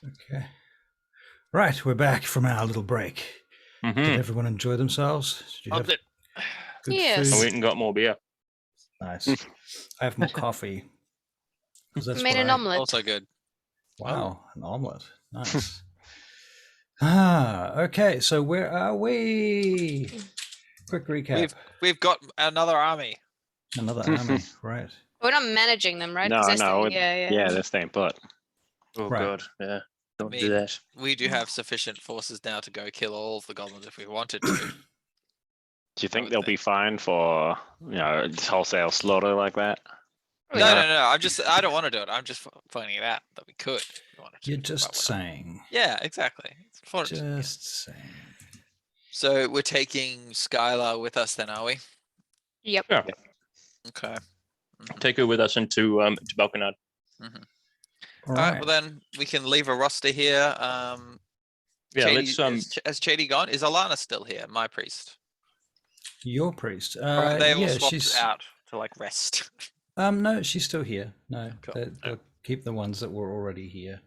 Okay. Right, we're back from our little break. Did everyone enjoy themselves? Did you have it. good Yes. I food? went and got more beer. Nice. I have more coffee. 'Cause that's Made what an omelette. Also good. Wow, an omelette. Nice. Okay. So where are we? Quick recap. We've got another army. Another army, right? We're not managing them, right? 'Cause No, they're still- no. yeah. They're staying put. Oh Right. god, yeah. Don't I do mean, that. We do have sufficient forces now to go kill all of the goblins if we wanted to. Do you think would they'll think. be fine for wholesale slaughter like that? Oh, No, yeah. I don't want to do it. I'm just finding it out that we could. If we wanted to, You're but just we're not. saying. Yeah, exactly. It's for- Just saying. So we're taking Skylar with us then, are we? Yep. Yeah. Okay. Take her with us into Belkinard. All All right. right. Well, then we can leave a roster here. Yeah, Chady- let's has Chady gone? Is Alana still here? My priest. Your priest. Or have they all yeah, swapped she's out to like rest? no, she's still here. No, Cool. they'll keep the ones that were already here,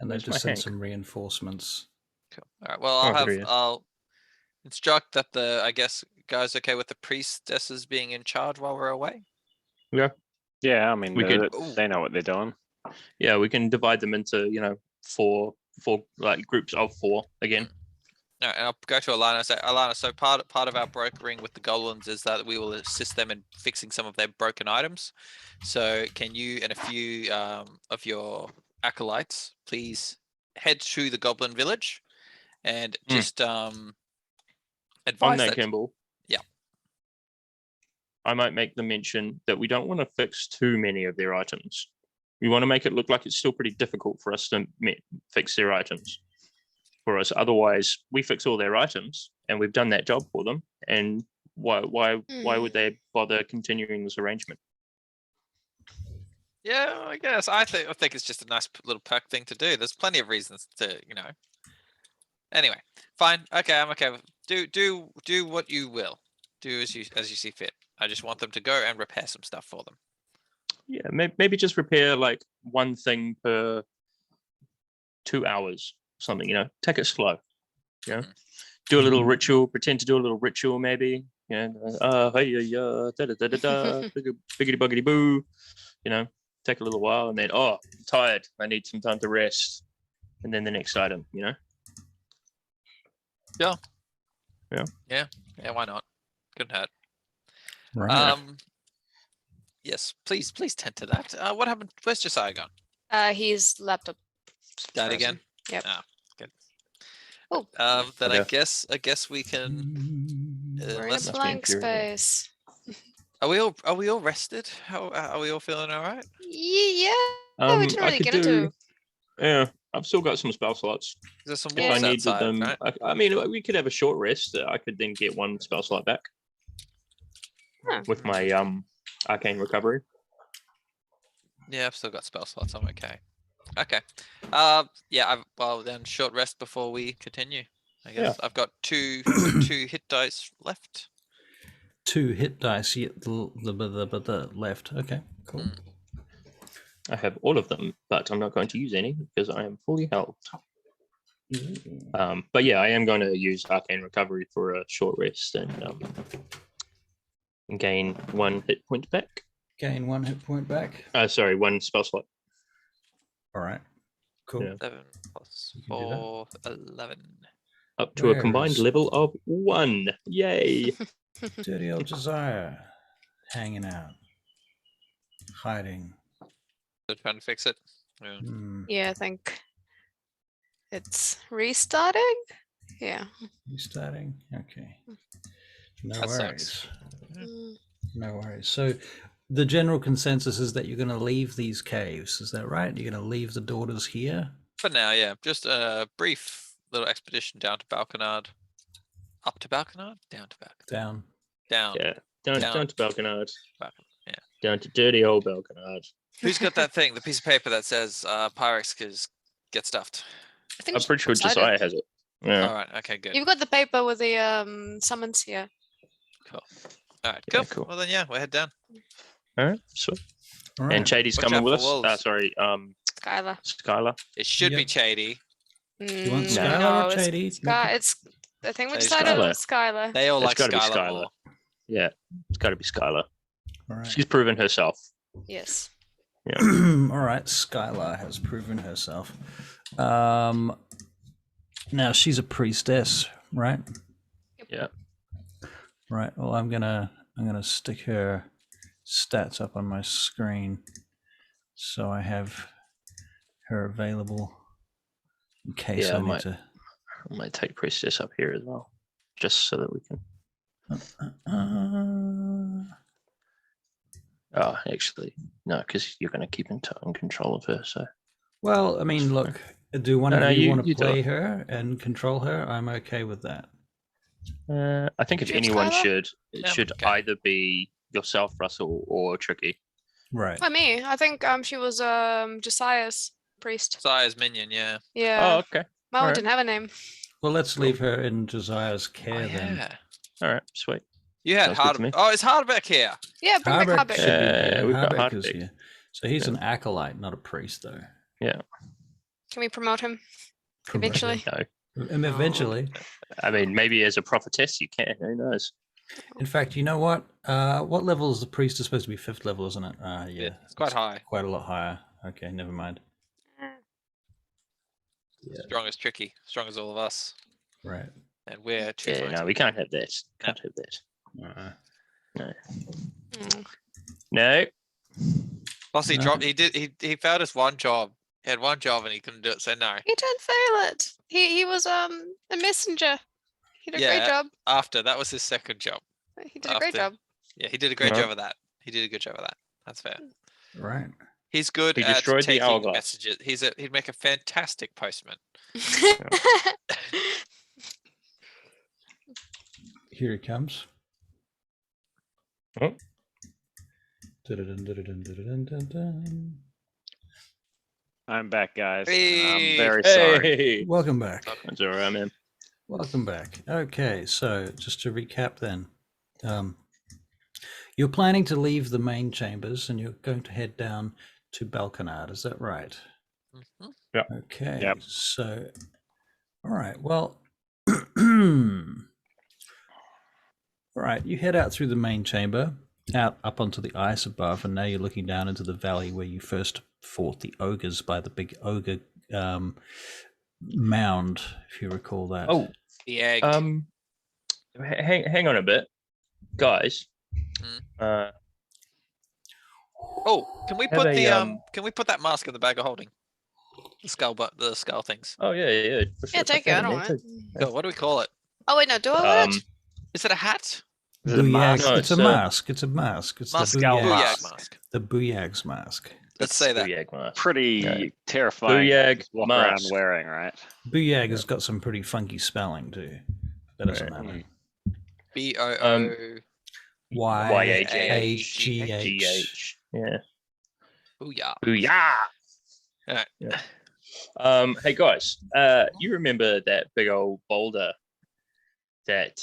and they Where's my just sent Hank? some reinforcements. Cool. All right. Well, Oh, there he is. I'll instruct that I guess guys okay with the priestesses being in charge while we're away. Yeah, I mean, We could- they know what they're doing. Yeah, we can divide them into, four like groups of 4 again. All right, and I'll go to Alana and say, Alana, so part of our brokering with the goblins is that we will assist them in fixing some of their broken items. So can you and a few of your acolytes please head to the goblin village and just On advise that, that. Kimball. Yeah. I might make the mention that we don't want to fix too many of their items. We want to make it look like it's still pretty difficult for us to fix their items. For us, otherwise we fix all their items and we've done that job for them. And why would they bother continuing this arrangement? Yeah, I guess I think it's just a nice little perk thing to do. There's plenty of reasons to, Anyway, fine. Okay, I'm okay. Do what you will. Do as you see fit. I just want them to go and repair some stuff for them. Yeah, maybe just repair like one thing per 2 hours, something. Take it slow. Do a little ritual. Pretend to do a little ritual, maybe. Hey, da da da da da, biggity buggity boo. Take a little while, and then I'm tired. I need some time to rest, and then the next item. Yeah, why not? Couldn't hurt. Right. Yes, please tend to that. What happened? Where's Josiah gone? His laptop. Died frozen. again? Yep. Ah, good. Oh. Then Okay. I guess we can. We're in unless- a be blank infuriating. space. Are we all rested? How are we all feeling? All right? Yeah. We didn't I really could get into. Yeah, I've still got some spell slots. There's some If I wolves needed outside, them, right? I mean, we could have a short rest. I could then get one spell slot back Huh. with my arcane recovery. Yeah, I've still got spell slots. I'm okay. Okay. Well then, short rest before we continue. I guess I've got two hit dice left. 2 hit dice yet the left. Okay, cool. I have all of them, but I'm not going to use any because I am fully healed. But yeah, I am going to use arcane recovery for a short rest and gain 1 hit point back. Gain 1 hit point back. Sorry, 1 spell slot. All right. Cool. Yeah. 7 plus You can do that. 4, 11. Up to a combined Where's- level of 1. Yay! Dirty old Josiah. Hanging out. Hiding. Still trying to fix it. Yeah. Yeah, I think it's restarting. Yeah. Restarting. Okay. No That worries. sucks. Mm. No worries. So the general consensus is that you're going to leave these caves. Is that right? You're going to leave the daughters here? For now, yeah. Just a brief little expedition down to Balkinard. Up to Balkinard? Down to Balkinard. Down. Down. Yeah, down Down. to Belkinard. Yeah. Down to dirty old Belkinard. Who's got that thing? The piece of paper that says Pyrex get stuffed. I think I'm pretty sure decided. Josiah has it. Yeah. All right. Okay. Good. You've got the paper with the summons here. Cool. All right. Yeah, Cool. cool. Well then, yeah, we'll head down. All right, sweet. All right. And Chady's Watch coming out with for us. wolves. Sorry, Skylar. Skylar. It should be Yep. Chady. You want Mm, Skylar no, or it's Chady? Sky. It's. I think we Say decided Skylar. on Skylar. They all It's like gotta be Skylar Skylar. more. Yeah, it's got to be Skylar. All right. She's proven herself. Yes. Yeah. All right. Skylar has proven herself. Now she's a priestess, right? Yeah. Right. Well, I'm gonna stick her stats up on my screen, so I have her available in case Yeah, I I need might- to. I might take Priestess up here as well, just so that we can. Oh, actually, no, because you're going to keep in control of her. So Well, I mean, look. Do one No, of you you want to do it. play her and control her? I'm okay with that. I think if Should anyone Skylar? should, it Yeah, should okay. either be yourself, Russell, or Tricky. Right. By me, I think she was Josiah's priest. Sire's minion, yeah. Yeah. Oh, okay. My one alright. didn't have a name. Well, let's leave her in Josiah's Oh, care then. yeah. All right, sweet. You had Sounds good to me. Oh, it's Hardback here. Yeah, bring back Harbeck Harbeck. should be Yeah, here. we've got Harbeck is Harbeck. here. So he's Yeah. an acolyte, not a priest, though. Yeah. Can we promote him eventually? No, And eventually. I mean, maybe as a prophetess you can. Who knows? In fact, you know what? What level is the priest? Is supposed to be 5th level, isn't it? Yeah. It's quite high. Quite a lot higher. Okay, never mind. Yeah. Strong as Tricky. Strong as all of us. Right. And we're too Yeah, no, we can't have that. Can't have that. Uh-uh. No. Mm. No. No. Plus he dropped he failed his one job. He had one job and he couldn't do it, so no. He didn't fail it. He was a messenger. He did a Yeah. great job. After that was his second job. He did a great After- job. Yeah, he did a great Right. job of that. He did a good job of that. That's fair. Right. He's good He at destroyed the taking hourglass. messages. He'd make a fantastic postman. Here he comes. Oh. Dun, dun, dun, dun, dun, dun, dun. I'm back, guys. and Hey. I'm very sorry. Hey. Welcome back. That's all right, man. Welcome back. Okay, so just to recap then. You're planning to leave the main chambers and you're going to head down to Belkinard, is that right? Mhm. Okay, Yep. so, all right, well, all right, you head out through the main chamber, out up onto the ice above, and now you're looking down into the valley where you first fought the ogres by the big ogre mound, if you recall that. Oh, The egg. hang on a bit, guys. Mm. Oh, can we have put a, the can we put that mask in the bag of holding? The skull things. Oh yeah. For Yeah, sure. take Put it. that I in don't there want it. too. God, what do we call it? Oh wait, no. Do I wear Um, it? Is it a hat? Is it a Booyag. mask? No, It's a it's, mask. It's a mask. It's Mask. the Skull Booyag, mask. Booyag mask. the Booyag's mask. Let's say that. Booyag mask. Pretty Yeah. terrifying. to Booyag just walk mask. around wearing, right? Booyag has got some pretty funky spelling too. That doesn't Right. matter. BOO. YHGH. GH. Yeah. Booyah. Booyah. Alright. Yeah. Hey guys, you remember that big old boulder that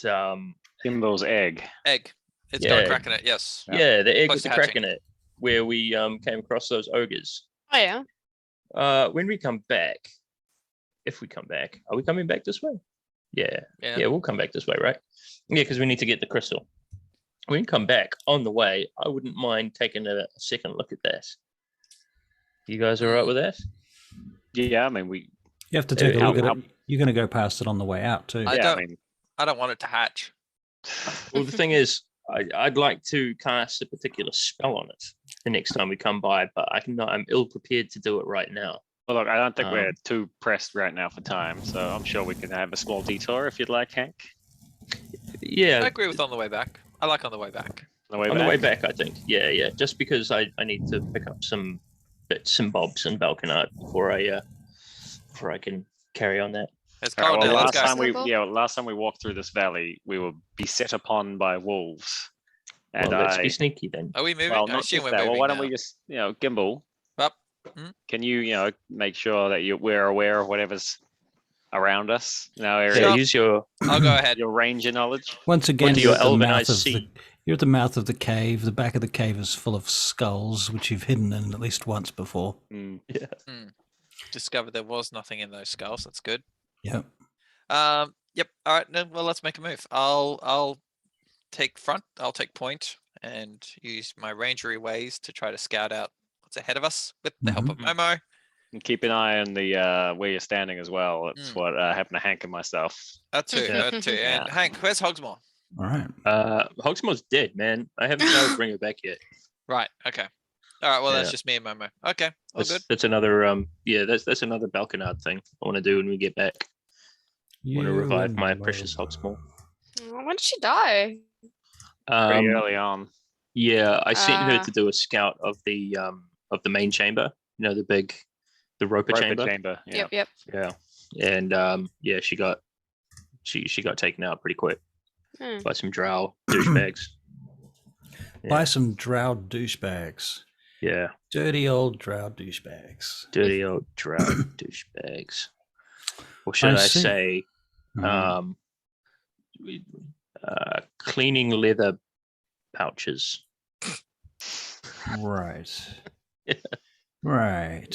Gimbel's egg. Egg. It's got a Yeah. crack in it. Yes. yeah, the egg Close with to the crack hatching. in it, where we came across those ogres. Oh yeah. When we come back, if we come back, are we coming back this way? Yeah. Yeah. Yeah, we'll come back this way, right? Yeah, because we need to get the crystal. When we come back on the way, I wouldn't mind taking a second look at that. You guys all right with that? Yeah, I mean, we. You have to take a How- look at how- it. You're going to go past it on the way out too. I Yeah, don't- I mean, I don't want it to hatch. Well, the thing is, I'd like to cast a particular spell on it the next time we come by, but I'm ill prepared to do it right now. well, look, I don't think we're Um, too pressed right now for time, so I'm sure we can have a small detour if you'd like, Hank. Yeah, I agree with on the way back. I like on the way back. On the way on back. the way back, I think. Yeah. Just because I need to pick up some bits and bobs in Belkinard before I can carry on that. It's All right, cold well, now. last Let's go. time we Simple. last time we walked through this valley, we were beset upon by wolves, and Well, let's I be sneaky then. Are we moving? well, I not assume just we're that. moving Well, why don't now. we just Gimbal? Up. Can you make sure that we're aware of whatever's around us in our Yeah, area? Sure. use your I'll go ahead. Your ranger knowledge. Once again, do you're your at the elven mouth eyes of see? You're at the mouth of the cave. The back of the cave is full of skulls, which you've hidden in at least once before. Mm. Yeah. Discovered there was nothing in those skulls. That's good. Yep. Yep. All right. Then, well, let's make a move. I'll take front. I'll take point and use my rangery ways to try to scout out what's ahead of us with the help of Momo. And keep an eye on the where you're standing as well. That's what happened to Hank and myself. That too. Yeah. That too. And Yeah. Hank, where's Hogsmore? All right. Hogsmore's dead, man. I haven't been able to bring her back yet. Right. Okay. All right. Well, that's Yeah. just me and Momo. Okay. All good. That's another that's another Belkinard thing I want to do when we get back. I want to You revive and my precious Lola. Hogsmore. When did she die? Pretty early on. Yeah, I sent her Ah. to do a scout of the main chamber. You know, the roper chamber. Yeah. Yep. Yeah, and she got taken out pretty quick Hmm. by some drow douchebags. Buy some drow douchebags. Yeah, Dirty old drow douchebags. dirty old drow douchebags. Or should I see. say, Mhm. cleaning leather pouches. Right. Yeah. Right.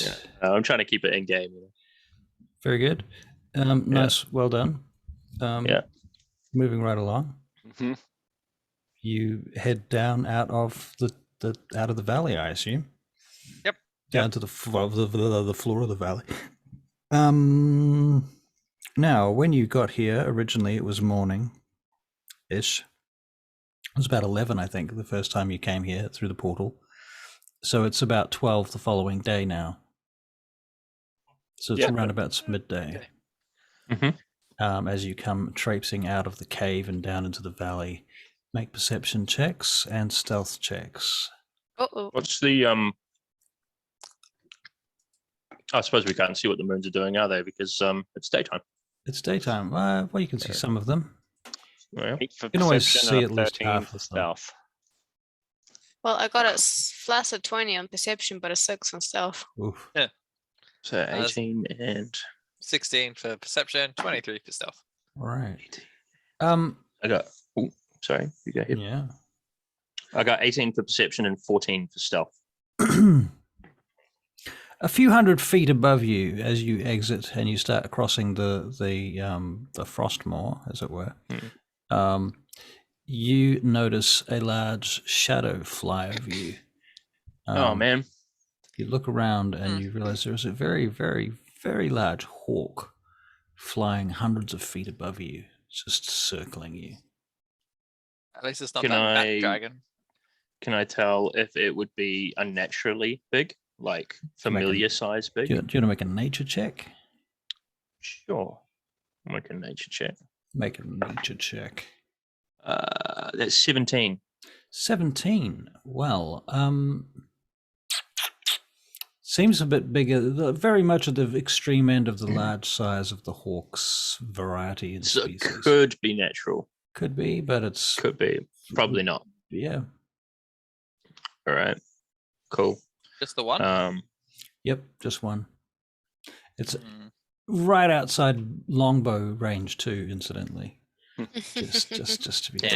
Yeah. I'm trying to keep it in game. Very good. Nice. Well done. Yeah. Moving right along. Mhm. You head down out of the valley, I assume. Yep. Down to the floor of the floor of the valley. Now, when you got here originally, it was morning-ish. It was about 11, I think, the first time you came here through the portal. So it's about 12 the following day now. So it's around about midday. Mhm. As you come traipsing out of the cave and down into the valley, make perception checks and stealth checks. Uh-oh. What's the I suppose we can't see what the moons are doing, are they? Because it's daytime. It's daytime. Well, you can see some of them. Yeah. 8 for You can always perception see and at least 13 half for of them. stealth. Well, I got a flaccid 20 on perception, but a 6 on stealth. Oof. So 18 and 16 for perception, 23 for stealth. All right. I got. Oh, sorry. You go ahead. Yeah. I got 18 for perception and 14 for stealth. A few hundred feet above you, as you exit and you start crossing the Frostmoor, as it were, you notice a large shadow fly over you. Oh man. You look around and you realize there's a very, very, very large hawk flying hundreds of feet above you, just circling you. At least it's not Can that I- bat dragon. Can I tell if it would be unnaturally big, like familiar size big? Do you want to make a nature check? Sure. I'll make a nature check. Make a nature check. That's 17. 17. Well, seems a bit bigger, very much at the extreme end of the large size of the hawk's variety and So species. it could be natural. Could be, but it's Could be. Probably not. yeah. All right. Cool. Just the one? Yep, just one. It's Hmm. right outside longbow range too, incidentally. just to be Yeah.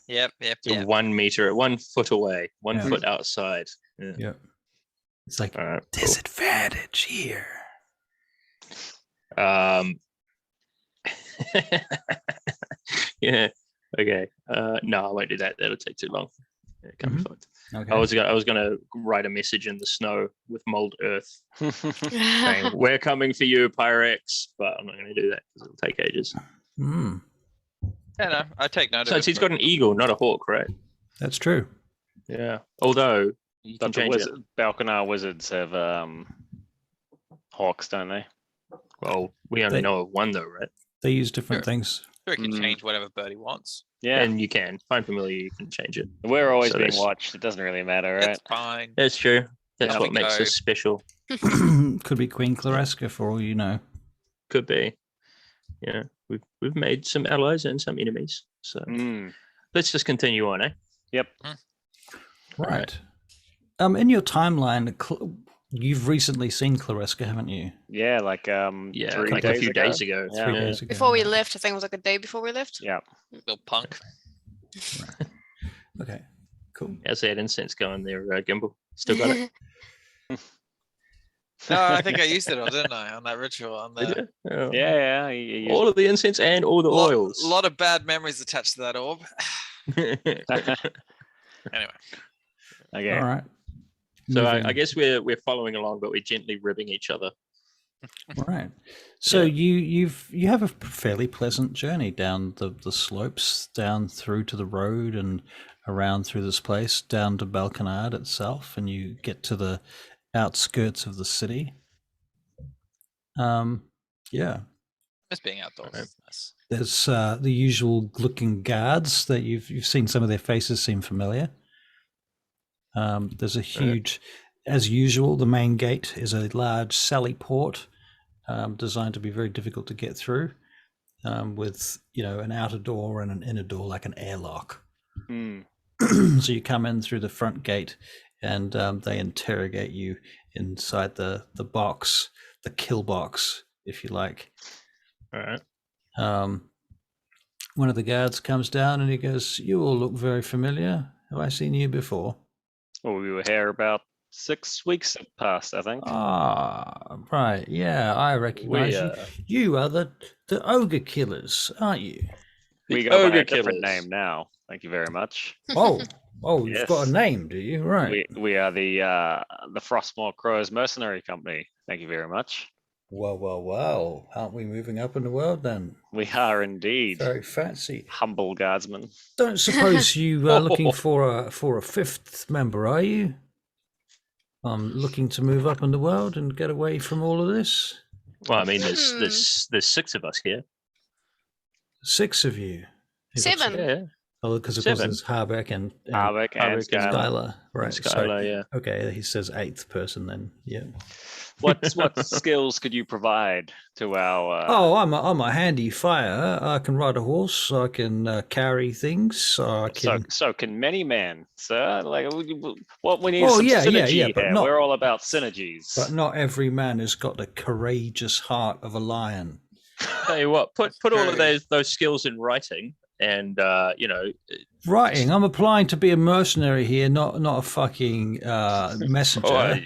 clear. Yep. So 1 meter, 1 foot away, 1 Yeah. foot outside. Yeah. Yep. It's like All right. Cool. disadvantage here. Yeah. Okay. No, I won't do that. That'll take too long. Yeah, can't be fucked. Okay. I was gonna write a message in the snow with mold earth saying, That's "We're coming for you, Pyrex," but I'm not gonna do that because it'll take ages. Hmm, Yeah, no, I take note So of it. he's got an eagle, not a hawk, right? that's true. Yeah. Although you can But the change it. wizard, Belkinard wizards have hawks, don't they? Well, we only They- know of one though, right? They use different Sure. things. Sure, he can Mm. change whatever bird he wants. Yeah. And you can find familiar. You can change it. We're always So being that's- watched. It doesn't really matter, right? That's fine. That's true. That's There what we makes go. us special. Could be Queen Claresca for all you know. Could be. Yeah, we've made some allies and some enemies. So Mm. let's just continue on, eh? Yep. Right. In your timeline, you've recently seen Claresca, haven't you? Yeah, like Yeah, 3 like days a few ago. days ago. Yeah. 3 Yeah. days ago. before we left. I think it was like a day before we left. Yeah. Little punk. Okay, cool. How's that incense going there, Gimbal? Still got it? No, I think I used it all, didn't I? On that ritual. On Did the you? Oh. Yeah, you All of the incense and all the oils. A lot of bad memories attached to that orb. Anyway. Okay. All right. So I Moving- guess we're following along, but we're gently ribbing each other. All right. So Yeah. you have a fairly pleasant journey down the slopes, down through to the road and around through this place, down to Belkinard itself, and you get to the outskirts of the city. Yeah. Just being outdoors. Okay. Nice. There's the usual looking guards that you've seen. Some of their faces seem familiar. There's a huge, as usual, the main gate is a large sally port, designed to be very difficult to get through, with an outer door and an inner door like an airlock. So you come in through the front gate, and they interrogate you inside the box, the kill box, if you like. All right. One of the guards comes down and he goes, "You all look very familiar. Have I seen you before?" Well, we were here about 6 weeks past, I think. Ah, right. Yeah, I recognize you. You are the ogre killers, aren't you? We The go by ogre a different killers. name now. Thank you very much. Oh, you've got a Yes. name, do you? Right. We are the Frostmoor Crows Mercenary Company. Thank you very much. Well. Aren't we moving up in the world then? We are indeed Very fancy. humble guardsmen. Don't suppose you are looking for a fifth member, are you? Looking to move up in the world and get away from all of this? Well, I mean, there's 6 of us here. 6 of you. You've got 7. Yeah. Oh, because of course 7. there's Harbeck and Harbeck and Harbeck and Skylar. Skylar. Right. Skylar, Sorry. yeah. Okay, he says 8th person then. Yeah. What skills could you provide to our? Oh, I'm a handy fighter. I can ride a horse. I can carry things. I can. So can many men, sir. Like what we need Oh, some yeah, synergy but here. not- We're all about synergies. But not every man has got the courageous heart of a lion. Tell you what, put all of True. those skills in writing, and Writing. I'm applying to be a mercenary here, not a fucking messenger.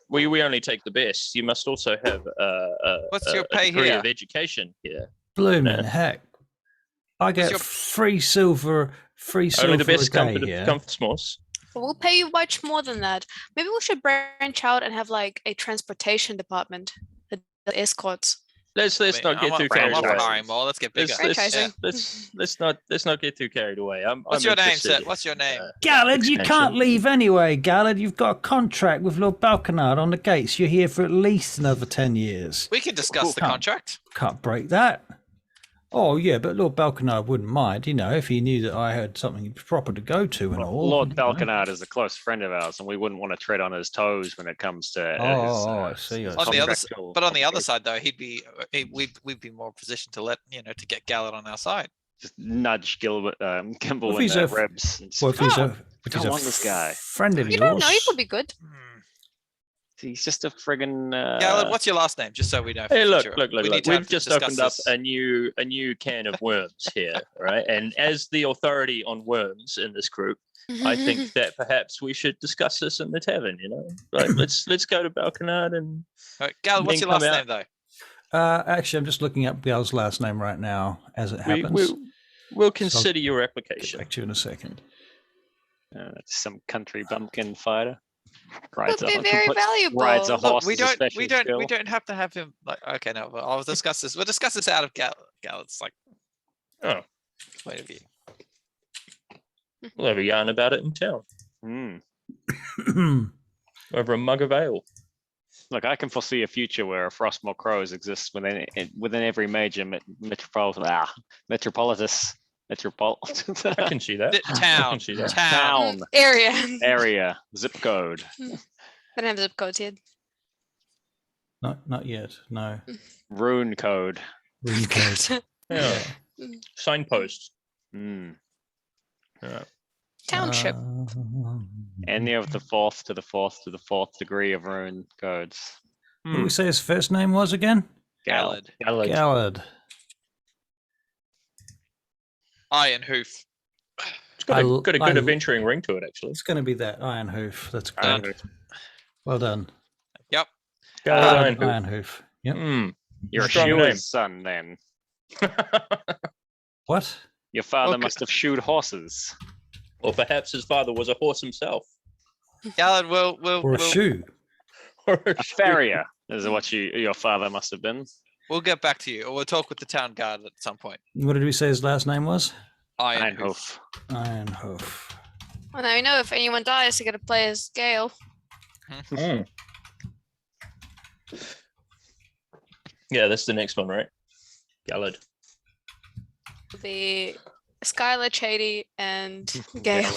we only take the best. You must also have What's your a pay degree here? of education here. Blooming Yeah. heck! I get your- free silver Only the best a come day to here. come for s'mores. We'll pay you much more than that. Maybe we should branch out and have like a transportation department that does escorts. Let's not get too carried I'm away. up for hiring more. Let's get bigger. Let's not get too carried away. What's I'm your name, interested sir? What's your name? Gallard, you expansion. can't leave anyway, Gallard. You've got a contract with Lord Belkinard on the gates. You're here for at least another 10 years. We can discuss the Can't- contract. Can't break that. Oh, yeah, but Lord Belkinard wouldn't mind, if he knew that I had something proper to go to and all. Lord you know. Belkinard is a close friend of ours, and we wouldn't want to tread on his toes when it comes to his, I see. On the other s- contractual But on the other obligations. side, though, we'd be more positioned to let to get Gallard on our side. Just nudge Gimbal If in he's the a- ribs. And Well, if he's Oh. a Go on, this guy. friend of You don't yours, know, he could be good. He's just a friggin' Gallard, what's your last name? Just so we know. Hey, for look! future. Look! We need to We've have just discuss opened up this. a new can of worms here, right? And as the authority on worms in this group, I think that perhaps we should discuss this in the tavern. Like let's go to Belkinard and All right, Gallard, what's then your last come name, though? actually, I'm just looking up Gal's last name right now as it happens. we'll consider your Get application. back to you in a second. some country bumpkin fighter. Would be very valuable. rides a Look, horse we is a don't special skill. we don't have to have him. Like, okay, no, but I'll discuss this. We'll discuss this out of Gallard's Oh, point of view. we'll have a yarn about it in town Hmm. over a mug of ale. Look, I can foresee a future where a Frostmoor Crows exists within every major metropolis. I can see that. I Town, can see that. town. Area. area, zip code. I don't have zip codes yet. Not yet. No. Rune code. Rune code. Yeah. Signpost. Hmm. Yeah. Township. Any of the fourth to the fourth degree of rune codes. What did we say his first name was again? Gallard. Gallard. Iron Hoof. got a I- good I- adventuring ring to it, actually. It's going to be that Iron Hoof. That's good. Iron Hoof. Well done. Yep. Iron Hoof. Iron Hoof. Yep. You're a Strong name. shoer's son then. What? Your father Okay. must have shoed horses. Or perhaps his father was a horse himself. Alan, we'll Or a shoe? Or A farrier is what your father must have been. we'll get back to you, or we'll talk with the town guard at some point. What did we say his last name was? Iron Iron Hoof. Hoof. Iron Hoof. Well, now you know if anyone dies, they're gonna play as Gale. Mm. Yeah, that's the next one, right? Gallad. It'll be Skylar, Chady, and Gale.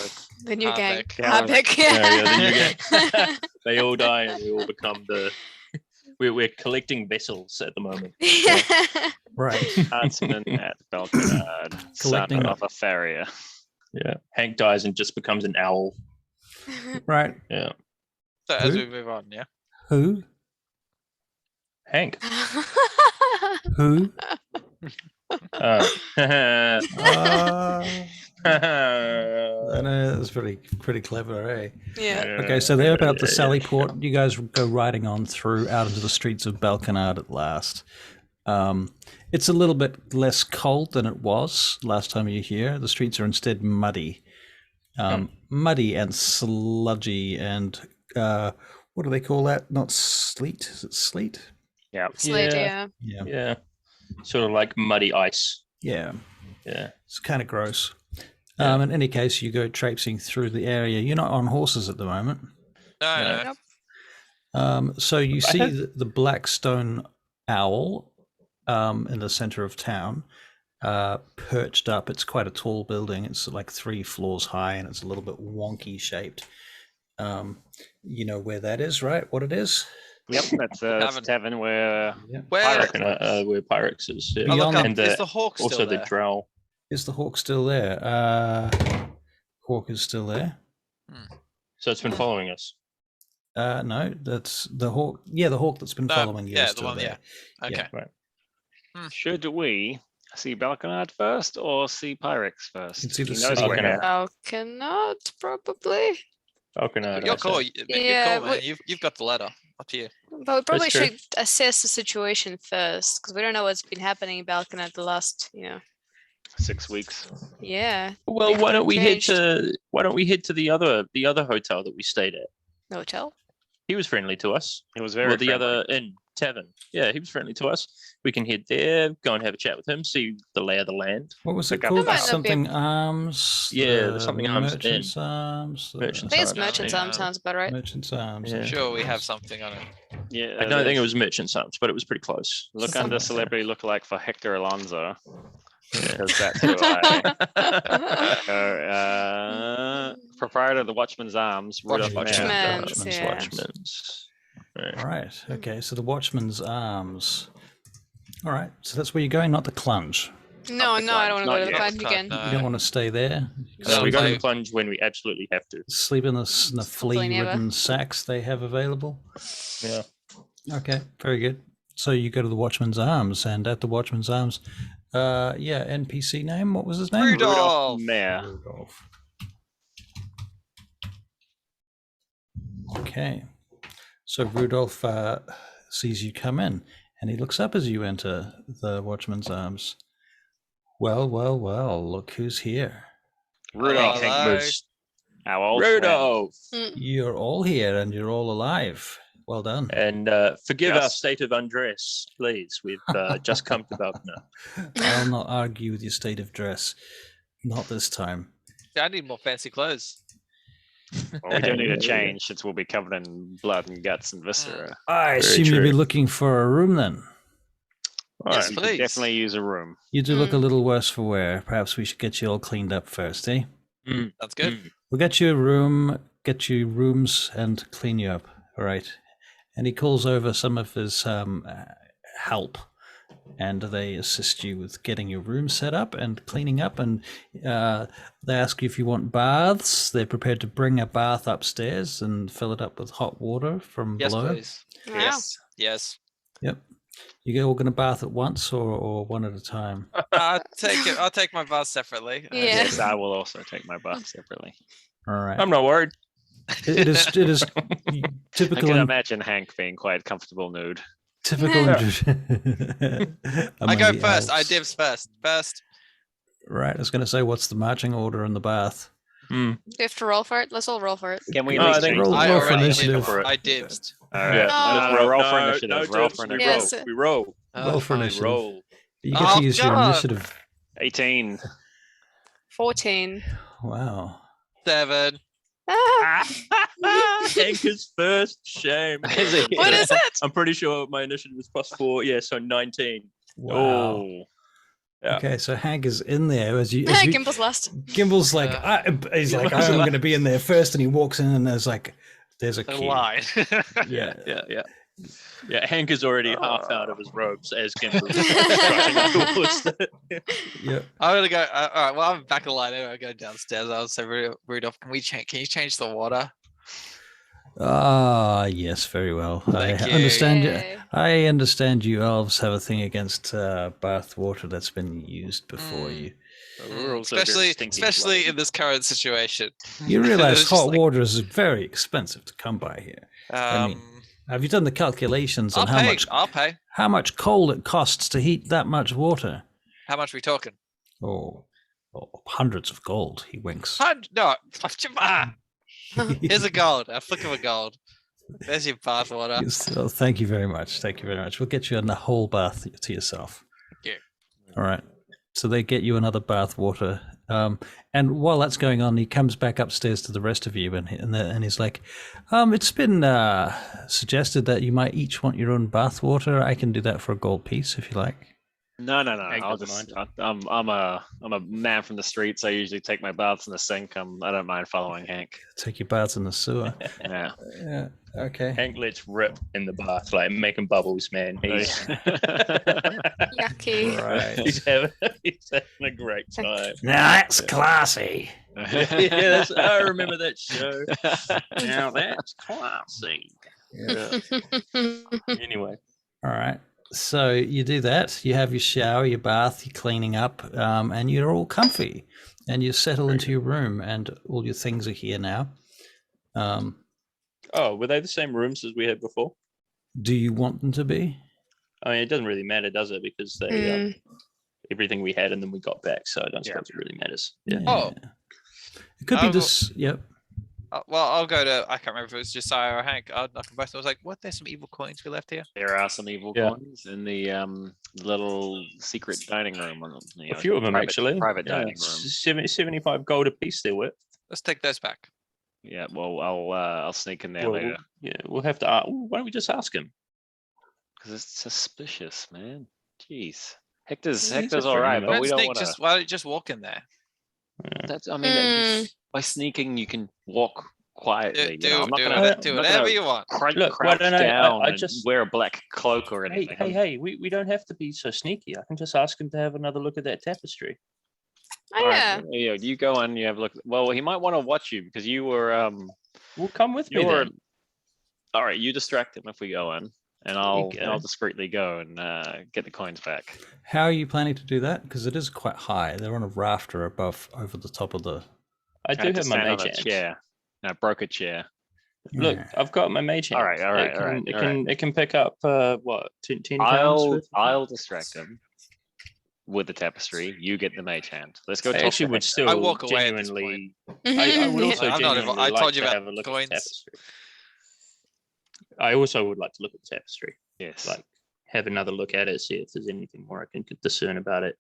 The new gang. Harbeck. Harbeck, Yeah, the new yeah. They all die and we all become the. We're collecting vessels at the moment. Right. Huntsman at Belkinard, son Collecting- of a farrier. Yeah. Hank dies and just becomes an owl. Right. Yeah. So as Who? we move on, yeah. Who? Hank. Who? Uh, I know that's pretty clever, eh? yeah. Okay, so they're about the Sally Port. You guys go riding on through out into the streets of Belkinard at last. It's a little bit less cold than it was last time you were here. The streets are instead muddy. Muddy and sludgy and what do they call that? Not sleet. Is it sleet? Yeah. Slade, Yeah. yeah. Yeah. Sort of like muddy ice. Yeah. Yeah. It's kind of gross. In any case, you go traipsing through the area. You're not on horses at the moment. No, Yeah. no. Nope. So you see have- the Blackstone Owl in the center of town, perched up. It's quite a tall building. It's like 3 floors high, and it's a little bit wonky shaped. You know where that is, right? What it is? Yep, that's a Tavern. tavern where Where, Pirate. Where Pyrex is. Yeah. I look Beyond up, and is the- the hawk still Also the there? drow. Is the hawk still there? Hawk is still there. So it's been following us. No, that's the hawk. Yeah, the hawk that's been No, following you yeah, is the still one, there. Okay. should we see Belkinard first or see Pyrex first? You can see the He knows city we're there. here. Falconard, probably. Falconard. Your I call, say. Yeah, man. You've got the letter. Up to you. But we probably true. should assess the situation first, because we don't know what's been happening in Balkanad the last, 6 weeks. yeah, Well, why don't we head Changed. to the other hotel that we stayed at? hotel. He was friendly to us. It was very Well, the friendly. other inn tavern. Yeah, he was friendly to us. We can head there, go and have a chat with him, see the lay of the land. What was it Pick up called? That might not be a- Something Arms. Yeah, the something Arms Inn. Merchants Arms. Merchants I think it's Arms, Merchant's yeah. Arms sounds about right. Merchants Arms. Yeah. Sure, we have something on it. Yeah, I don't think it was Merchants Arms, but it was pretty close. Look Something under like that. celebrity lookalike for Hector Alonso. Yeah. Because that's who proprietor of the Watchman's Arms, Rudolph Watchman. Mayer. Watchman's, Watchman's. Right. All right. Okay. So the Watchman's Arms. All right. So that's where you're going, not the Clunge. No, no, I don't want to Not go to the yet. plunge Can't- again. no. You don't want to stay there. No, We go to like- the plunge when we absolutely have to. Sleep in the Hopefully flea-ridden never. sacks they have available. Yeah. Okay. Very good. So you go to the Watchman's Arms, and at the Watchman's Arms, NPC name. What was his name? Rudolph. Mayer. Rudolph. Okay. So Rudolph sees you come in, and he looks up as you enter the Watchman's Arms. Well, well, well, look who's here. Rudolph, Hello. Hank moves. our old friend. Rudolph. You're all here, and you're all alive. Well done. And forgive our Yes. state of undress, please. We've just come to Belknap. I'll not argue with your state of dress. Not this time. I need more fancy clothes. Well, we don't need Yeah. a change since we'll be covered in blood and guts and viscera. I Very assume you'll be true. looking for a room then. Yes, We could please. definitely use a room. You do look a little worse for wear. Perhaps we should get you all cleaned up first, eh? That's good. We'll get you a room, get you rooms, and clean you up. All right. And he calls over some of his help, and they assist you with getting your room set up and cleaning up. And they ask you if you want baths. They're prepared to bring a bath upstairs and fill it up with hot water from Yes, below. please. Wow. Yes. Yes. Yep. You all going to bath at once or one at a time? I'll take my bath separately. Yeah. Yes, I will also take my bath separately. All right. I'm not worried. It is I typical. can imagine Hank being quite comfortable nude. Typical. I go first. I dibs first. First. Right. I was going to say, what's the marching order in the bath? Do you have to roll for it? Let's all roll for it. Can we No, at I least think change roll- the I roll for already initiative. did. I dibsed. All right. Yeah. Roll for initiative. Roll for we initiative. Yes. We roll. Roll for fine. initiative. Roll. You get Oh, to use your God. initiative. 18. 14. Wow. 7. Ah, Anchor's first shame. what is it? I'm pretty sure my initiative is +4. Yeah, so 19. Wow. Oh. Yeah. Okay, so Hank is in there as you. Gimble's last. Gimble's like, he's like, I'm going to be in there first, and he walks in, and there's a A key. line. Yeah. Yeah, Hank is already half out of his robes as Gimbal is rushing towards Yep. I'm gonna go. All right. Well, I'm back in the line anyway. I go downstairs. I'll say, Rudolph, can you change the water? Ah, yes, very well. Thank you. Understand. Yay. I understand you elves have a thing against bath water that's been used before Mm. you. We're also very stinky Especially bloody. in this current situation. You realize It's just hot like- water is very expensive to come by here. mean, Have you done the calculations on I'll pay. how much coal it costs to heat that much water? How much are we talking? Oh, hundreds of gold. He winks. No. Here's a gold. A flick of a gold. There's your bath water. Yes, oh, thank you very much. Thank you very much. We'll get you in the whole bath to yourself. Thank you. All right. So they get you another bath water. And while that's going on, he comes back upstairs to the rest of you, and he's like, it's been suggested that you might each want your own bath water. I can do that for a gold piece if you like. No. Hank I'll doesn't just. I'm a man from the streets. I usually take my baths in the sink. I don't mind following Hank. Take your baths in the sewer. Yeah. Yeah. Okay. Hank lets rip in the bath, like making bubbles, man. He's Yucky. Right. he's having a great time. Now that's classy. Yeah, I remember that show. Now that's classy. Yeah. Anyway, All right. So you do that. You have your shower, your bath, you're cleaning up, and you're all comfy. And you settle into your room, and all your things are here now. oh, were they the same rooms as we had before? Do you want them to be? I mean, it doesn't really matter, does it? Because they everything we had and then we got back, so I don't suppose it really matters. Yeah. Oh. It could be I'll- this. Yep. Well, I'll go to. I can't remember if it was Josiah or Hank. I can both. I was like, "What? There's some evil coins we left here." There are some evil Yeah. coins in the little secret dining room. A few of them actually. Private Yeah, dining room. 75 gold a piece they're worth. Let's take those back. Yeah. Well, I'll sneak in there Well, later we'll have to. Why don't we just ask him? because it's suspicious, man. Jeez. Hector's a all right, friend, but Don't we don't sneak. want to. Why don't you just walk in there? That's. I mean, by sneaking, you can walk quietly. Do I'm not gonna whatever you want. crouch Look, why don't down I and just wear a black cloak or anything. Hey, we don't have to be so sneaky. I can just ask him to have another look at that tapestry. Oh, All yeah. right, yeah, you go on. You have a look. Well, he might want to watch you because you were. Well, come with me You're. then. All right, you distract him if we go in, and I'll go. discreetly go and get the coins back. How are you planning to do that? Because it is quite high. They're on a rafter above, over the top of the. I do had to have my stand on mage a hand. chair. I broke a chair. Look, Yeah. I've got my mage hand. All right, It can pick up what 10 pounds. I'll distract him with the tapestry. You get the mage hand. Let's go. I talk actually to would Hector. still I walk away at this genuinely. I would also I'm not genuinely involved. I like told you to about have a look coins. at the tapestry. I also would like to look at the tapestry. Yes. Like have another look at it, see if there's anything more I can discern about it.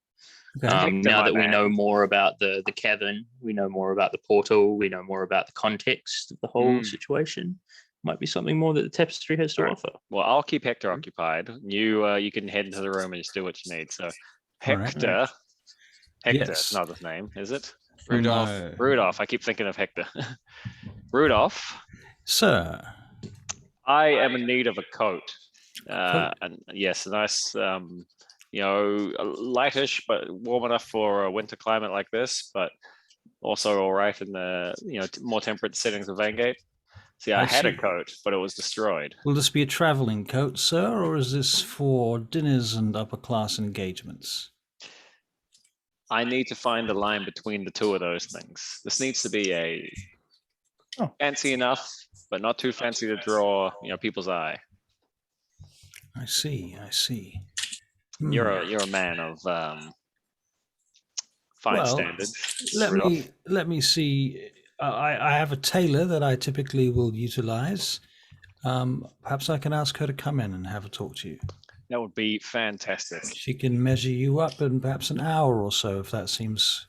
Okay. Hector, Now my that we man. know more about the cavern, we know more about the portal, we know more about the context of the whole situation. Might be something more that the tapestry has to Alright. offer. Well, I'll keep Hector occupied. You can head into the room and just do what you need. So, Hector. Hector, Yes. not his name, is it? Rudolph. No. Rudolph. I keep thinking of Hector. Rudolph. Sir. I am in need of a coat. And yes, a nice, lightish, but warm enough for a winter climate like this, but also all right in the, more temperate settings of Vangate. See, I I had a see. coat, but it was destroyed. Will this be a travelling coat, sir, or is this for dinners and upper class engagements? I need to find the line between the two of those things. This needs to be a Oh. fancy enough, but not too fancy to draw, people's eye. I see. You're a man of fine standards. Rudolph. Let me see. I have a tailor that I typically will utilize. Perhaps I can ask her to come in and have a talk to you. That would be fantastic. She can measure you up in perhaps an hour or so, if that seems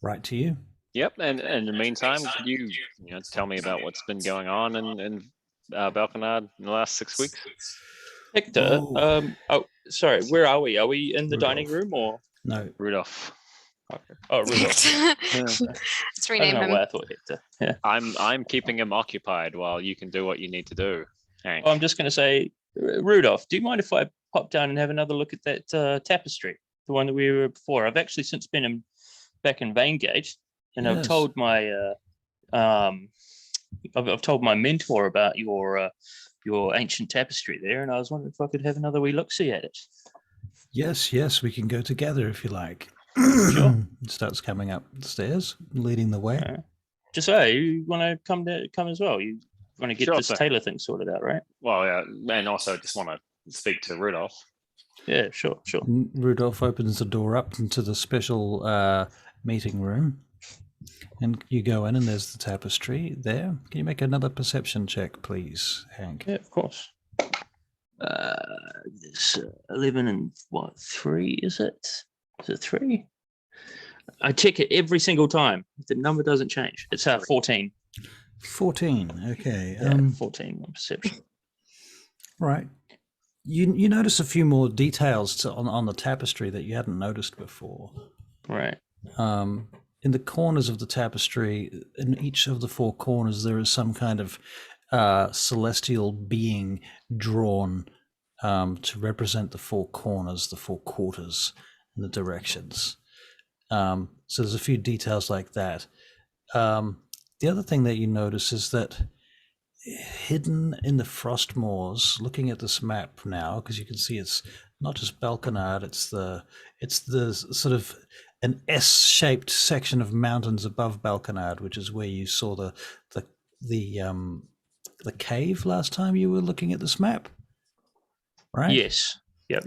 right to you. Yep, and in the meantime, could you tell me about what's been going on in Belkinard in the last 6 weeks? Hector, Oh. sorry, where are we? Are we in the Rudolph. dining room or? No, Rudolph. Okay. Oh, Rudolph. Let's I rename don't know him. why I thought Hector. Yeah. I'm keeping him occupied while you can do what you need to do, Hank. I'm just going to say, Rudolph, do you mind if I pop down and have another look at that tapestry, the one that we were before? I've actually since been back in Vaingate, and I've Yes. told my I've told my mentor about your ancient tapestry there, and I was wondering if I could have another wee look-see at it. Yes, we can go together if you like. Sure. Starts coming up the stairs, leading the way. Just say you want to come as well. You want to get Sure this thing. Taylor thing sorted out, right? Well, yeah, and also just want to speak to Rudolph. Yeah, sure. Rudolph opens the door up into the special meeting room, and you go in, and there's the tapestry there. Can you make another perception check, please, Hank? Yeah, of course. This 11 and 3, is it? Is it 3? I check it every single time. The number doesn't change. It's 14. 14. Okay. Yeah, 14 on perception. Right. You notice a few more details on the tapestry that you hadn't noticed before. Right. In the corners of the tapestry, in each of the 4 corners, there is some kind of celestial being drawn to represent the 4 corners, the 4 quarters, and the directions. So there's a few details like that. The other thing that you notice is that hidden in the Frostmoors, looking at this map now, because you can see it's not just Belkinard, it's the sort of an S-shaped section of mountains above Belkinard, which is where you saw the cave last time you were looking at this map, right? Yes. Yep.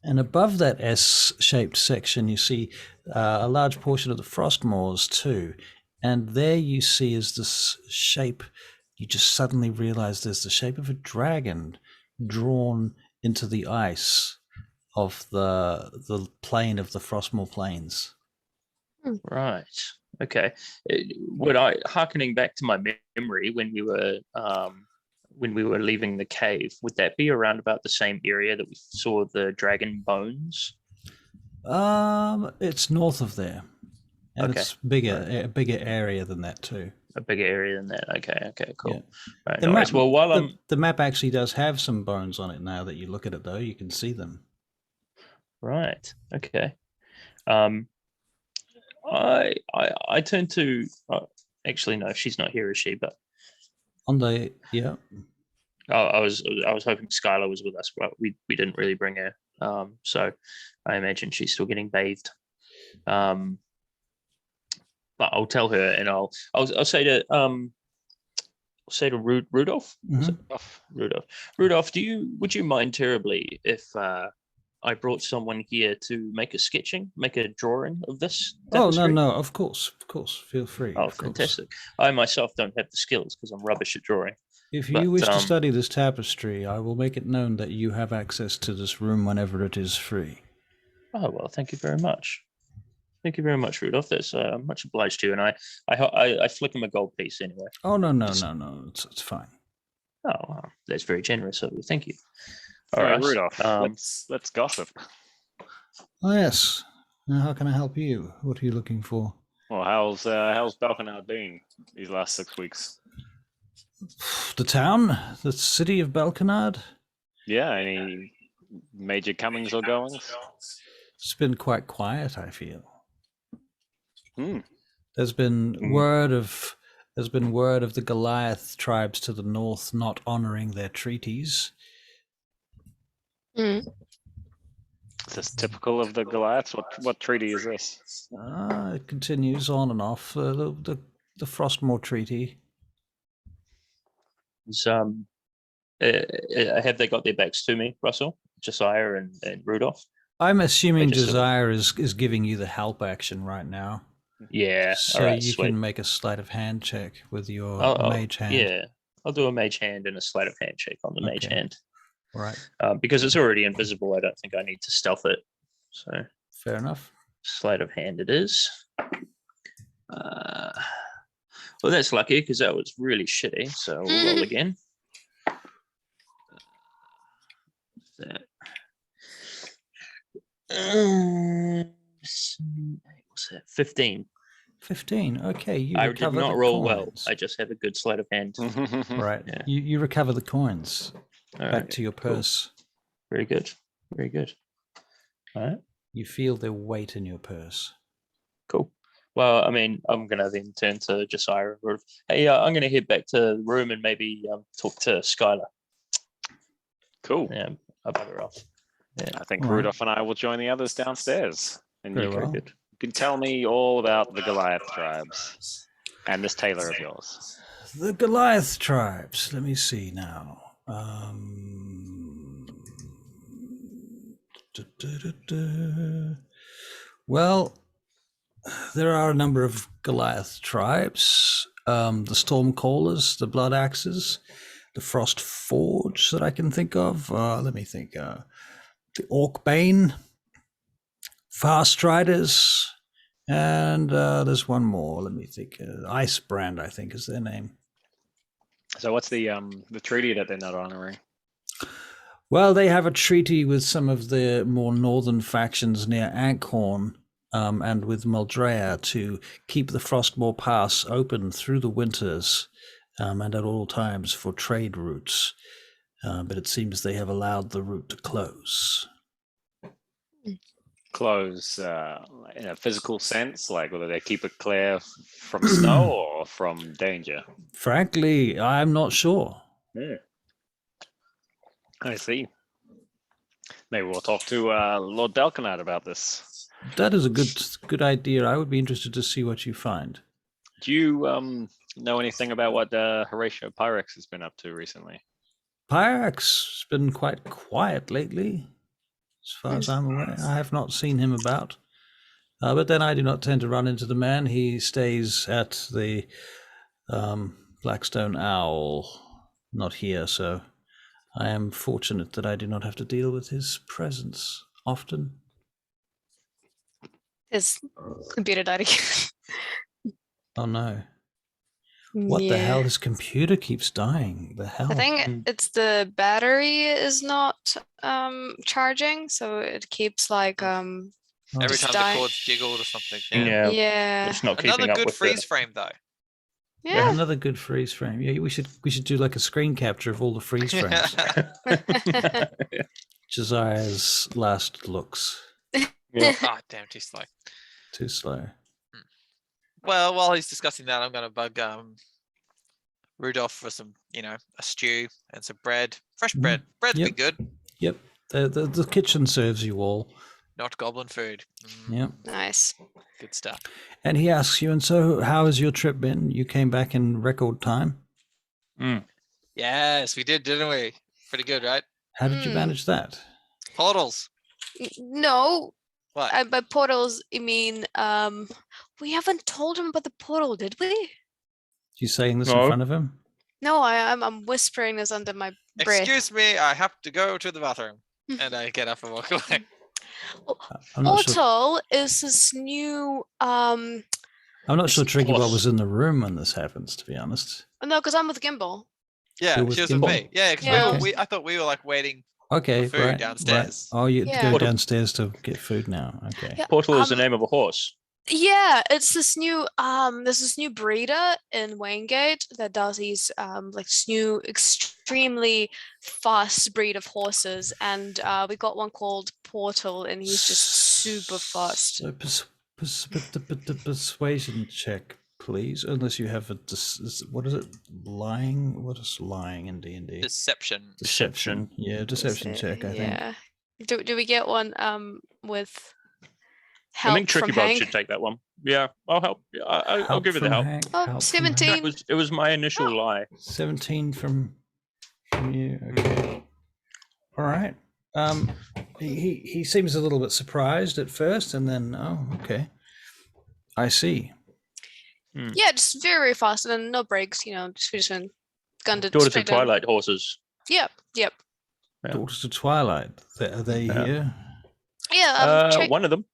And above that S-shaped section, you see a large portion of the Frostmoors too. And there you see is this shape. You just suddenly realize there's the shape of a dragon drawn into the ice of the plain of the Frostmoor Plains. Right. Okay. Harkening back to my memory when we were leaving the cave, would that be around about the same area that we saw the dragon bones? It's north of there. And Okay. it's a bigger area than that too. A bigger area than that. Okay, cool. Yeah. Right, The no map, worries. Well, while the map actually does have some bones on it now that you look at it, though. You can see them. Right. Okay. I turn to. Actually, no, she's not here, is she? But Yeah. I was hoping Skylar was with us, but we didn't really bring her. So I imagine she's still getting bathed. But I'll tell her, and I'll say to Rudolph. Mhm. Rudolph, would you mind terribly if I brought someone here to make a drawing of this? Oh tapestry? no, of course, feel free. Oh, of course. fantastic! I myself don't have the skills because I'm rubbish at drawing. If you But, wish to study this tapestry, I will make it known that you have access to this room whenever it is free. Oh well, thank you very much. Thank you very much, Rudolph. That's much obliged to you. And I flick him a gold piece anyway. Oh no, it's fine. Oh, wow. That's very generous of you. Thank you. All right, right, Rudolph. um, Let's gossip. Oh yes. Now, how can I help you? What are you looking for? Well, how's Belkinard been these last 6 weeks? The town, the city of Belkinard. Yeah, any major comings or goings? It's been quite quiet, I feel. Hmm. There's been word of There's been word of the Goliath tribes to the north not honoring their treaties. Mm. Is this typical of the Goliaths? What treaty is this? It continues on and off. The Frostmoor Treaty. Have they got their backs to me, Russell, Josiah, and Rudolph? I'm assuming just sort of- Desire is giving you the help action right now. Yeah. So all right, you sweet. can make a sleight of hand check with your I'll- mage hand. Yeah, I'll do a mage hand and a sleight of hand check on the mage Okay. hand. Right. Because it's already invisible, I don't think I need to stealth it. So Fair enough. sleight of hand it is. Well, that's lucky because that was really shitty. So we'll roll again. That. What's that? 15. 15. Okay, you I did recover not the roll well. coins. I just have a good sleight of hand. Right. Yeah. You recover the coins All back right, to your cool. purse. Very good. Very good. All right. You feel their weight in your purse. Cool. Well, I mean, I'm gonna then turn to Josiah. Hey, I'm gonna head back to the room and maybe talk to Skylar. Cool. Yeah, I'll bugger off. Yeah. I think All right. Rudolph and I will join the others downstairs. And Very you well. can tell me all about the Goliath tribes and this tailor of yours. The Goliath tribes. Let me see now. Well, there are a number of Goliath tribes. The Stormcallers, the Blood Axes, the Frost Forge that I can think of. Let me think. The Orcbane, Fast Riders, and there's one more. Let me think. Icebrand, I think, is their name. So what's the treaty that they're not honoring? Well, they have a treaty with some of the more northern factions near Ankhorn and with Muldrea to keep the Frostmoor Pass open through the winters and at all times for trade routes. But it seems they have allowed the route to close. Close in a physical sense, like whether they keep it clear from snow or from danger? Frankly, I'm not sure. Yeah. I see. Maybe we'll talk to Lord Belkinard about this. That is a good idea. I would be interested to see what you find. Do you know anything about what Horatio Pyrex has been up to recently? Pyrax has been quite quiet lately, as far as I'm aware. I have not seen him about. But then I do not tend to run into the man. He stays at the Blackstone Owl, not here, so I am fortunate that I do not have to deal with his presence often. His computer died again. Oh no. What the hell? His computer keeps dying. The hell? I think it's the battery is not charging, so it keeps like Oh, Every just time die. the chord's jiggled or something. Yeah. Yeah. It's not keeping Another up good with freeze frame though. Yeah. Another good freeze frame. Yeah, we should do like a screen capture of all the freeze frames. Josiah's last looks. Yeah. Ah, damn, too slow. Too slow. Well, while he's discussing that, I'm gonna bug Rudolph for some, a stew and some bread. Fresh Mhm. bread. Bread's Yep. be good. Yep. The kitchen serves you all. Not goblin food. Yep. Nice. Good stuff. And he asks you, and so how has your trip been? You came back in record time. Yes, we did, didn't we? Pretty good, right? How did you manage that? Portals. No, What? by portals, you mean we haven't told him about the portal, did we? You saying this in No. front of him? No, I'm whispering this under my breath. Excuse me, I have to go to the bathroom. And I get up and walk away. I'm not sure. Portal is this new I'm not sure, Tricky, what was in the room when this happens. To be honest. no, because I'm with Gimbal. Yeah, Who was she was with Gimbal? me. Yeah, because Yeah. I thought we were like waiting. Okay. Food right. downstairs. Right. Oh, you Yeah. go downstairs to get food now. Okay. Yeah. Portal is the name of a horse. Yeah, it's this new there's this new breeder in Waingate that does these like this new extremely fast breed of horses, and we got one called Portal, and he's just super fast. So persuasion check, please. Unless you have a what is it? Lying. What is lying in D&D? Deception. Deception. Yeah, deception check. I think. Yeah. Do we get one with I help think Tricky from Bob Hank? should take that one. Yeah, I'll help. Yeah, I'll give it the from help. Hank, Oh, help from 17. Hank. It was my initial lie. 17 from you. Okay. All right. He seems a little bit surprised at first, and then okay. I see. Yeah, just very, very fast, and then no breaks. Just went gunned it Daughters of straight down. Twilight horses. Yep. Yeah. Daughters of Twilight. Are they Yeah. here? Yeah. Check. One of them.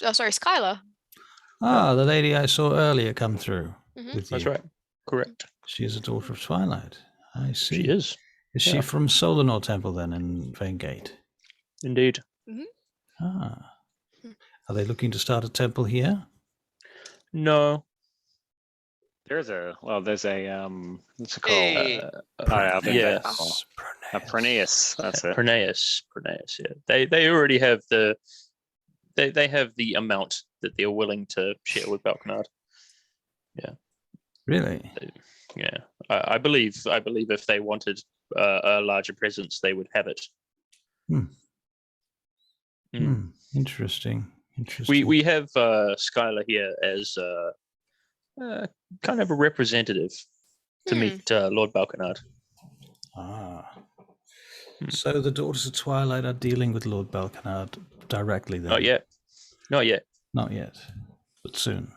Oh, sorry, Skylar. Ah, the lady I saw earlier come through Mhm. with you. That's right. Correct. She is a daughter of Twilight. I see. She is. Is she yeah. from Solanor Temple then in Vangate? Indeed. Ah. Are they looking to start a temple here? No. There's a what's it called? Hey. I think yeah. that's Proneus. That's it. Proneus. Yeah. They already have they have the amount that they're willing to share with Belkinard. Really? Yeah. I believe if they wanted a larger presence, they would have it. Interesting. Interesting. We have Skylar here as kind of a representative to meet Lord Belkinard. Ah. So the Daughters of Twilight are dealing with Lord Belkinard directly then? Not yet. Not yet, but soon.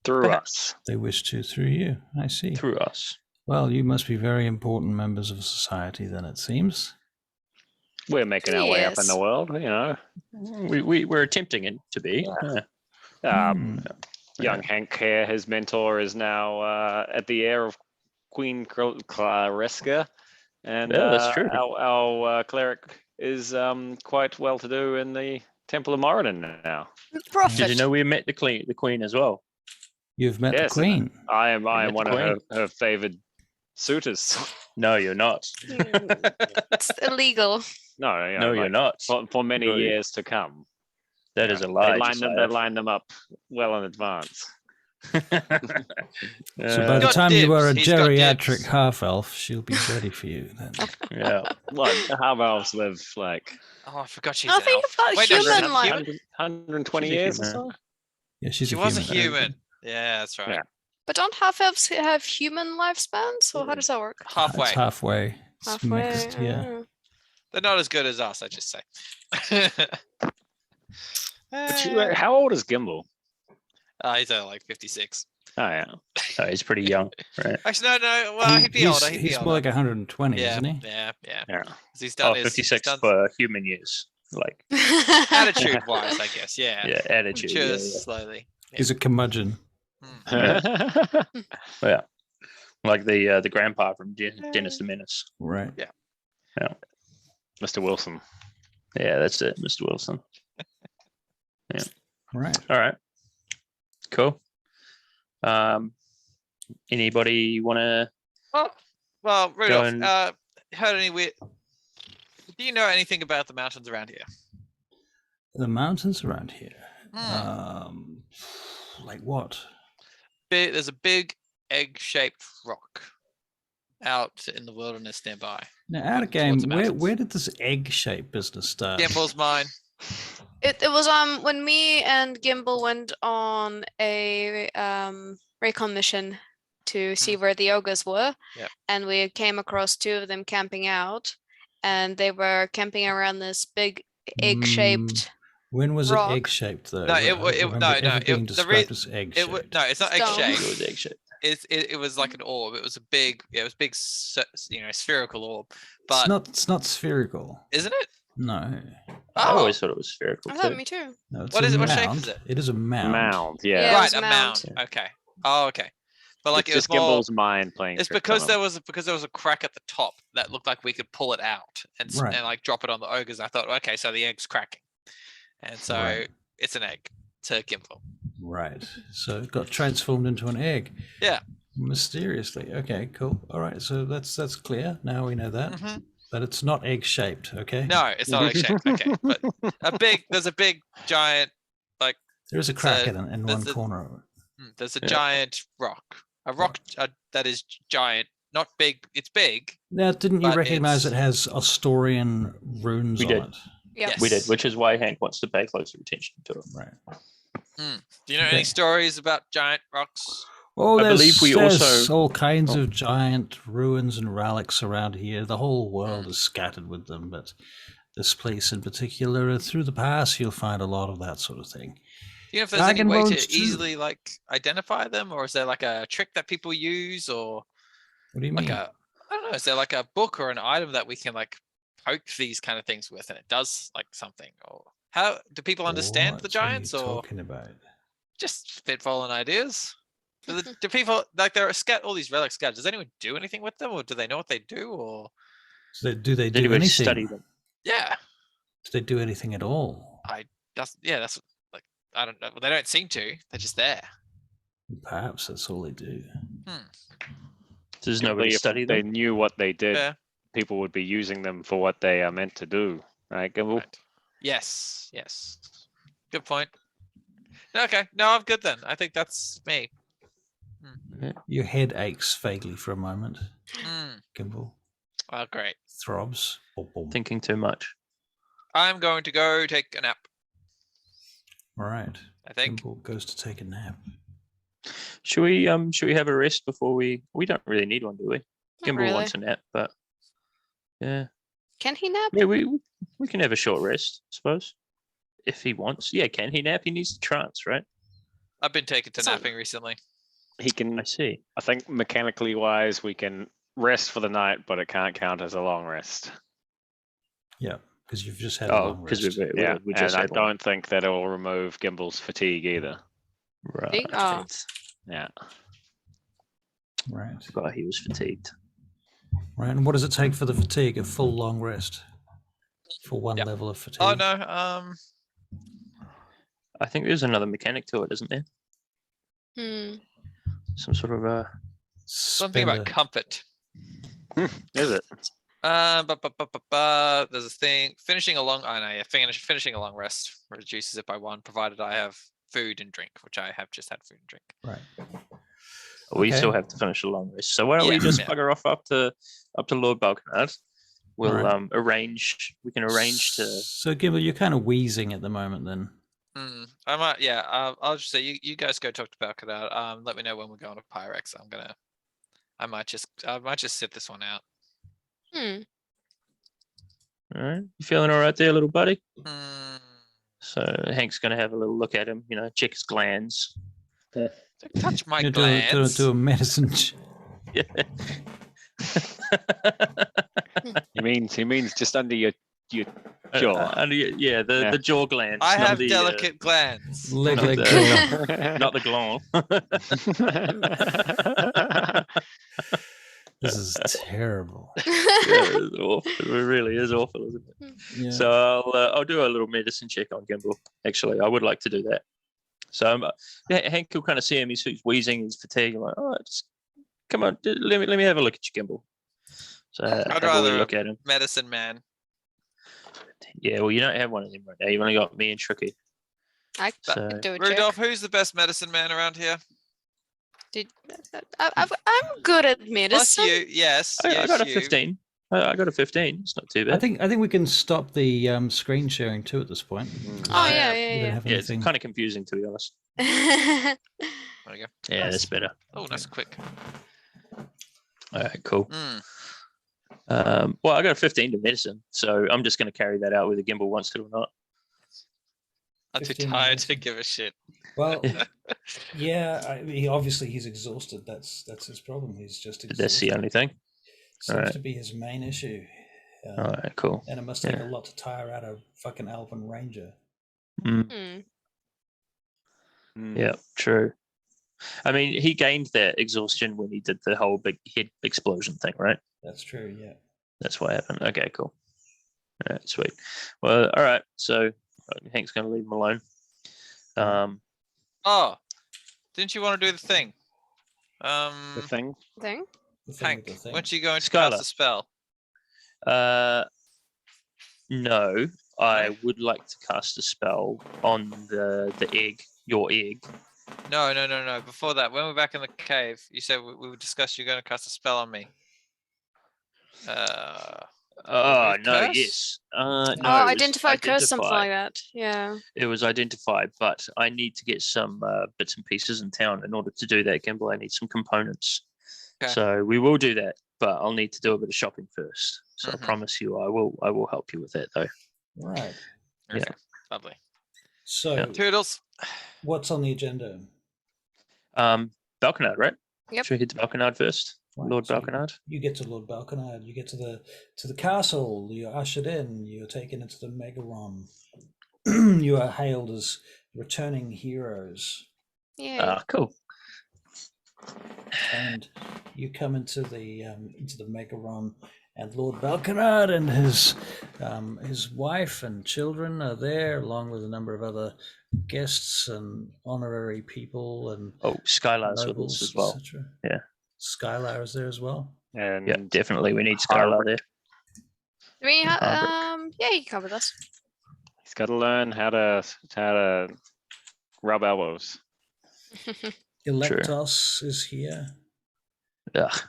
Through us. They wish to through you. I see. Through us. Well, you must be very important members of society then, it seems. We're making our way up in Yes. the world, We're attempting it to be. Yeah. Young Hank here, his mentor, is now at the heir of Queen Claresca. And Yeah, that's true. Our cleric is quite well to do in the Temple of Moradin now. Profit. Did you know we met the queen as well? You've met Yes, the Queen. I am met one the of her favored suitors. No, you're not. It's illegal. No, you're not. For many No, you- years to come. That is a lie. They line them up well in advance. So by the Got time you are a dibs, he's got geriatric dibs. half-elf, she'll be ready for you then. Yeah. Well, half elves live like Oh, I forgot she's I an think elf. about Wait, no, she's human not life. human. 120 She's a years or human. so. Yeah, she's She a was a human. human. Yeah, that's right. Yeah. But don't half-elves have human lifespans, or how does that work? Halfway. It's halfway. It's Halfway. mixed, yeah. They're not as good as us, I just say. How old is Gimbal? He's only like 56. Oh yeah. He's pretty young, right? Actually, no. Well, he'd be older. He'd be He's older. more like 120, yeah, isn't he? yeah. 'Cause He's Oh, done his 56 he's done for human years. Like, attitude-wise, I guess. Yeah. yeah, attitude. Yeah, Matures slowly. Yeah. He's a curmudgeon. yeah. Like the grandpa from Dennis the Menace. Right. Mr. Wilson. Yeah, that's it, Mr. Wilson. Right. All right. Cool. Anybody want to? Well, Rudolph, and- heard any weird? Do you know anything about the mountains around here? The mountains around here. Hmm. Like what? There's a big egg-shaped rock out in the wilderness nearby. Now, out of Towards game, the where mountains. did this egg-shaped business start? Gimble's mine. It was when me and Gimbal went on a recon mission to see where the ogres were, Yep. and we came across two of them camping out, and they were camping around this big egg-shaped. When was rock. it egg-shaped though? No, I it remember no, ever being the described as egg-shaped. No, it's not Stone. It egg-shaped. was egg shaped. It was like an orb. It was a big, spherical orb. It's But not spherical. isn't it? No. I Oh, always thought it was spherical. I thought Too. me too. No, it's What a is it? What shape mound. is it? It is a mound. Mound. Yeah, Yeah. it right, was a a mound. mound. Okay. Oh, okay. But like It's it was just more. Gimbal's mind playing. It's tricks because on there him. was a crack at the top that looked like we could pull it out and Right. and like drop it on the ogres. I thought, okay, so the egg's cracking, and so Right. it's an egg to Gimbal. Right. So it got transformed into an egg. Yeah. Mysteriously. Okay, cool. All right, so that's clear. Now we know that. Mhm. But it's not egg-shaped, okay? No, it's not egg shaped. Okay, but there's a big giant. There is a crack So in one there's a- corner of it. There's a Yeah. giant rock. A rock that is giant. Not big. It's big. Now, didn't you But recognize it's- it has Asturian runes We on did. it? Yep. Yes. We did, which is why Hank wants to pay closer attention to it. Right. Do you know Okay. any stories about giant rocks? Oh, I there's, believe we there's also- all kinds Oh. of giant ruins and relics around here. The whole world is scattered with them, but this place in particular, through the pass, you'll find a lot of that sort of thing. Do you know if there's any Dragon way bones to too. easily like identify them, or is there like a trick that people use, or What do you like mean? I don't know, is there like a book or an item that we can like poke these kind of things with and it does like something? Or how do people understand the What giants, are you or talking about? just spitballing ideas? Do people like there are all these relics scattered? Does anyone do anything with them, or do they know what they do, or So do they Did do anybody anything? study them? yeah? Do they do anything at all? That's like I don't know. They don't seem to. They're just there. Perhaps that's all they do. Does Typically, nobody if study they them? knew what they did, Yeah. people would be using them for what they are meant to do. Right, Gimble? Right. Yes. Yes. Good point. Okay. No, I'm good then. I think that's me. Your head aches vaguely for a moment. Hmm. Gimbal Oh, great. throbs. Boom, boom. Thinking too much. I'm going to go take a nap. All right. I think. Gimbal goes to take a nap. Should we have a rest before we don't really need one, do we? Not Gimbal really. wants a nap, but yeah. Can he nap? Yeah, we can have a short rest, I suppose. If he wants. Yeah, can he nap? He needs to trance, right? I've been taken to So- napping recently. He can. I see. I think mechanically wise, we can rest for the night, but it can't count as a long rest. Yeah, because you've just had a Oh, long because rest. Yeah, we and just I had one. don't think that it will remove Gimble's fatigue either. Right. Oh. Yeah. Right. Forgot he was fatigued. Right. And what does it take for the fatigue? A full long rest for one Yep. level of fatigue. Oh no. I think there's another mechanic to it, isn't there? Hmm. Some sort of Something Spend about comfort. Is it? There's a thing. Finishing a long. I know. Yeah. Finishing a long rest reduces it by 1, provided I have food and drink, which I have just had food and drink. Right. we Okay. still have to finish a long rest. So why don't we Yeah, just yeah. bugger off up to Lord Belkinard? We'll Alright. arrange. We can arrange to. So, Gimbal, you're kind of wheezing at the moment then. I might. Yeah. I'll just say you guys go talk to Belkinard. Let me know when we're going to Pyrex. I might just sit this one out. Hmm. All right, you feeling all right there, little buddy? Hmm. So Hank's going to have a little look at him. Check his glands. Don't touch my You glands. do a medicine. Yeah. He means just under your jaw. Yeah, Yeah. the jaw glands. I not have the, delicate glands. Leg, Not leg, the- jaw. not the gland. This is terrible. Yeah, it's awful. It really is awful, isn't it? Yeah. So I'll do a little medicine check on Gimbal. Actually, I would like to do that. So Hank will kind of see him. He's wheezing, he's fatigued. I'm like, oh, just come on, let me have a look at you, Gimbal. So I'd have a rather look at him. Medicine man. Yeah, well, you don't have one of them right now. You've only got me and Tricky. I So- could do a Rudolph, check. who's the best medicine man around here? I'm good at Plus medicine. you. Yes. I yes, got a you. 15. I got a 15. It's not too bad. I think we can stop the screen sharing too at this point. Oh yeah. yeah, We don't yeah, have yeah, it's anything. kind of confusing, to be honest. yeah. There we go. Yeah, that's better. Oh, nice quick. All right, cool. Mm. Well, I got a 15 to medicine, so I'm just going to carry that out whether Gimbal wants it or not. I'm too 15 tired to medicine. give a shit. Well, yeah. Obviously he's exhausted. That's his problem. He's just exhausted. That's the only thing. Seems Alright. to be his main issue. All right, cool. And it must take Yeah. a lot to tire out a fucking Elven Ranger. Mm, Hmm. yeah, true. I mean, he gained that exhaustion when he did the whole big head explosion thing, right? That's true, yeah. That's what happened. Okay, cool. All right, sweet. Well, all right. So Hank's going to leave him alone. Oh, didn't you want to do the thing? The thing. Thing. The thing Hank, with the thing. weren't you going to Skylar. cast a spell? No, I would like to cast a spell on the egg, your egg. No. Before that, when we're back in the cave, you said we discussed you're going to cast a spell on me. Oh Remove no, curse? yes. No, Oh, it was identify curse, something identify. like that. Yeah. It was identified, but I need to get some bits and pieces in town in order to do that, Gimbal. I need some components. Okay. So we will do that, but I'll need to do a bit of shopping first. So I Mhm. promise you I will help you with that though. Right. Yeah. Okay, lovely. So, Yeah. Toodles. what's on the agenda? Belkinard, right? Yep. Should we hit to Belkinard first? Right, Lord so Belkinard? You get to Lord Belkinard. You get to the castle. You're ushered in. You're taken into the Megaron. You are hailed as returning heroes, Yeah. Cool. and you come into the Megaron. And Lord Belkinard and his wife and children are there, along with a number of other guests and honorary people and Oh, Skylar's with us nobles, as well. etc. Yeah. Skylar is there as well. And Yeah, definitely. We need Skylar there. Do we Harbrick. yeah, you can come with us. he's got to learn how to rub elbows. Electos is here. Ugh.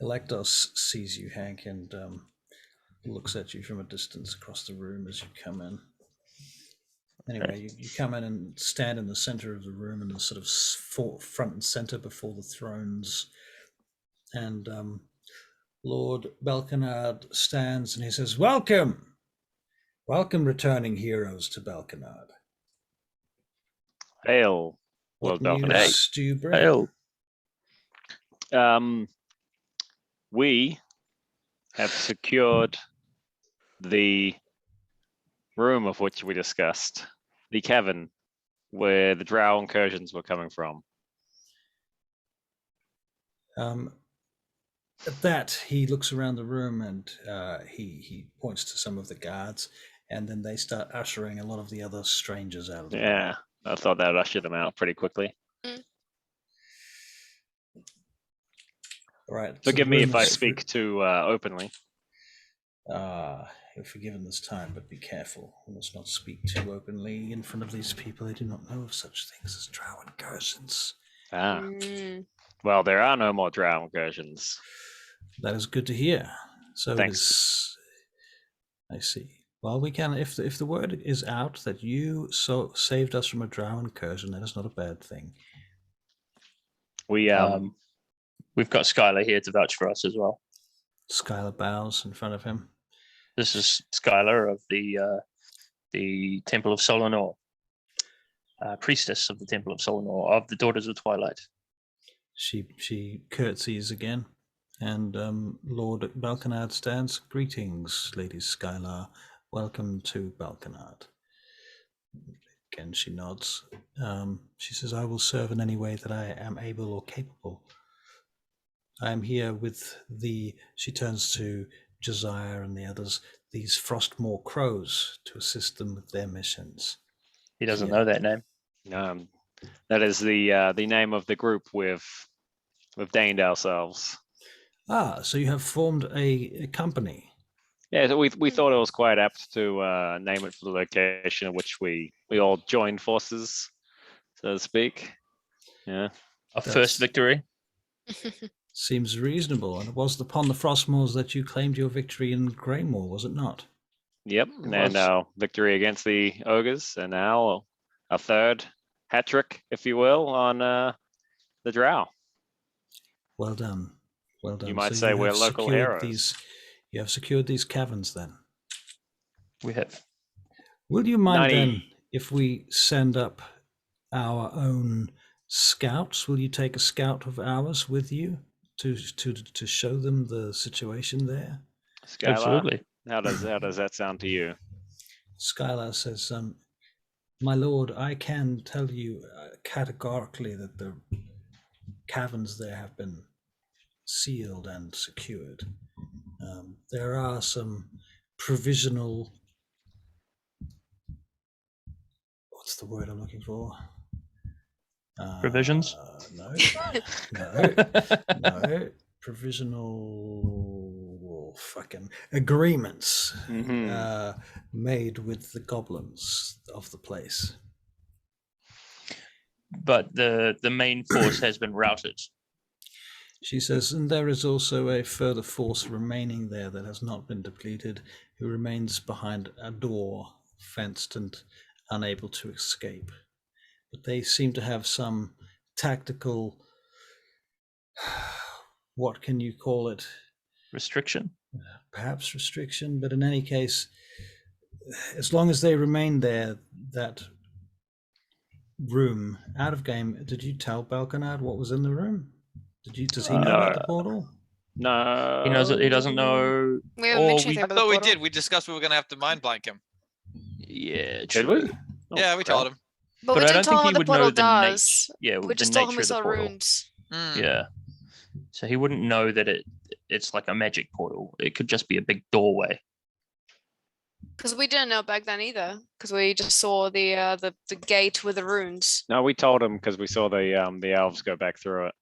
Electos sees you, Hank, and looks at you from a distance across the room as you come in. Anyway, you come in and stand in the center of the room in the sort of front and center before the thrones. And Lord Belkinard stands and he says, "Welcome! Welcome, returning heroes, to Belkinard. Hail, What Lord news Belkinard. do you bring?" Hail. We have secured the room of which we discussed, the cavern where the drow incursions were coming from. At that, he looks around the room and he points to some of the guards, and then they start ushering a lot of the other strangers out of the room. Yeah, I thought that would usher them out pretty quickly. All right. Forgive me if I speak too openly. You're forgiven this time, but be careful. You must not speak too openly in front of these people. They do not know of such things as drow incursions. Ah, Mm. well, there are no more drow incursions. That is good to hear. So Thanks. it is. I see. Well, we can. If the word is out that you saved us from a drow incursion, that is not a bad thing. We We've got Skylar here to vouch for us as well. Skylar bows in front of him. This is Skylar of the Temple of Solanor, priestess of the Temple of Solanor, of the Daughters of Twilight. She curtsies again, and Lord Belkinard stands. "Greetings, Lady Skylar. Welcome to Belkinard." Again, she nods. She says, "I will serve in any way that I am able or capable. I am here with she turns to Josiah and the others, these Frostmoor crows, to assist them with their missions." He doesn't Yeah. know that name. that is the name of the group we've deigned ourselves. Ah, so you have formed a company. Yeah, so we thought it was quite apt to name it for the location in which we all joined forces, so to speak. Yeah. Our That's- first victory. Seems reasonable. And it was upon the Frostmoors that you claimed your victory in Greymoor, was it not? Yep. It And was. our victory against the ogres, and now a third hat trick, if you will, on the drow. Well done. Well done. You might So say we're have local secured heroes. You have secured these caverns then. We have. Will you mind 90 then if we send up our own scouts? Will you take a scout of ours with you to show them the situation there? Skylar, Absolutely. how does that sound to you? Skylar says, "My lord, I can tell you categorically that the caverns there have been sealed and secured. There are some provisional. What's the word I'm looking for? Provisions? No. Provisional. fucking agreements Mhm. made with the goblins of the place. But the main force has been routed. She says, and there is also a further force remaining there that has not been depleted, who remains behind a door, fenced and unable to escape. But they seem to have some tactical, what can you call it? Restriction. Perhaps restriction, but in any case, as long as they remain there, that room out of game. Did you tell Belkinard what was in the room? Does he know about the portal? No. He doesn't know. We haven't Or mentioned we- anything I about the thought we portal. did. We discussed we were going to have to mind blank him. Yeah, Did true. we? Oh, Yeah, we crap. told him. But But we I didn't don't think tell him he what the would portal know the nature. does. Yeah, We the just told him nature we of the saw portal. runes. Mm. Yeah. So he wouldn't know that it's like a magic portal. It could just be a big doorway. Because we didn't know back then either. Because we just saw the gate with the runes. No, we told him because we saw the elves go back through it.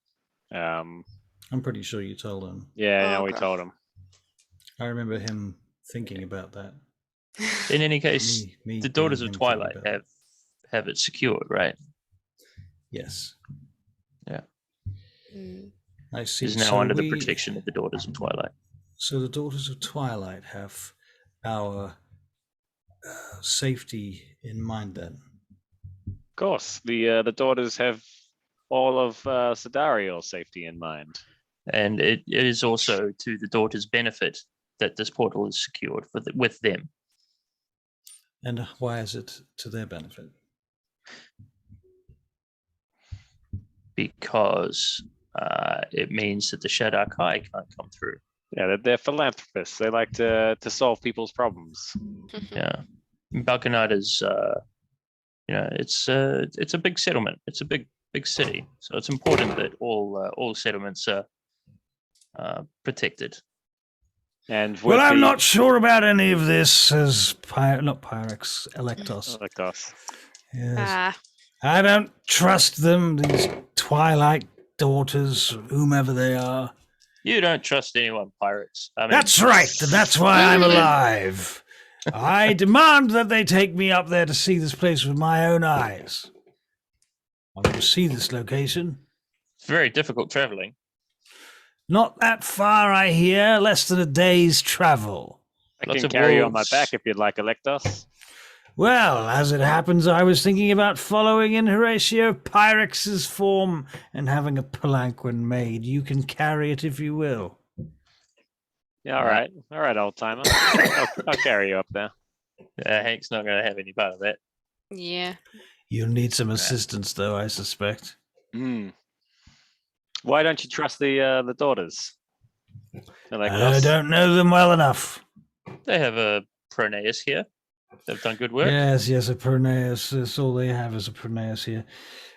I'm pretty sure you told him. Yeah, Oh, no, we okay. told him. I remember him thinking about that. In any case, Me the being Daughters of him thinking Twilight about it. have it secured, right? Yes, Mm. I see. Is now So under the we- protection of the Daughters of Twilight. So the Daughters of Twilight have our safety in mind then. Of course, the daughters have all of Sidariel's safety in mind. And it is also to the Daughters' benefit that this portal is secured with them. And why is it to their benefit? Because it means that the Shaddai Kai can't come through. Yeah, they're philanthropists. They like to solve people's problems. Yeah, Belkinard is, it's a big settlement. It's a big city, so it's important that all settlements are protected. And Well, with I'm the- not sure about any of this, says not Pyrex, Electos. Of course. Yes. Ah, I don't trust them, these Twilight daughters, whomever they are. You don't trust anyone, pirates. I mean, That's right, and that's why I'm alive. I demand that they take me up there to see this place with my own eyes. I want to see this location. it's very difficult traveling. Not that far, I hear, less than a day's travel. I Lots can of carry you on my wolves. back if you'd like, Electos. Well, as it happens, I was thinking about following in Horatio Pyrex's form and having a palanquin made. You can carry it if you will. Yeah, all right, old timer. I'll carry you up there. Hank's not going to have any part of that. yeah. You'll need some assistance, though, I suspect. Why don't you trust the daughters? I Electos? don't know them well enough. They have a Pronaeus here. They've done good work. Yes, a Pronaeus. That's all they have is a Pronaeus here.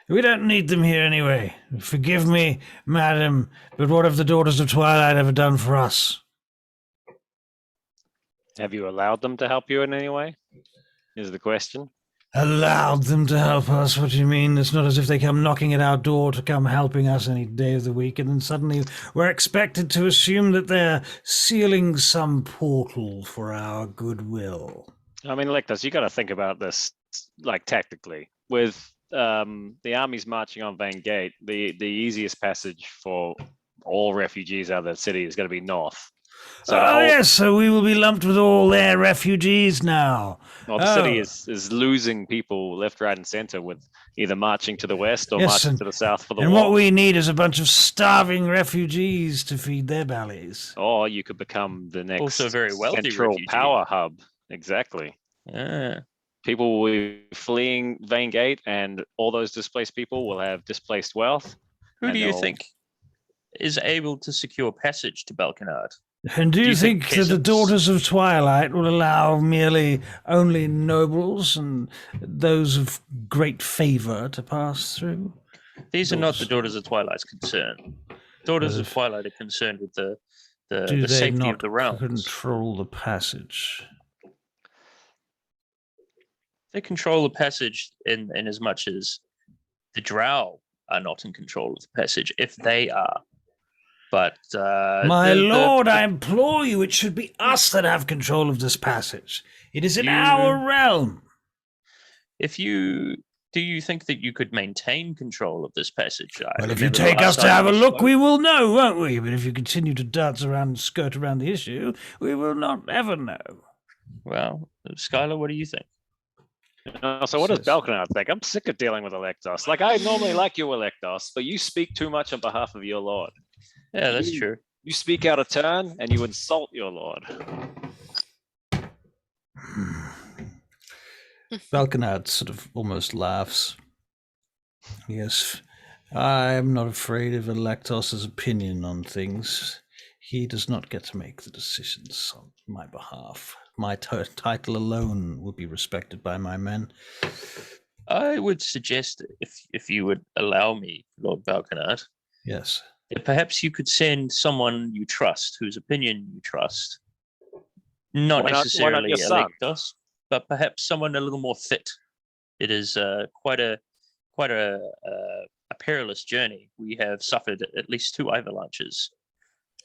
We don't need them here anyway. Forgive me, madam, but what have the Daughters of Twilight ever done for us? Have you allowed them to help you in any way? Is the question. Allowed them to help us? What do you mean? It's not as if they come knocking at our door to come helping us any day of the week, and then suddenly we're expected to assume that they're sealing some portal for our goodwill. I mean, Electos, you got to think about this like tactically. With the armies marching on Van Gate, the easiest passage for all refugees out of the city is going to be north. So Yes, so we will be lumped with all their refugees now. well, the city Oh. is losing people left, right, and center with either marching to the west or Yes, marching and- to the south for the And war. what we need is a bunch of starving refugees to feed their bellies. Or you could become the next Also very wealthy central refugee. power hub. Exactly. Yeah. People will be fleeing Vane Gate, and all those displaced people will have displaced wealth. Who And do you they'll- think is able to secure passage to Belkinard? And do you think that the peasants? Daughters of Twilight will allow only nobles and those of great favor to pass through? These are not the Daughters. Daughters of Twilight's concern. Daughters of if- Twilight are concerned with Do the they safety not of the realms. control the passage? They control the passage in as much as the Drow are not in control of the passage. If they are, But My the- lord, I implore you, it should be us that have control of this passage. It is in You- our realm. do you think that you could maintain control of this passage? I Well, if you remember the take last us to time have a we look, spoke. we will know, won't we? But if you continue to dance around and skirt around the issue, we will not ever know. Well, Skylar, what do you think? So what does Says- Belkinard think? I'm sick of dealing with Electos. Like, I normally like you, Electos, but you speak too much on behalf of your lord. Yeah, that's You- true. You speak out of turn and you insult your lord. Belkinard sort of almost laughs. Yes, I am not afraid of Electos's opinion on things. He does not get to make the decisions on my behalf. My title alone will be respected by my men. I would suggest, if you would allow me, Lord Belkinard, Yes. that perhaps you could send someone you trust, whose opinion you trust. Not Why not necessarily your son? elect us, but perhaps someone a little more fit. It is quite a perilous journey. We have suffered at least 2 avalanches.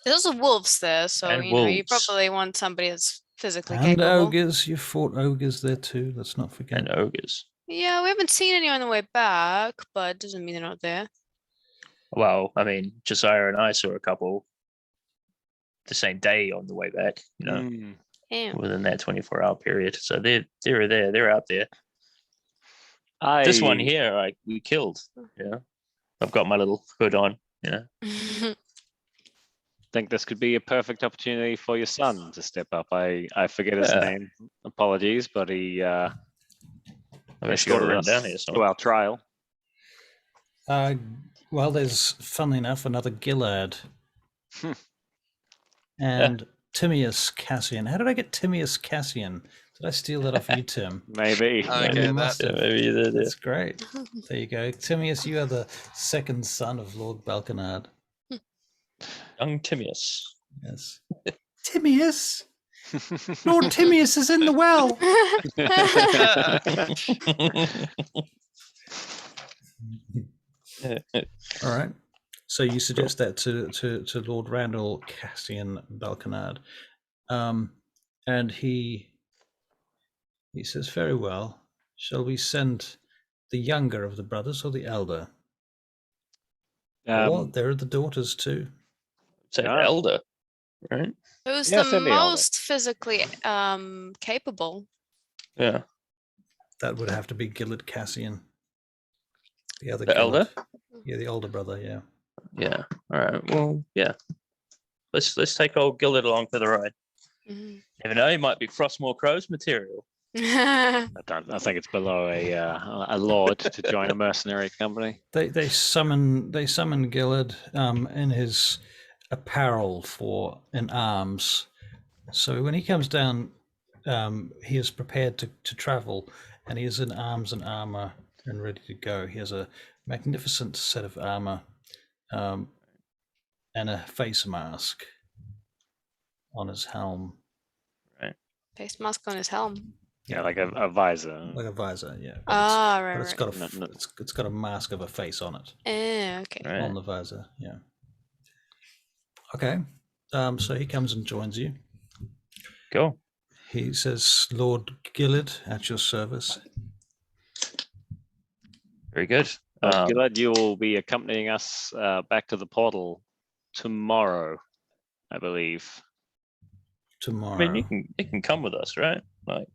There's also wolves there, so And you know you wolves. probably want somebody that's physically And capable. ogres. You fought ogres there too. Let's not forget. And ogres. Yeah, we haven't seen any on the way back, but doesn't mean they're not there. Well, I mean, Josiah and I saw a couple the same day on the way back, you know, Mm. Yeah. within that 24-hour period. So they're there, they're out there. This one here, we killed. Yeah, I've got my little hood on. Yeah, think this could be a perfect opportunity for your son to step up. I forget his Yeah. name. Apologies, but he I've actually got it escorted written us down here. to So our trial. Well, there's, funnily enough, another Gillard. Hmm. And Timius Cassian. How did I get Timius Cassian? Did I steal that off you, Tim? Maybe. I You get that. must have. maybe you did. That's great. There you go. Timius, you are the second son of Lord Belkinard. Young Timius. Yes. Timius? Lord Timius is in the well. All right. So you suggest that to Lord Randall Cassian Belkinard. And he says, very well. Shall we send the younger of the brothers or the elder? Or there are the daughters too. Say Yeah. elder, right? Who's Yeah, the send the elder. most physically capable? Yeah, That would have to be Gillard Cassian. The other the elder. Gillard. Yeah, the older brother, yeah. Yeah. All right. Well, yeah. Let's take old Gillard along for the ride. Mhm. Never know, he might be Frostmoor Crow's material. I think it's below a lord to join a mercenary company. They summon Gillard in his apparel in arms. So when he comes down, he is prepared to travel, and he is in arms and armor and ready to go. He has a magnificent set of armor and a face mask on his helm, Face mask on his helm. Yeah, like a visor. like a visor. Yeah, but Ah, right, it's right. got a No, no. it's got a mask of a face on it. Okay. Right. On the visor. Yeah. Okay. So he comes and joins you. Cool. He says, Lord Gillard, at your service. Very good. Gillard, you will be accompanying us back to the portal tomorrow, I believe. Tomorrow. I mean, you can come with us, right? Like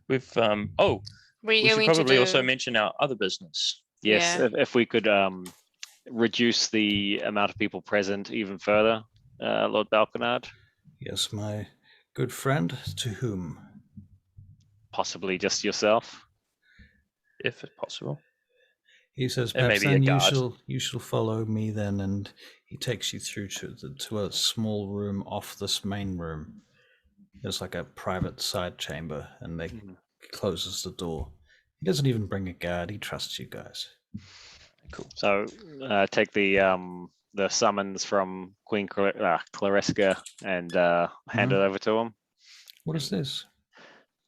we've Were we you should going to probably do? also mention our other business. Yes, Yeah. if we could reduce the amount of people present even further, Lord Belkinard, Yes, my good friend. To whom? possibly just yourself. If possible. He says, And perhaps maybe a then guard. you shall follow me then, and he takes you through to a small room off this main room. There's like a private side chamber, and he closes the door. He doesn't even bring a guard. He trusts you guys. Cool. So take the summons from Queen Claresca and hand it over to him. What is this?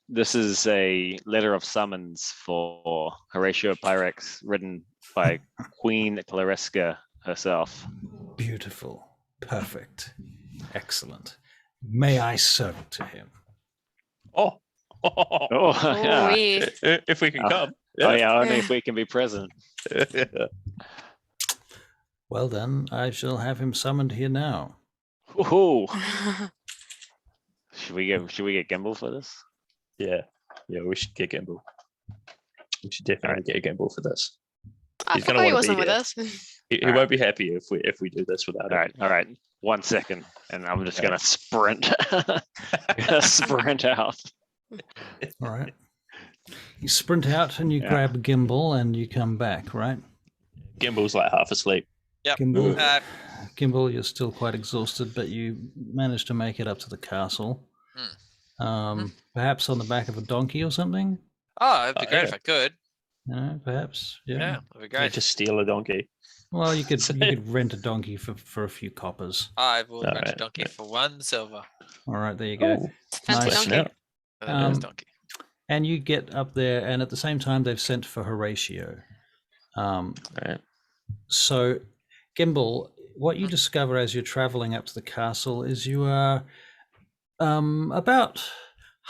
This is a letter of summons for Horatio Pyrex, written by Queen Claresca herself. Beautiful. Perfect. Excellent. May I serve to him? Oh, yeah. Ooh-wee. If we can Oh. come. Oh, yeah, only if we can be present. Well then, I shall have him summoned here now. Ooh. Should we get Gimbal for this? Yeah, we should get Gimbal. We should definitely get Gimbal for this. I He's gonna forgot he wanna be wasn't with here. us. He Alright. won't be happy if we do this without him. All right. 1 second, and I'm just Okay. gonna sprint. Sprint out. All right. You sprint out and you Yeah. grab Gimbal and you come back, right? Gimbal's like half asleep. Yep. Gimbal, Uh, you're still quite exhausted, but you managed to make it up to the castle. Perhaps on the back of a donkey or something? oh, it'd be Oh, great yeah. if I could. Perhaps. Yeah, Yeah. that'd be Yeah, great. just steal a donkey. Well, you could rent a donkey for a few coppers. I will rent a Alright, donkey yeah. for 1 silver. All right, there you go. Oh, Fancy Nice. donkey. For the first Um, donkey. And you get up there, and at the same time, they've sent for Horatio. Right. So, Gimbal, what you discover as you're traveling up to the castle is you are about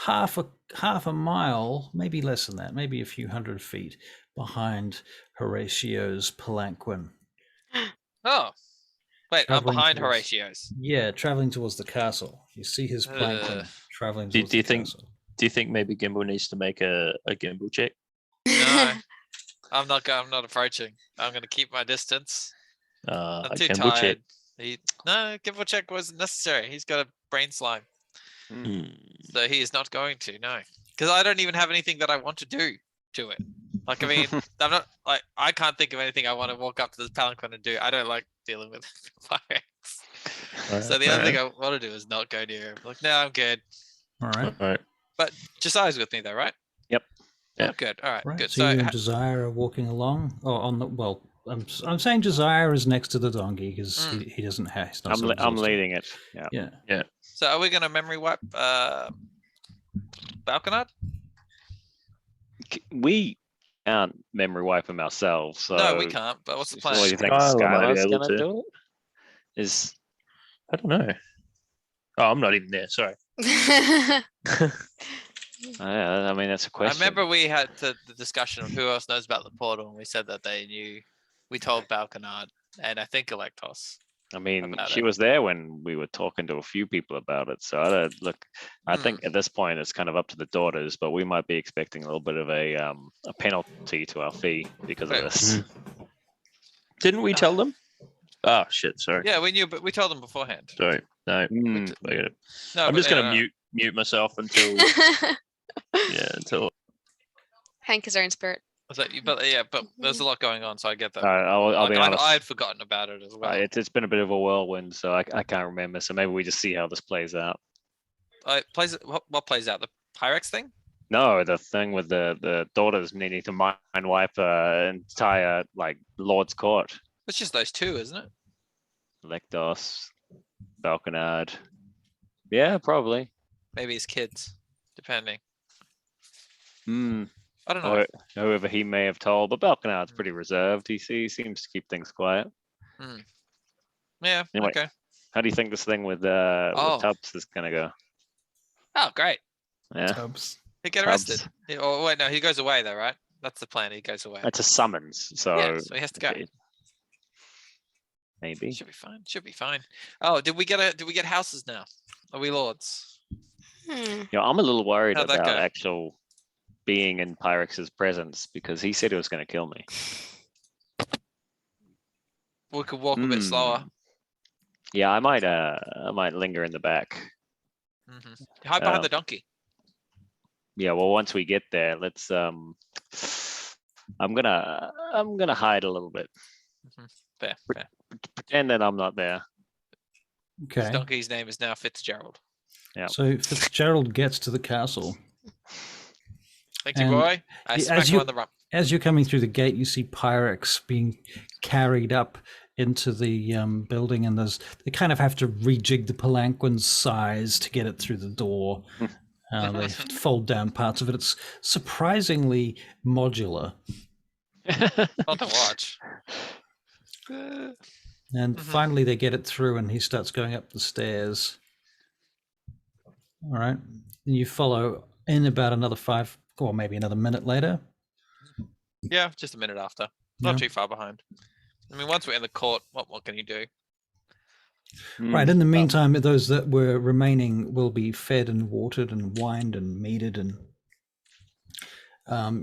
half a mile, maybe less than that, maybe a few hundred feet behind Horatio's palanquin. Oh, wait, I'm travelling behind towards- Horatio's. Yeah, traveling towards the castle. You see his palanquin traveling Do- towards do you the think- castle. Do you think maybe Gimbal needs to make a Gimbal check? No, I'm not approaching. I'm going to keep my distance. A I'm too Gimbal tired. No, Gimbal check wasn't necessary. He's got a brain slime, Hmm. so he is not going to. No, because I don't even have anything that I want to do to it. Like, I mean, I'm not like I can't think of anything I want to walk up to this palanquin and do. I don't like dealing with pirates. So the other thing I want to do is not go near him. Like, no, I'm good. All right. Alright. But Josiah's with me though, right? Yep. Yeah. Oh, good. All right. Right. Good. So you So, and Josiah are walking along, or on the well. I'm saying Josiah is next to the donkey because he doesn't have. He's not I'm so I'm exhausted. leading it. Yeah. Yeah. so are we going to memory wipe Balkanard? We can't memory wipe him ourselves. So No, we can't. But what's the What do plan? you think? Skylar might be Skylar's able gonna to. do it? Is I don't know. Oh, I'm not even there. Sorry. I mean that's a I question. remember we had the discussion of who else knows about the portal, and we said that they knew. We told Balkanard and I think Electos. I mean, about she it. was there when we were talking to a few people about it. So I don't look. I think at this point it's kind of up to the daughters, but we might be expecting a little bit of a penalty to our fee because of Okay. this. Didn't we tell them? Oh shit! Sorry. Yeah, we knew, but we told them beforehand. Sorry. No. Mm. Forget it. No, I'm but, just gonna mute myself until until Hank his own spirit. Was that you? But yeah, but there's a lot going on, so I get that. I'll Like, be honest. I had forgotten about it as well. It's been a bit of a whirlwind, so I can't remember. So maybe we just see how this plays out. What plays out? The Pyrex thing? No, the thing with the daughters needing to mind wipe entire like Lord's Court. It's just those two, isn't it? Lektos, Belkinard. Yeah, probably. Maybe his kids, depending. Hmm. I don't know. Or whoever he may have told, but Belkinard's pretty reserved. He seems to keep things quiet. Yeah. Anyway. Okay. How do you think this thing with Oh. Tubbs is gonna go? Oh, great. Yeah, Tubbs. He get Tubbs. arrested. Oh wait, no, he goes away though, right? That's the plan. He goes away. it's a summons, so Yeah, so he has to go. maybe. Should be fine. Should be fine. Oh, did we get houses now? Are we lords? I'm a little worried How'd that about go? actual being in Pyrex's presence because he said he was gonna kill me. We could walk a bit slower. Yeah, I might linger in the back. Hide behind Um, the donkey. Yeah, well, once we get there, let's. I'm gonna hide a little bit. Fair. Pretend that I'm not there. His Okay. donkey's name is now Fitzgerald. Yeah. So Fitzgerald gets to the castle. Thank you, And Roy. I as smack him you- on the rump. As you're coming through the gate, you see Pyrex being carried up into the building, and they kind of have to rejig the palanquin's size to get it through the door. They fold down parts of it. It's surprisingly modular. Fun to watch. And Mhm. finally, they get it through, and he starts going up the stairs. All right. And you follow in about another 5, or maybe another minute later. Yeah, just a minute after. Yeah. Not too far behind. I mean, once we're in the court, what can you do? Right. In the meantime, those that were remaining will be fed and watered and wined and meaded, and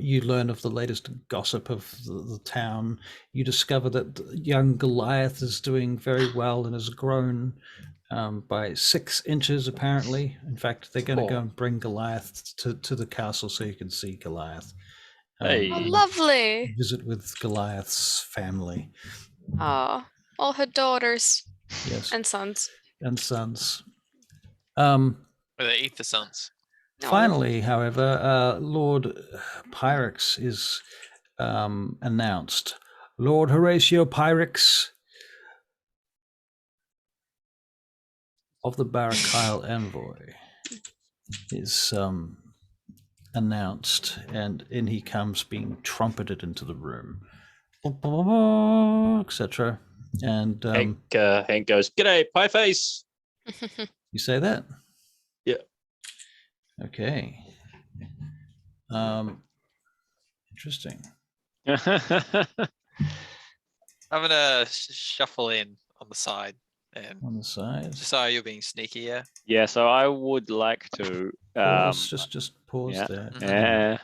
you learn of the latest gossip of the town. You discover that young Goliath is doing very well and has grown by 6 inches, apparently. In fact, they're going to go and bring Goliath to the castle so you can see Goliath. Hey. Oh, and lovely. visit with Goliath's family. Oh, all her daughters Yes, and sons. and sons. Where they eat the sons. Oh. Finally, however, Lord Pyrex is announced. Lord Horatio Pyrex of the Barakyle Envoy is announced, and in he comes, being trumpeted into the room, etc. And Hank goes, "G'day, pie face." you say that? Yeah. Okay. Interesting. I'm gonna shuffle in on the side and On the side. sorry, you're being sneaky. Yeah. Yeah, so I would like to. Pause. Just pause yeah. there. Yeah.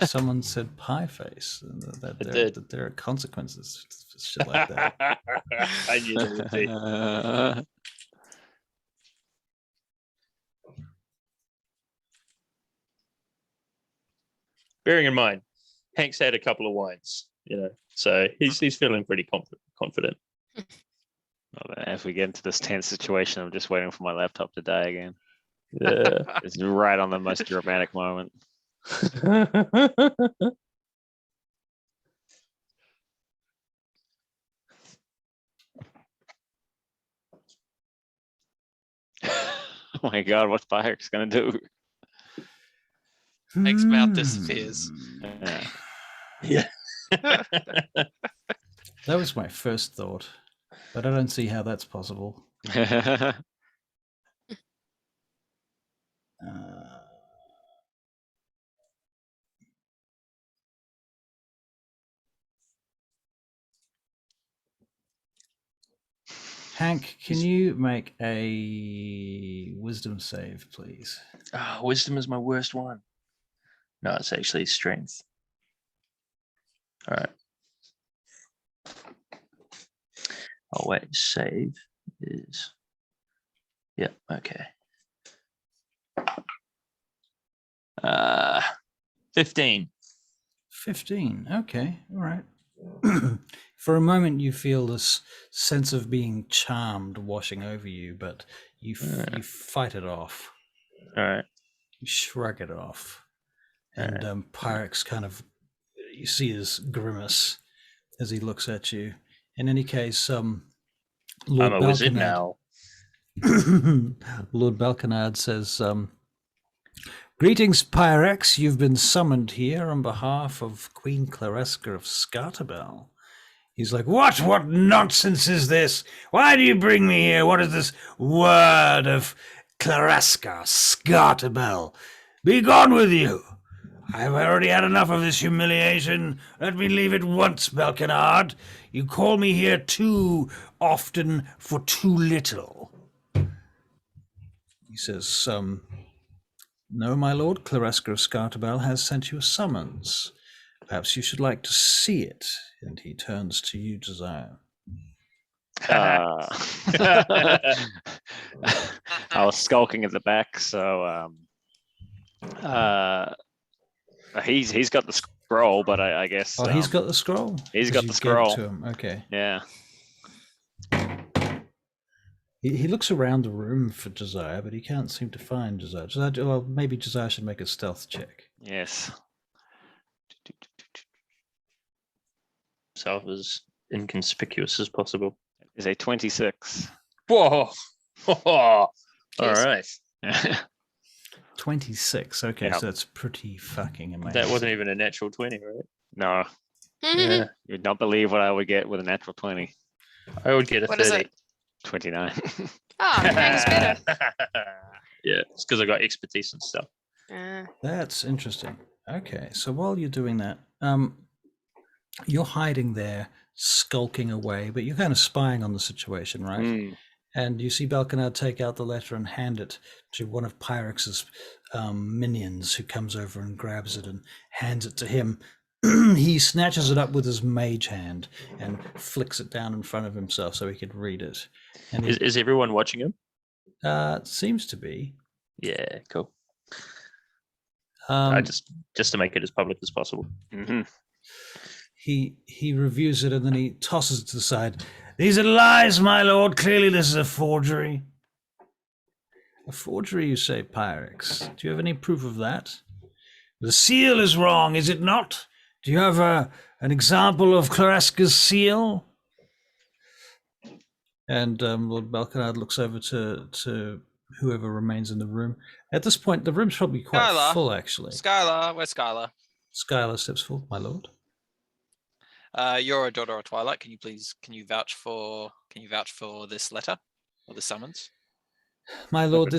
Someone said pie face. And that there are consequences for shit like that. I knew there would be. Bearing in mind, Hank's had a couple of wines, so he's feeling pretty confident. Well, as we get into this tense situation, I'm just waiting for my laptop to die again. Yeah. It's right on the most dramatic moment. Oh my god, what's Pyrex gonna do? Hank's mouth disappears. Yeah. Yeah. That was my first thought, but I don't see how that's possible. Hank, can you make a wisdom save, please? Wisdom is my worst one. No, it's actually strength. All right. Oh wait, save is. Yep. Okay. 15. 15. Okay. All right. For a moment, you feel this sense of being charmed washing over you, but you fight it off. All right. You shrug it off. And Pyrex kind of, you see his grimace as he looks at you. In any case, Lord I'm a wizard now. Lord Belkinard says, "Greetings, Pyrex. You've been summoned here on behalf of Queen Claresca of Scartabel." He's like, What nonsense is this? Why do you bring me here? What is this word of Claresca, Scartabel? Be gone with you. I've already had enough of this humiliation. Let me leave at once, Belkinard. You call me here too often for too little. He says, No, my lord, Claresca of Scartabel has sent you a summons. Perhaps you should like to see it. And he turns to you, Josiah. I was skulking at the back, so he's got the scroll, but I guess. Oh, he's got the scroll? He's 'Cause got you the gave it scroll. to him. Okay. Yeah. He looks around the room for Josiah, but he can't seem to find Josiah. Well, maybe Josiah should make a stealth check. Yes. Self as inconspicuous as possible. Is a 26. Whoa. All Jeez. right. 26. Okay, Yep. so that's pretty fucking amazing. That wasn't even a natural 20, right? No. Yeah, You would not believe what I would get with a natural 20. I would get a What is 30. it? 29. Oh, hangs better. Yeah, it's because I got expertise and stuff. That's interesting. Okay, so while you're doing that, you're hiding there, skulking away, but you're kind of spying on the situation, right? Mm. And you see Belkinard take out the letter and hand it to one of Pyrex's minions, who comes over and grabs it and hands it to him. He snatches it up with his mage hand and flicks it down in front of himself so he could read it. And Is everyone watching him? it seems to be. Yeah, cool. Um, I just to make it as public as possible. Mm-hmm. He reviews it and then he tosses it to the side. These are lies, my lord. Clearly this is a forgery. A forgery, you say, Pyrex. Do you have any proof of that? The seal is wrong, is it not? Do you have an example of Claresca's seal? And Lord Belkinard looks over to whoever remains in the room. At this point, the room's probably quite Skylar. full, actually. Skylar, where's Skylar? Skylar steps forward, my lord. You're a Daughter of Twilight. Can you vouch for this letter or the summons? My lord,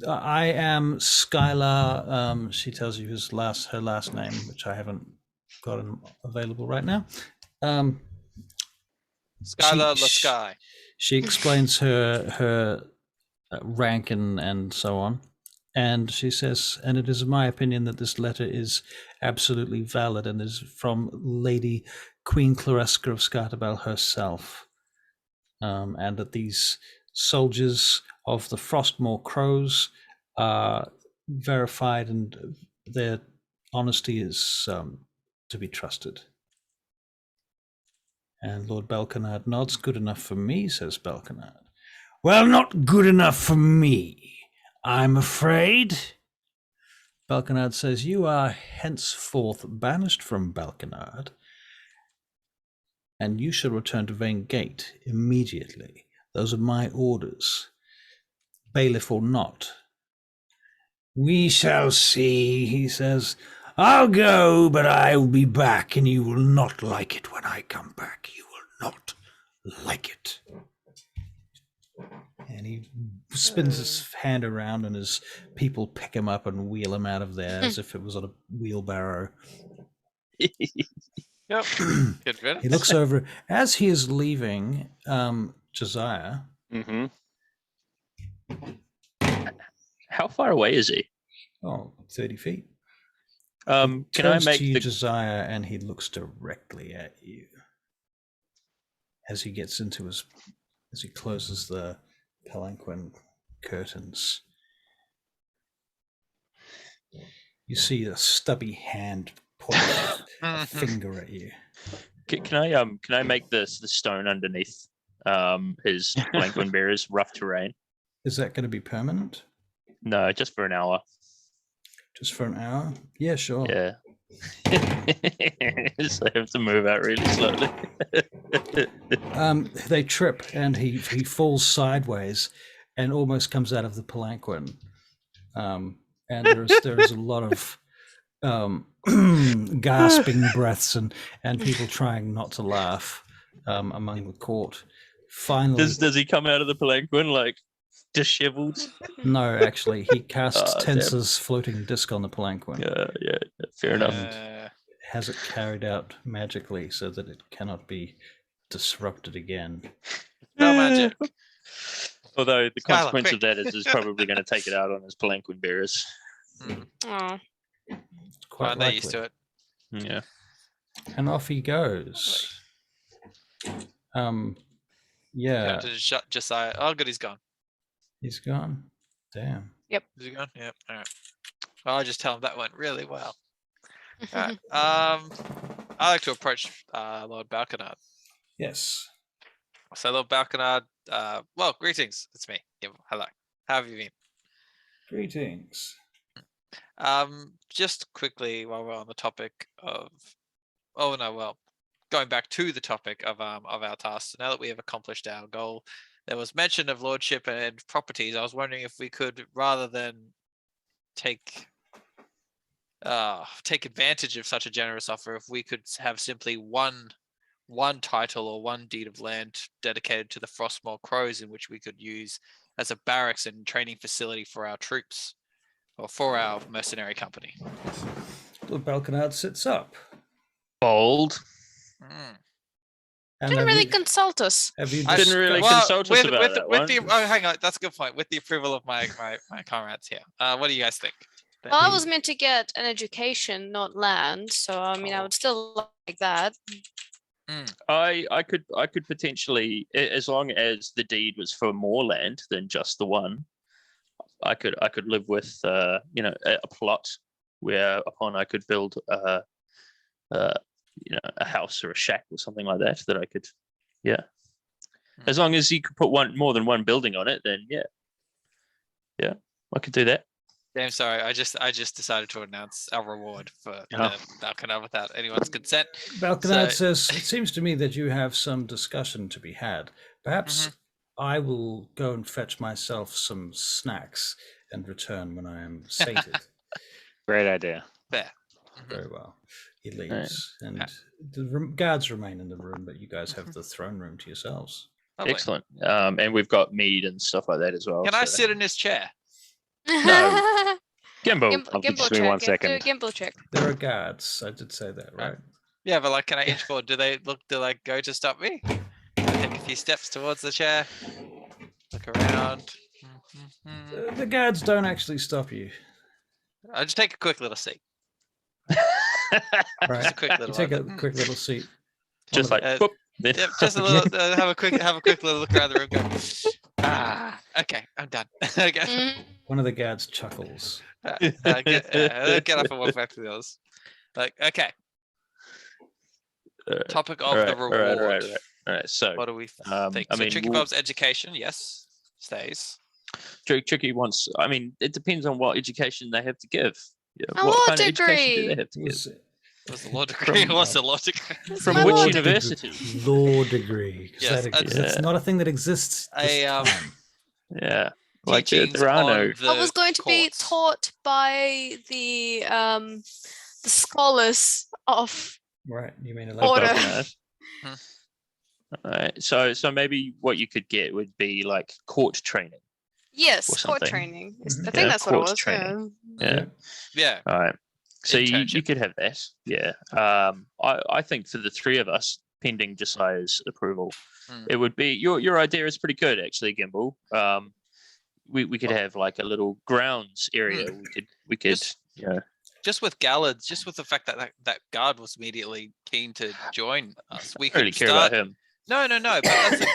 I am Skylar. She tells you her last name, which I haven't gotten available right now. Skylar Lasky. She explains her rank and so on, and she says, and it is my opinion that this letter is absolutely valid and is from Lady Queen Claresca of Scartabel herself, and that these soldiers of the Frostmoor Crows are verified and their honesty is to be trusted. And Lord Belkinard nods. Good enough for me, says Belkinard. Well, not good enough for me, I'm afraid. Belkinard says, you are henceforth banished from Belkinard, and you shall return to Vane Gate immediately. Those are my orders, bailiff or not. We shall see, he says. I'll go, but I will be back, and you will not like it when I come back. You will not like it. And he spins his hand around, and his people pick him up and wheel him out of there as if it was on a wheelbarrow. Yep. Good riddance. He looks over as he is leaving. Josiah. Mm-hmm. How far away is he? 30 feet. Can I Turns make to you, the Josiah, and he looks directly at you as he gets into as he closes the palanquin curtains. You see a stubby hand point a finger at you. Can I make the stone underneath his palanquin bearers rough terrain? Is that going to be permanent? No, just for an hour. Just for an hour? Yeah, sure. Yeah. So I have to move out really slowly. They trip, and he falls sideways and almost comes out of the palanquin. And there is a lot of gasping breaths and people trying not to laugh among the court. Finally, Does he come out of the palanquin like disheveled? no, actually, he casts Damn. Tensor's floating disc on the palanquin. Yeah, fair enough. Has it carried out magically so that it cannot be disrupted again. No magic. Although the Skylar, consequence quick. of that is probably going to take it out on his palanquin bearers. Oh. It's quite Well, they're likely. used to it. Yeah. And off he goes. Yeah, To shut Josiah. Oh, good, he's gone. he's gone. Damn. Is he gone? Yep. All right. I'll just tell him that went really well. All right. I like to approach Lord Belkinard. Yes. So Lord Belkinard, well, greetings. It's me. Yeah, hello. How have you been? Greetings. Just quickly while we're on the topic of, going back to the topic of our task. Now that we have accomplished our goal, there was mention of lordship and properties. I was wondering if we could, rather than take take advantage of such a generous offer if we could have simply one title or one deed of land dedicated to the Frostmoor Crows, in which we could use as a barracks and training facility for our troops or for our mercenary company. Lord Belkinard sits up. Bold. Mm. And Didn't have really you- consult us. Have you I didn't really discussed- consult us about that one. Hang on, that's a good point. With the approval of my comrades here, what do you guys think? Well, I was meant to get an education, not land. So I mean, I Oh. would still like that. I could potentially, as long as the deed was for more land than just the one, I could live with a plot where upon I could build a house or a shack or something like that I could, as long as you could put more than one building on it, then yeah, I could do that. Yeah, I'm sorry. I just decided to announce our reward for Belkinard without anyone's consent. Belkinard So- says, it seems to me that you have some discussion to be had. Perhaps I will go and fetch myself some snacks and return when I am sated. Great idea. Fair. Very well. He leaves, and the guards remain in the room, but you guys have the throne room to yourselves. Lovely. Excellent. And we've got mead and stuff like that as well. Can I so- sit in this chair? No. Gimbo. Gimbal Give me check. 1 You have to second. do a gimbal check. There are guards. I did say that, right? Yeah, but like, can I inch forward? Do they go to stop me? Take a few steps towards the chair. Look around. The guards don't actually stop you. I'll just take a quick little seat. Right? Just a quick You little. take a one. quick little seat. Just like, Uh, boop, then- Yep, just a little. Have a quick little look around the room. Go. Okay, I'm done. Okay. Mhm. One of the guards chuckles. Get up and walk back to the others. Like, okay. Topic of the reward. All right. So What do we think? I So mean, Tricky we'll- Bob's education, yes, stays. Tricky wants. I mean, it depends on what education they have to give. Yeah, A what law kind of education do degree. they have to give? Was it Was the law degree? What's the law degree? From my which law university? Law degree. 'Cause Yes, that's not a thing that exists. This a, time. Yeah, like Teachings there are on no. the I was going to be courts. taught by the scholars of Right. You mean Oh, Order. Belkinard. Hmm. Alright, so maybe what you could get would be like court training. yes, Or court something. training. I Mhm. think Yeah, that's what it court was. training. Yeah. Yeah. Yeah. All right. So you Internship. could have that. Yeah. I think for the three of us, pending Josiah's approval, Mm. it would be your idea is pretty good actually, Gimbal. We could have like a little grounds area. We could Just- yeah. Just with Gallards, just with the fact that guard was immediately keen to join us, we I don't really could care start. about him. No, but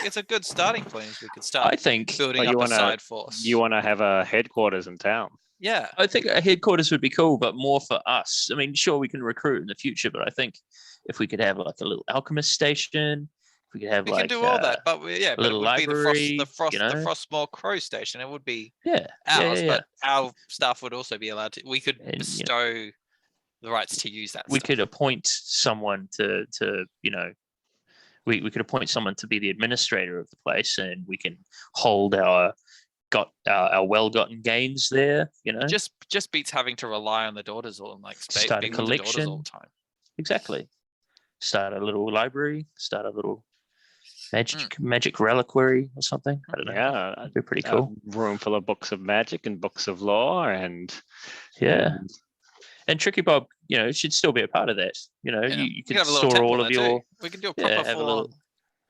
it's a good starting point. Is we could I start think building But up you a wanna- side force. You want to have a headquarters in town. Yeah. I think a headquarters would be cool, but more for us. I mean, sure, we can recruit in the future, but I think if we could have like a little alchemist station, if we could have We like can do all that, but but it little would be library, the you know? Frostmoor Crow Station. It would be yeah, ours, yeah. but our staff would also be allowed to. We could And, you know, bestow the rights to use that. we stuff. could appoint someone to we could appoint someone to be the administrator of the place, and we can hold our well-gotten gains there. It just beats having to rely on the daughters all and like Start a being with the daughters all collection. the time. Exactly. Start a little library. Start a little magic reliquary or something. I don't know. Yeah, That'd be pretty a cool. room full of books of magic and books of law, and Yeah. and And Tricky Bob, should still be a part of that. Yeah. You We can have a little store temple all of there too. your We can do a proper have a full-on-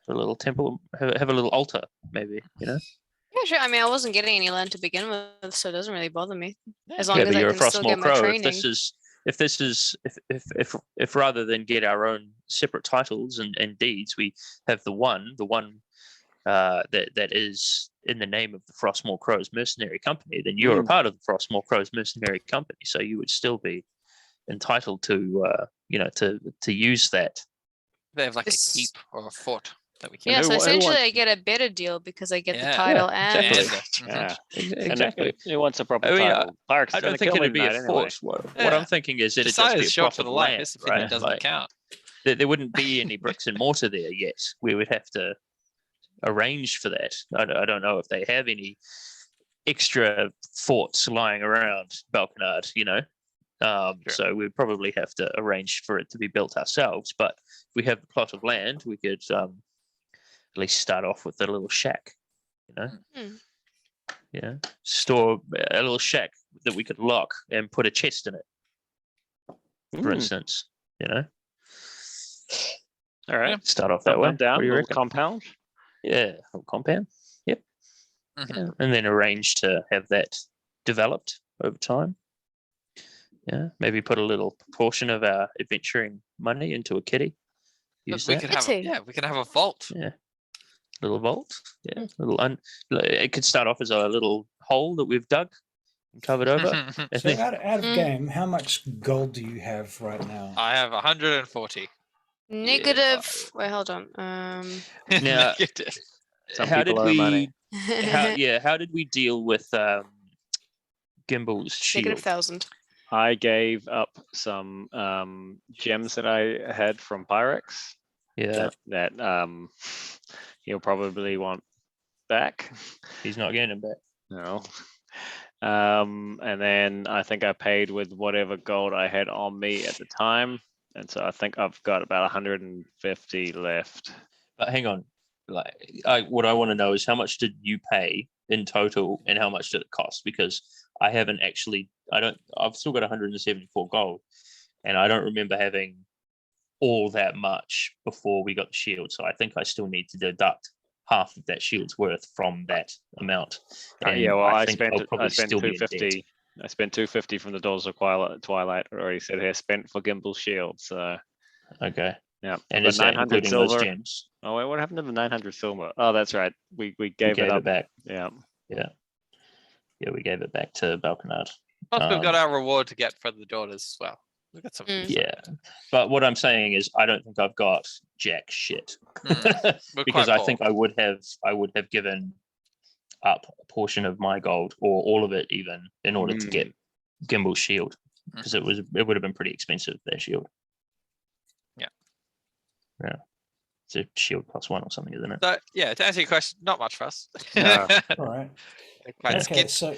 little temple, have a little altar, maybe. Yeah, sure. I mean, I wasn't getting any land to begin with, so it doesn't really bother me. As long Yeah, as but I you're a can still Frostmoor get my Crow. training. If rather than get our own separate titles and deeds, we have the one that is in the name of the Frostmoor Crows Mercenary Company, then you're a part of the Frostmoor Crows Mercenary Company, so you would still be entitled to to use that. They have like a This- keep or a fort that we can. Yeah, so who essentially wants- I get a better deal because I get the Yeah. title Yeah, and exactly. yeah. Exactly. And who wants a proper I mean, title? Clark's I gonna don't think kill me it'd be a tonight anyway. force. What Yeah. I'm thinking is it'd just Josiah's be a short plot for of the life. land, His opinion right? doesn't Like, count. there wouldn't be any bricks and mortar there yet. We would have to arrange for that. I don't know if they have any extra forts lying around Belkinard, Sure. So we'd probably have to arrange for it to be built ourselves. But if we have a plot of land, we could at least start off with a little shack, you know? Mm. Yeah. Store a little shack that we could lock and put a chest in it, for instance, you know? All right. Start off that I'm way. down. What do you Little reckon? compound. Yeah, a little compound. Yep. Mhm. Yeah. And then arrange to have that developed over time. Yeah, maybe put a little proportion of our adventuring money into a kitty. But Use we that. could have Kitty. we can have a vault. Yeah, little vault. Yeah, it could start off as a little hole that we've dug and covered over. And So then- out of Mm. game, how much gold do you have right now? I have 140. Negative. Wait, hold on. Now, Negative. Some how did people owe money. how did we deal with Gimbal's shield? Negative 1,000. I gave up some gems that I had from Pyrex Yeah, that he'll probably want back. he's not getting him back. No. And then I think I paid with whatever gold I had on me at the time. And so I think I've got about 150 left. But hang on, what I want to know is how much did you pay in total, and how much did it cost? Because I haven't actually. I've still got 174 gold, and I don't remember having all that much before we got the shield. So I think I still need to deduct half of that shield's worth from that amount. And Yeah, well, I think spent I'll probably still be in debt. 250. I spent 250 from the Daughters of Twilight. I already said here, spent for Gimbal's shield. So Okay. yeah, And I've is got that 900 including those silver. gems? Oh wait, what happened to the 900 silver? Oh, that's right. We We gave it up. back. Yeah. Yeah, we gave it back to Belkinard. Plus, we've got Um, our reward to get for the daughters as well. We've got some. Mm. Yeah, but what I'm saying is I don't think I've got jack shit. We're Because quite I think I would have given up a portion of my gold, or all of it even, in order to get Gimbal's shield, because it would have been pretty expensive, their shield. Yeah. Yeah. It's a shield +1 or something, isn't it? So yeah, to answer your question, not much for us. No. All right. Quite Okay, skint. so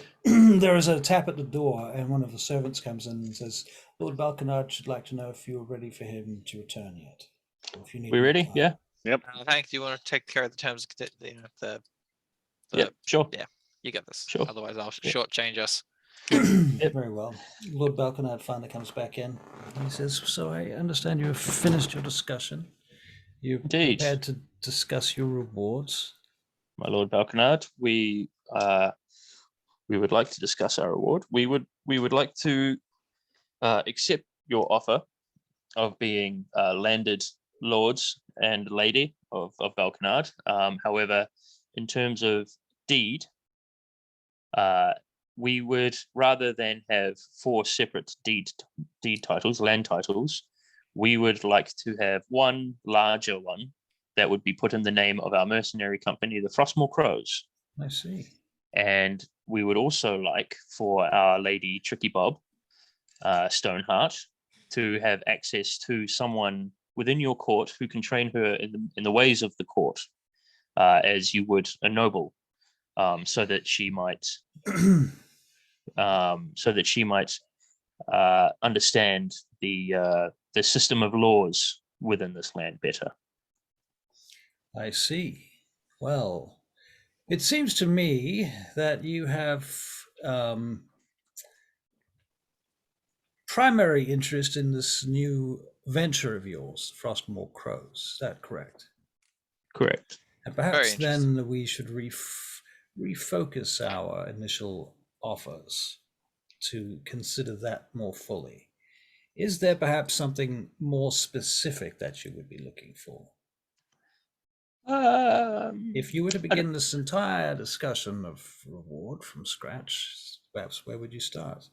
there is a tap at the door, and one of the servants comes in and says, "Lord Belkinard should like to know if you're ready for him to return yet. Or if you need We more ready? time." Yeah. Hank, do you want to take care of the terms? The Yeah. Sure. you get this. Sure. Otherwise, I'll Yeah. shortchange us. Very well. Lord Belkinard finally comes back in. He says, "So I understand you have finished your discussion. You're Indeed. prepared to discuss your rewards." My Lord Belkinard, we would like to discuss our reward. We would like to accept your offer of being landed lords and lady of Belkinard. However, in terms of deed, we would, rather than have 4 separate deed titles, land titles, we would like to have one larger one that would be put in the name of our mercenary company, the Frostmoor Crows. I see. And we would also like for our lady Tricky Bob, Stoneheart, to have access to someone within your court who can train her in the ways of the court, as you would a noble, so that she might understand the system of laws within this land better. I see. Well, it seems to me that you have primary interest in this new venture of yours, Frostmoor Crows. Is that correct? Correct. And perhaps interesting. then we should refocus our initial offers to consider that more fully. Is there perhaps something more specific that you would be looking for? If you were to begin this entire discussion of reward from scratch, perhaps where would you start?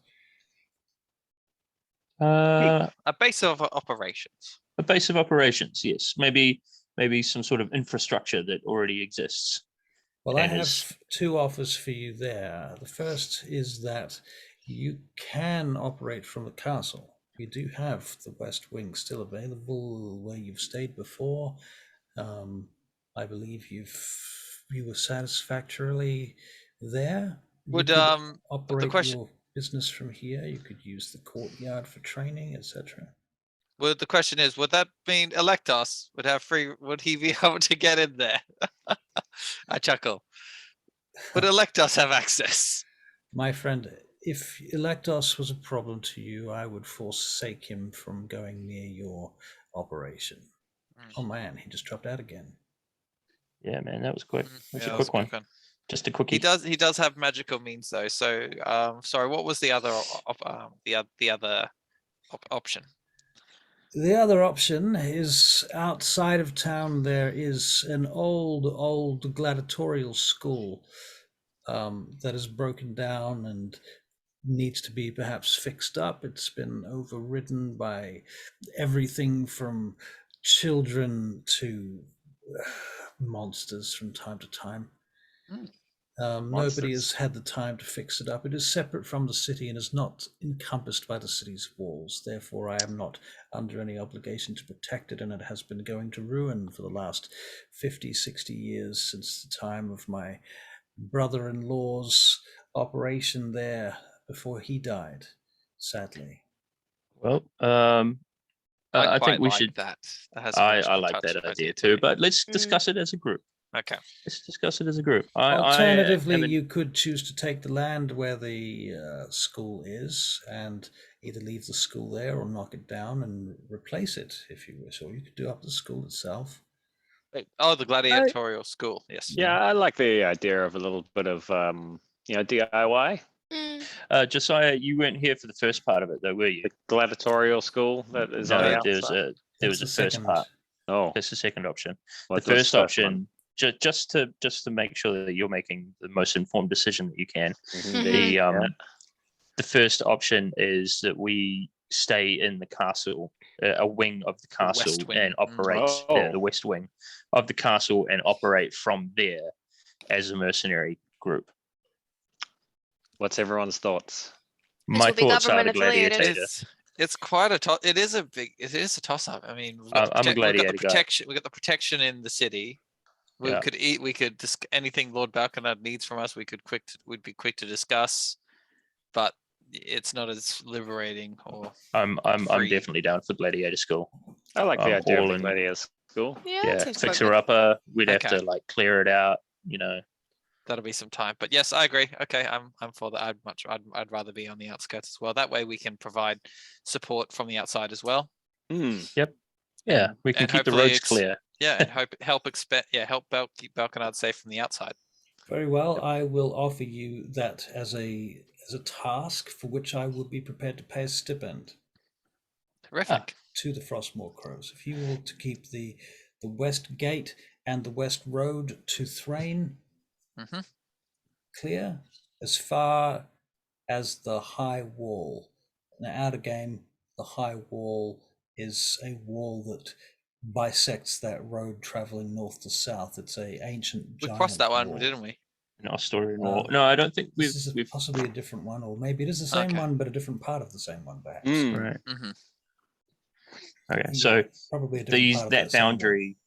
A A base of operations. base of operations, yes. Maybe some sort of infrastructure that already exists. Well, I And have is- 2 offers for you there. The first is that you can operate from the castle. We do have the West Wing still available where you've stayed before. I believe you were satisfactorily there. You Would could the operate question- your business from here. You could use the courtyard for training, etc. Well, the question is, would that mean Electos would he be able to get in there? I chuckle. Would Electos have access? My friend, if Electos was a problem to you, I would forsake him from going near your operation. Oh man, he just dropped out again. Yeah, man, that was quick. That's Yeah, a that was quick one. Just a quickie. He does have magical means though. So sorry, what was the other option? The other option is outside of town. There is an old gladiatorial school that is broken down and needs to be perhaps fixed up. It's been overridden by everything from children to monsters from time to time. Nobody has had the time to fix it up. It is separate from the city and is not encompassed by the city's walls. Therefore, I am not under any obligation to protect it, and it has been going to ruin for the last 50, 60 years since the time of my brother-in-law's operation there before he died, sadly. Well, I I think we like should. that. That has I like that idea too, but let's discuss it as a group. Okay. Let's discuss it as a group. Alternatively, you could choose to take the land where the school is and either leave the school there or knock it down and replace it if you wish, or you could do up the school itself. Oh, the gladiatorial school. Yes. Yeah, I like the idea of a little bit of DIY. Josiah, you weren't here for the first part of it, though, were you? The gladiatorial school that is on the outside. There was a first part. Oh, That's the second option. what's The first one? option, just to make sure that you're making the most informed decision that you can. Mhm. The first option is that we stay in the castle, a wing of the castle, west wing. and operate the west wing of the castle and operate from there as a mercenary group. What's everyone's thoughts? My will be thoughts are the government affiliated. gladiator. It's quite a it is a toss up. I mean, I'm a gladiator guy. We got the protection in the city. We could anything Lord Belkinard needs from us. We'd be quick to discuss, but it's not as liberating or. I'm free. definitely down for gladiator school. I like the idea of all the in. gladiator school. Yeah, seems quite fixer good. upper. We'd have Okay. to like clear it out. That'll be some time, but yes, I agree. Okay, I'm for that. I'd rather be on the outskirts as well. That way we can provide support from the outside as well. Yeah, we can and keep the hopefully roads clear. Yeah, and help keep Belkinard safe from the outside. Very well. I will offer you that as a task for which I would be prepared to pay a stipend Terrific. to the Frostmoor Crows. If you will to keep the west gate and the west road to Thrain clear as far as the high wall. Now, out of game, the high wall is a wall that bisects that road traveling north to south. It's a ancient We giant crossed that one, wall. didn't we? No story. No, I don't think This is we've possibly a different one, or maybe it is the same Okay. one, but a different part of the same one, perhaps. right. Mm-hmm. Okay, so probably a different part of that same one. boundary,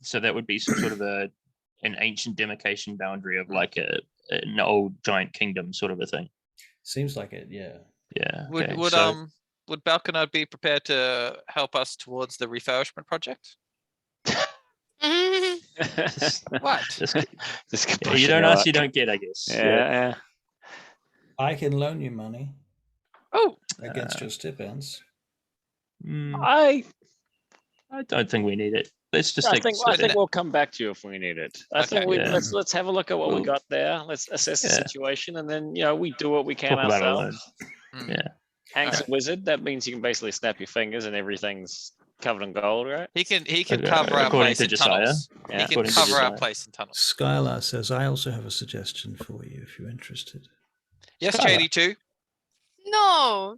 so that would be some sort of an ancient demarcation boundary of like an old giant kingdom sort of a thing. Seems like it, yeah. Yeah. Would okay, would so- would Belkinard be prepared to help us towards the refurbishment project? What? Just Yeah, you don't ask, you don't get, I guess. Yeah. I can loan you money Oh, against your stipends. I don't think we need it. Let's just I take think we'll come back to you if we need it. I think Okay. let's have a look at what we Well, got there. Let's assess the yeah. situation, and then we do what we can talk about it alone. ourselves. Yeah. Hank's Alright. a wizard. That means you can basically snap your fingers and everything's covered in gold, right? he can Okay, cover our according place to in Josiah. tunnels. Yeah. He can According to cover our Josiah. place in tunnels. Skylar says, I also have a suggestion for you if you're interested. Yes, Skylar. Chady too. No,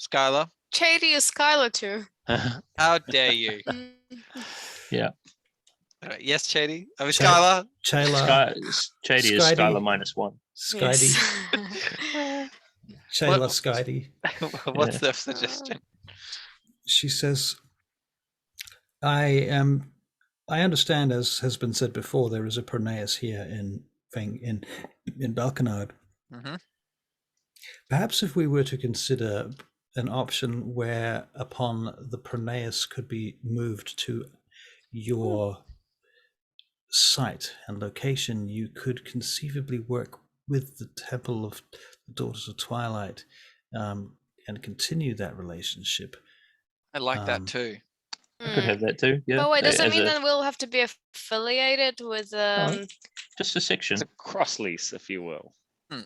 Skylar, Chady is Skylar too. how dare you? Yeah. Yes, Chady. I mean, Ch- Skylar. Chayla, Chady is Skydie. Skylar -1. Skydie, Chayla What- Skydie. What's the suggestion? She says, I understand, as has been said before, there is a Pronaeus here in Belkinard. Mhm. Perhaps if we were to consider an option where upon the Pronaeus could be moved to your site and location, you could conceivably work with the Temple of the Daughters of Twilight and continue that relationship. I like that too. I could have that too. Yeah. But wait, does that as mean a- then we'll have to be affiliated with just a section? It's a cross lease, if you will.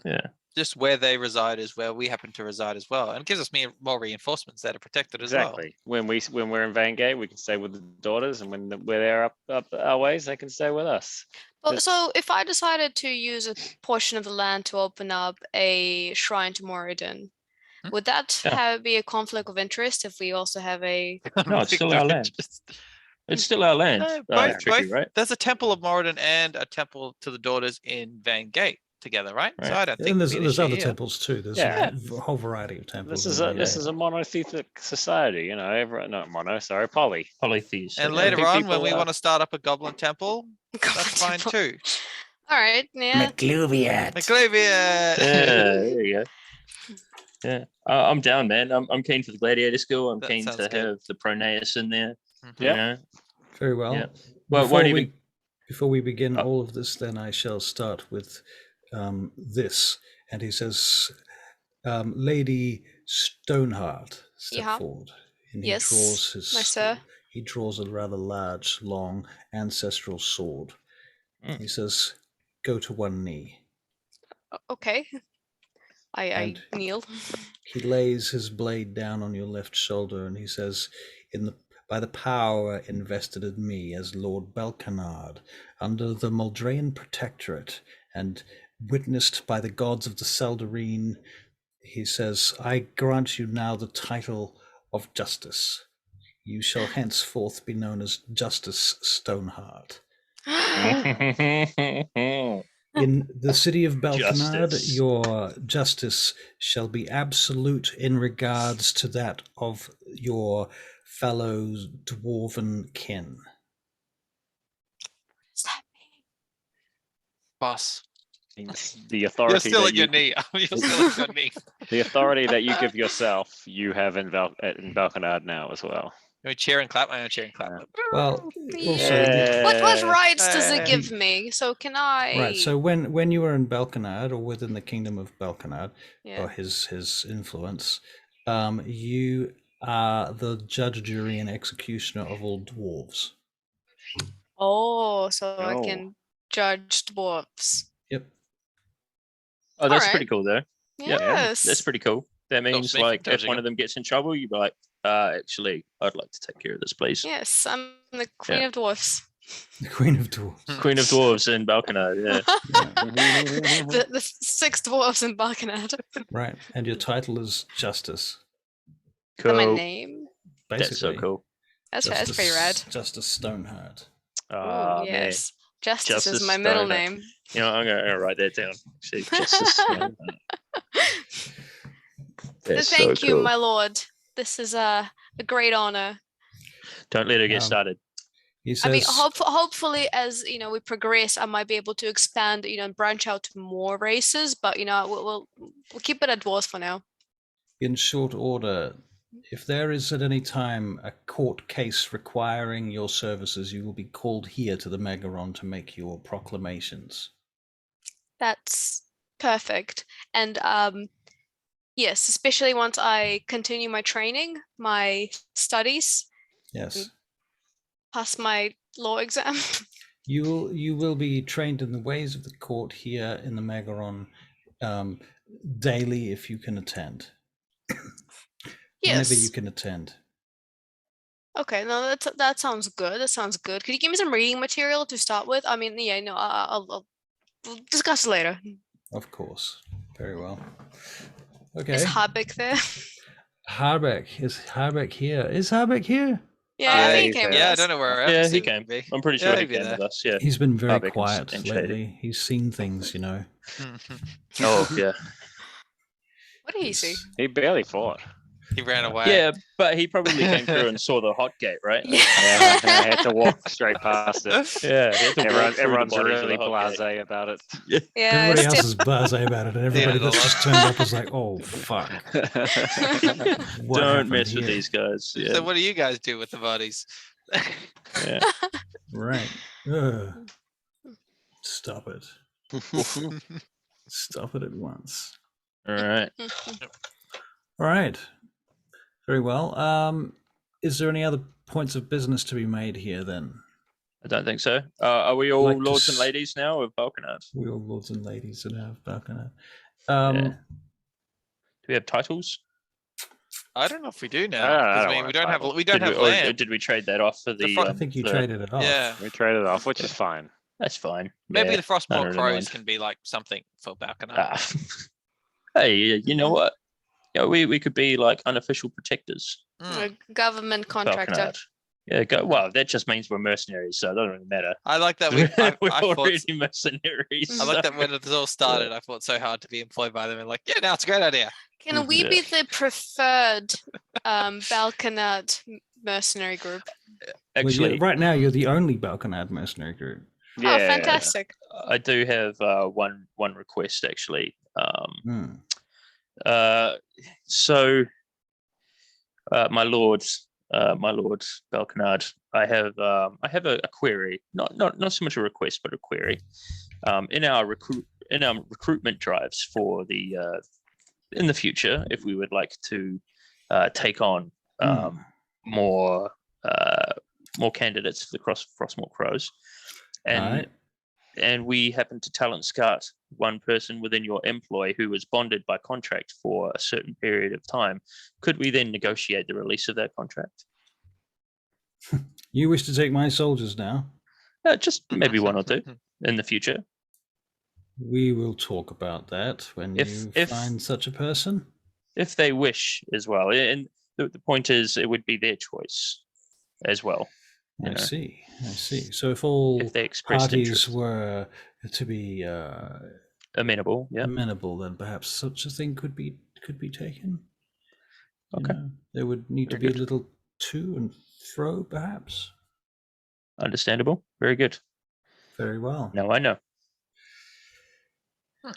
Yeah. Just where they reside is where we happen to reside as well, and it gives us more reinforcements that are protected as well. Exactly. When we're in Vangate, we can stay with the daughters, and when we're there up our ways, they can stay with us. Well, so if I decided to use a portion of the land to open up a shrine to Moradin, would that Yeah. be a conflict of interest if we also have a No, it's still our land. It's still our land. Tricky, right? There's a temple of Moradin and a temple to the daughters in Vangate together, right? So Right. I don't think And it'd be an there's issue other here. temples too. There's Yeah. a whole variety of temples. This in is Vangate. a monotheistic society, you know. Not mono, sorry, poly. Polytheist. And Yeah, I later think on, when people we are- want to start up a goblin temple, that's fine too. All right, yeah. McLuviat. McClavia. Yeah, there you go. Yeah, I'm down, man. I'm keen for the gladiator skill. I'm That keen sounds to good. have the Pronaeus in there. Mhm. You Yeah. know? Very well. Yeah. Well, before, won't we, even- before we begin Oh. all of this, then I shall start with this. And he says, Lady Stoneheart, step Yeah. forward. And Yes, draws his, my sir. He draws a rather large, long, ancestral sword. Mm. He says, go to one knee. Okay. I And- kneel. He lays his blade down on your left shoulder and he says, by the power invested in me as Lord Belkinard, under the Moldrayan Protectorate, and witnessed by the gods of the Seldarine, he says, I grant you now the title of Justice. You shall henceforth be known as Justice Stoneheart. In the city of Belkinard, Justice. your justice shall be absolute in regards to that of your fellow dwarven kin. Boss, The authority you're still that at your you, knee. You're still at your knee. the authority that you give yourself, you have in Belkinard now as well. You cheer and clap. I cheer and clap. Yeah. Well, also, Yeah. What rights does it Uh, give me? So can I? right. So when you were in Belkinard, or within the kingdom of Belkinard, Yeah. or his influence, you are the judge, jury, and executioner of all dwarves. Oh, so I Oh. can judge dwarfs. Yep. Oh, that's Alright. pretty cool, though. Yeah, Yes. That's pretty cool. That means, me from like, if judging one him. of them gets in trouble, you'd be like, actually, I'd like to take care of this, please. Yes, I'm the queen Yeah. of dwarfs. The Queen of Dwarves. Queen of Dwarves in Balkanard, yeah. the 6 dwarfs in Balkanad. Right. And your title is Justice. Is that my Cool. name? Basically. That's so cool. That's pretty rad. Justice Stoneheart. Oh, Ooh, yes. Justice is Justice my middle Stoneheart. name. You know, I'm gonna write that down. See, Justice. That's Thank so you, cool. my lord. This is a great honor. Don't let her get Um, started. He says, I mean, hopefully, as we progress, I might be able to expand, and branch out to more races. But we'll keep it at dwarves for now. in short order, if there is at any time a court case requiring your services, you will be called here to the Megaron to make your proclamations. That's perfect. And yes, especially once I continue my training, my studies, Yes. pass my law exam. You will be trained in the ways of the court here in the Megaron daily if you can attend. Whenever you Yes. can attend. Okay, no, that sounds good. That sounds good. Could you give me some reading material to start with? I mean, yeah, no, I'll we'll discuss later. Of course. Very well. Okay. Is Habik there? Harbeck. Is Harbeck here? Is Harbeck here? Yeah, I think he he's came there. with Yeah, I us. don't know where Yeah, else he would came. be. I'm pretty sure Yeah, he he'd be came there. with us, yeah. He's been very Harbeck and quiet Shady. lately. He's seen things, Oh, yeah. What did he see? He barely fought. He ran away. Yeah, but he probably came through and saw the hot gate, right? Yeah. Yeah, I had to walk straight past it. Yeah, he had to walk through the Everyone's bodies of really the hot gate. blasé about it. Yeah, Everybody it's else is blasé about it, and everybody the that's lot. just turned up is like, "Oh fuck!" What Don't happened mess with here? these guys. Yeah. So what do you guys do with the bodies? Yeah. Right. Ugh. Stop it. Stop it at once. All right. All right. Very well. Is there any other points of business to be made here then? I don't think so. Are we all Like to lords and s- ladies now of Belkinard? We all lords and ladies that have Belkinard. Yeah. Do we have titles? I don't know if we do I now. don't 'Cause, I mean, want we a don't have title. we don't have or land. did we trade that off for the? front- I think you the- traded it off. Yeah. We traded off, which is fine. That's fine. Maybe Yeah, the Frostmoor I don't crows mind. can be like something for Balcony. Ah. Hey, you know what? Yeah, we could be like unofficial protectors. A government of contractor. Belkinard. Yeah, well, that just means we're mercenaries, so it doesn't really matter. I like that we. We're I thought, already mercenaries. I like so- that when it all started, I fought so hard to be employed by them, and like, yeah, now it's a great idea. Can we Yeah. be the preferred Balkanad mercenary group? Well, Actually, right now, you're the only Belkinard mercenary group. Yeah. Oh, fantastic. I do have one request actually. Hmm. So, my lord Belkinard, I have a query. Not so much a request, but a query. In our recruitment drives for the in the future, if we would like to take on more candidates for the Frostmoor Crows, Right. and we happen to talent scout one person within your employ who is bonded by contract for a certain period of time, could we then negotiate the release of that contract? You wish to take my soldiers now? Just maybe one or two in the future. We will talk about that when you If- find such a person. If they wish as well. And the point is, it would be their choice as well. you I know, see. I see. So if all If they expressed parties interest, were to be amenable. Yeah. amenable, then perhaps such a thing could be taken. You Okay. know, there would need to Very be good. a little to and fro, perhaps. Understandable. Very good. Very well. Now I know.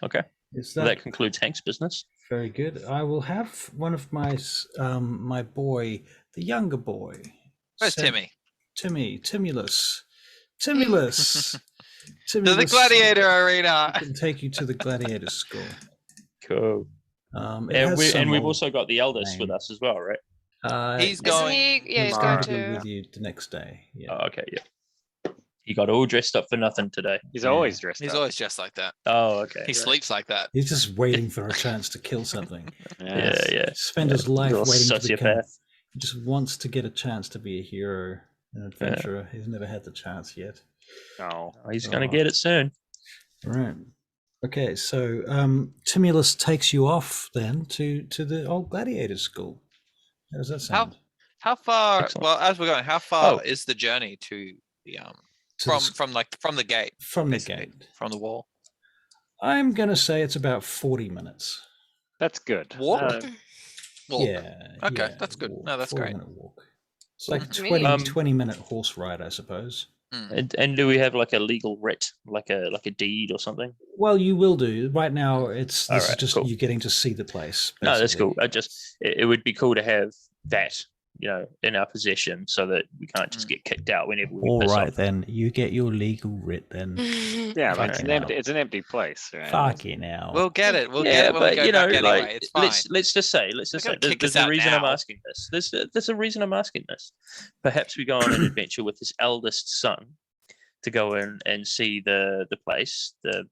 Okay. Is So that that concludes Hank's business. very good? I will have one of my my boy, the younger boy. Where's send- Timmy? Timulus. To the Timulus gladiator arena. can take you to the gladiator school. Cool. It And, has we've some old also got the eldest with name. us as well, right? He's Isn't going. he? Yeah, he's going going to be to. with you the next day. Yeah. Oh, okay, yeah. He got all dressed up for nothing today. He's Yeah. always dressed He's up. always just like that. Oh, okay. He right. sleeps like that. He's just waiting for a chance to kill something. Yeah, yeah. Spend his life Little waiting to become. sociopath. He just wants to get a chance to be a hero, an adventurer. He's never had the chance yet. Oh, Oh, he's gonna Oh. get it soon. Right. Okay, so Timulus takes you off then to the old gladiator school. How does that sound? How far? Excellent. Well, as we're going, how far Oh. is the journey to the To the from the gate, from the basically, gate. from the wall? I'm gonna say it's about 40 minutes. that's good. Walk? Uh, Walk. Yeah. Okay, yeah, that's good. walk, No, that's great. 40-minute walk. It's like a Mhm. 20, Um, 20-minute horse ride, I suppose. And do we have like a legal writ, like a deed or something? Well, you will do. Right now, this is Alright, just cool. you getting to see the place. No, that's basically. cool. It would be cool to have that, in our possession, so that we can't just get kicked out whenever we All piss right, off. then. You get your legal writ then. yeah, Fucking but hell. it's an empty place, right? Fucking hell. We'll get it. We'll yeah, get it when but we go you know, back anyway. like, It's fine. let's just say, gonna there's, kick us there's a out reason I'm now. asking this. There's a reason I'm asking this. Perhaps we go on an adventure with his eldest son to go in and see the place, the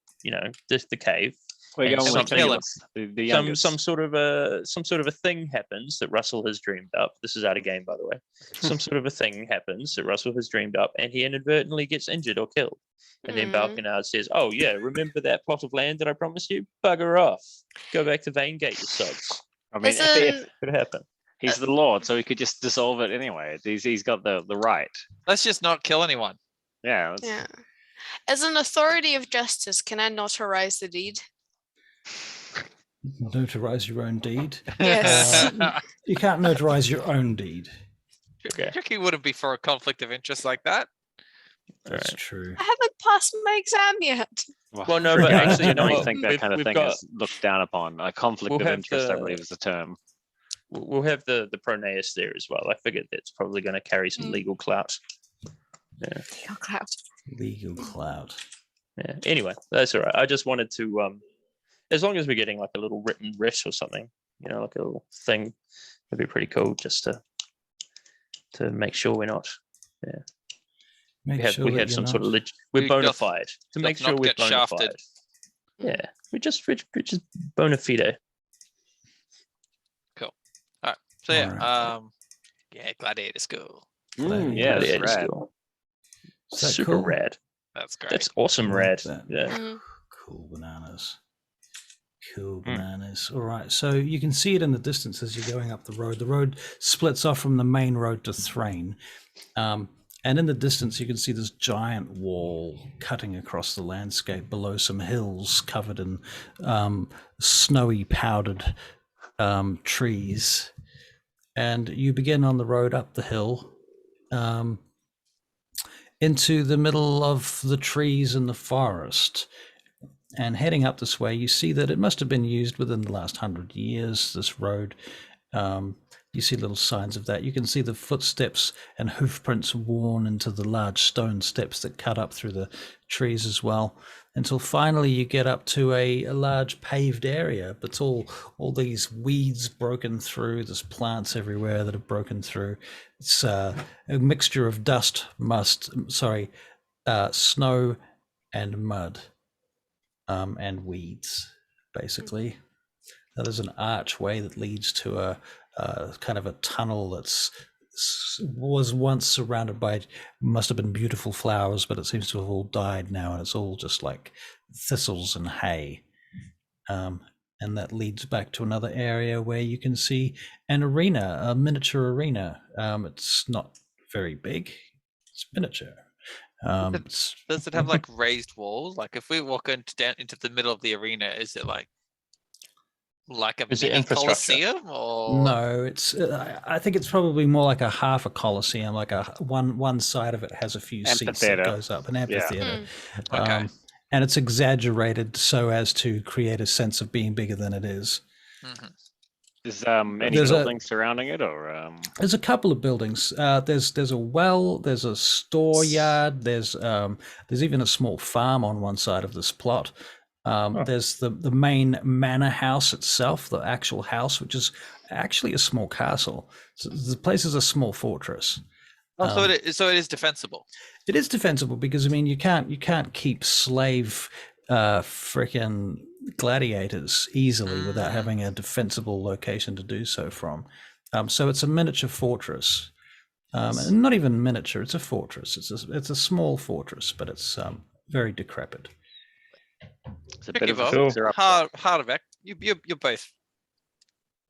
cave. We're and going with something- Timulus, the youngest. some sort of a thing happens that Russell has dreamed up. This is out of game, by the way. Some sort of a thing happens that Russell has dreamed up, and he inadvertently gets injured or killed. And then Mhm. Belkinard says, "Oh yeah, remember that plot of land that I promised you? Bugger off! Go back to Vaingate, you sods." I mean, Isn't Could happen. he's the Lord, so he could just dissolve it anyway. He's got the right. Let's just not kill anyone. Yeah. yeah. As an authority of justice, can I notarize the deed? Notarize your own deed. Yes. You can't notarize your own deed. Okay. Tricky wouldn't be for a conflict of interest like that. That's true. I haven't passed my exam yet. Well, no, but Yeah, actually, you know I what? think that We've- kind of we've thing got- is looked down upon. A conflict We'll of have interest, I the- believe, is the term. We'll have the Pronaeus there as well. I figured that's probably going to carry some Mm. legal clout. Oh, cloud. Legal clout. Yeah. Anyway, that's all right. I just wanted to, as long as we're getting like a little written writ or something, you know, like a little thing, it'd be pretty cool just to make sure we're not. Make We sure had that some you're sort of not- we're We bona doth- fide to doth make sure not we're get bona shafted. fide. Yeah, we're just bona fide. So yeah, Alright. yeah, Gladiator School. Yeah, Gladiator that's rad. School. Is that Super cool? rad. That's great. That's awesome, I like rad. that. Yeah. Mm. Cool bananas. Cool Mm. bananas. All right. So you can see it in the distance as you're going up the road. The road splits off from the main road to Thrain. And in the distance, you can see this giant wall cutting across the landscape below some hills covered in snowy powdered trees. And you begin on the road up the hill into the middle of the trees in the forest. And heading up this way, you see that it must have been used within the last 100 years, this road. You see little signs of that. You can see the footsteps and hoof prints worn into the large stone steps that cut up through the trees as well, until finally you get up to a large paved area. But it's all these weeds broken through. There's plants everywhere that have broken through. It's a mixture of snow and mud. And weeds, basically. Now, there's an archway that leads to a kind of a tunnel was once surrounded by, must have been beautiful flowers, but it seems to have all died now, and it's all just like thistles and hay. And that leads back to another area where you can see an arena, a miniature arena. It's not very big, it's miniature. Does it have like raised walls? Like if we walk down into the middle of the arena, is it like a Is it mini infrastructure? coliseum or No, it's. I think it's probably more like a half a coliseum. Like one side of it has a few seats that Amphitheater. goes up, an amphitheater. Okay. And it's exaggerated so as to create a sense of being bigger than it is. Mhm. Is any There's a- buildings surrounding it, or There's a couple of buildings. There's a well. There's a store yard. There's even a small farm on one side of this plot. There's the main manor house itself, the actual house, which is actually a small castle. So the place is a small fortress. so it is defensible. It is defensible because I mean you can't keep slave freaking gladiators easily without having a defensible location to do so from. So it's a miniature fortress. And not even miniature, it's a fortress. It's a small fortress, but it's very decrepit. it's a Tricky, bit of a Bob. fixer up? Hard of it. You're both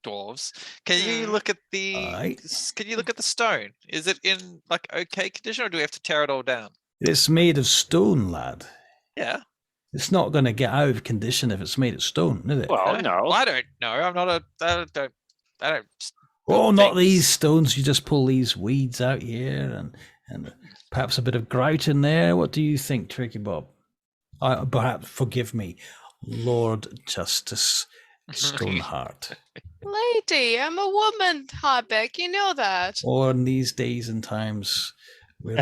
dwarves. Can you look at the Aye. Can you look at the stone? Is it in like okay condition, or do we have to tear it all down? It's made of stone, lad. Yeah. It's not going to get out of condition if it's made of stone, is it? Well, no. I don't know. I'm not a. I don't. Oh, not things. these stones. You just pull these weeds out here and perhaps a bit of grout in there. What do you think, Tricky Bob? Perhaps, forgive me, Lord Justice Stoneheart. Lady, I'm a woman, Harbeck. You know that. Or in these days and times, we're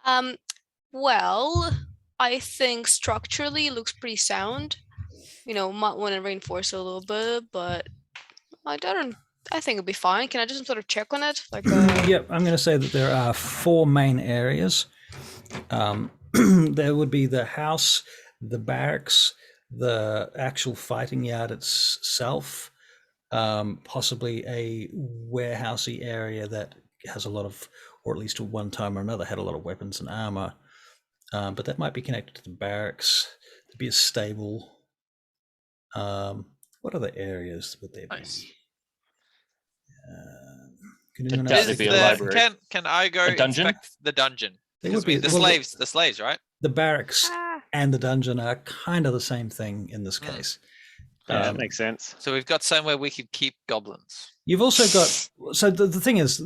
all... Well, I think structurally it looks pretty sound. You know, might want to reinforce it a little bit, but I think it'll be fine. Can I do some sort of check on it? Like, Yep, I'm going to say that there are 4 main areas. There would be the house, the barracks, the actual fighting yard itself, possibly a warehousey area that has a lot of, or at least at one time or another, had a lot of weapons and armor. But that might be connected to the barracks. There'd be a stable. What other areas would there be? Nice. Can anyone That else would think be of a that? library. Can I go A dungeon? inspect the dungeon? They Because would be the well, slaves, right? the barracks. and the dungeon are kind of the same thing in this case. Yeah, that makes sense. So we've got somewhere we could keep goblins. You've also got, so the thing is,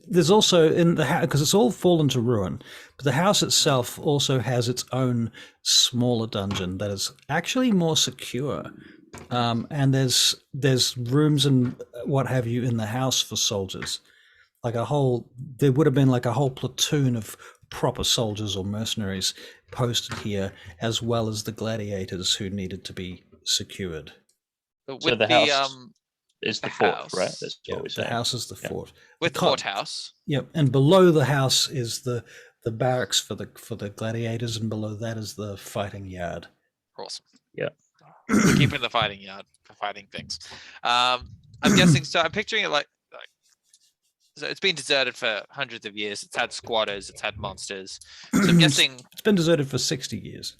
there's also in the house, because it's all fallen to ruin, but the house itself also has its own smaller dungeon that is actually more secure. And there's rooms and what have you in the house for soldiers. Like there would have been like a whole platoon of proper soldiers or mercenaries posted here, as well as the gladiators who needed to be secured. But So with the the house is the fort, right? house. That's Yeah, what we're the saying. house is the Yeah. fort. with the co- courthouse. Yep, and below the house is the barracks for the gladiators, and below that is the fighting yard. Awesome. Yeah. We're keeping the fighting yard for fighting things. I'm guessing. So I'm picturing it like so it's been deserted for hundreds of years. It's had squatters. It's had monsters. So I'm guessing. It's been deserted for 60 years.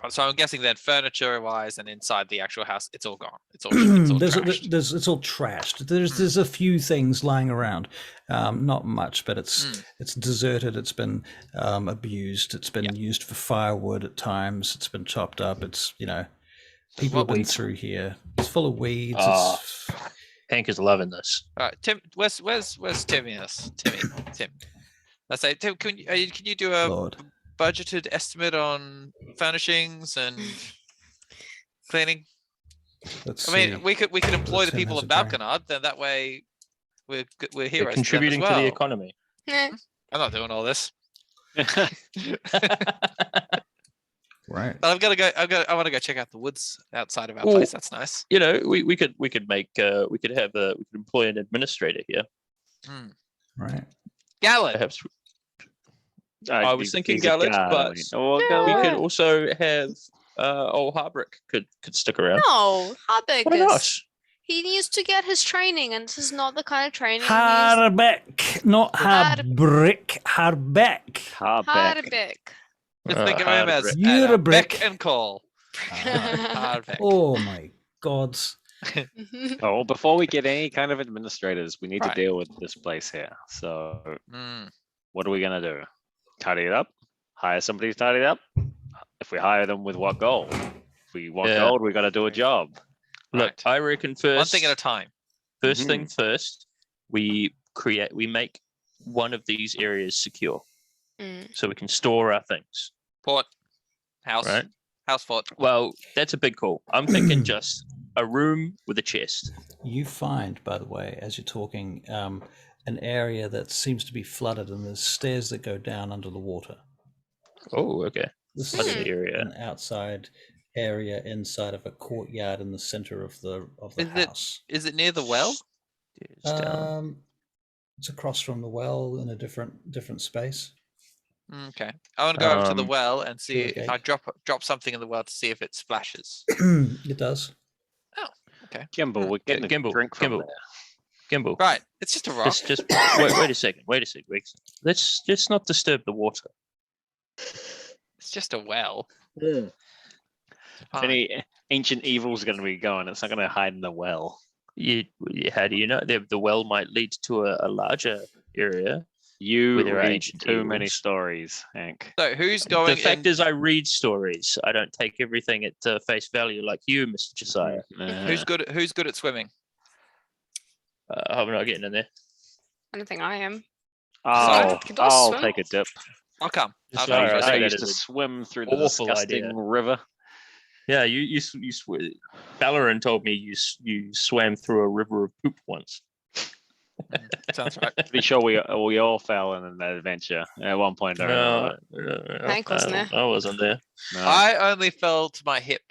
So I'm guessing then, furniture-wise and inside the actual house, it's all gone. It's all trashed. It's all trashed. There's a few things lying around, not much, but it's deserted. It's been abused. It's been used for firewood at times. It's been chopped up. It's people have been through here. It's full of weeds. Hank is loving this. All right, Tim. Where's Timmy? Tim. Let's say, Tim. Can you do a Lord. budgeted estimate on furnishings and cleaning? Let's I mean, see. we could employ the Tim people has of a brain. Balkanard. Then that way, we're They're heroes. contributing to them as to the well. economy. Eh, I'm not doing all this. Right. But I've got to go. I want to go check out the woods outside of our place. That's nice. You know, we could employ an administrator here. Right. Gallon. Perhaps I was thinking Gallus, but Yeah. we could also have old Harbrick could stick around. No, Harbeck Why not? is. He needs to get his training, and this is not the kind of training he's. Harbeck, not Har- Harbrick. Harbeck. Harbeck. Just think of him as Harbrick. You're a Beck brick. and call. Hardbeck. Oh my God. Oh, before we get any kind of administrators, we need Right. to deal with this place here. So Mm. what are we gonna do? Tidy it up? Hire somebody to tidy it up? If we hire them with what gold? If we want Yeah. gold, we gotta do a job. Look, Right. I reckon first. One thing at a time. First thing first, we make one of these areas secure Mm. so we can store our things. Port. House. Right. House fort. Well, that's a big call. I'm thinking just a room with a chest. You find, by the way, as you're talking, an area that seems to be flooded, and there's stairs that go down under the water. Oh, okay. This Flooded is area. an outside area inside of a courtyard in the center of the Is it- house. Is it near the well? Stairs down. It's across from the well in a different space. Okay. I want to go over to the Um, well and see through a if I drop something in the well to see if it splashes. It does. Gimble, we're getting a Gimbal, drink from Gimbal. there. Gimbal. Right. It's just a rock. Just wait a second. Wait a second. Let's not disturb the water. It's just a well. If Fine. any ancient evil's gonna be going, it's not gonna hide in the well. How do you know? The well might lead to a larger area. You With your read ancient too many evils. stories, Hank. So who's going The fact in? is, I read stories. I don't take everything at face value like you, Mr. Josiah. Who's good at swimming? I'm not getting in there. I don't think I am. Oh, Can I I'll swim? take a dip. I'll come. I'll Just come alright, for a I I second. that used to is a swim through the awful disgusting idea. river. Yeah, you Valorant told me you swam through a river of poop once. Sounds right. Pretty sure we all fell in that adventure at one point or another. No, Hank wasn't there. I wasn't there. No. I only fell to my hip.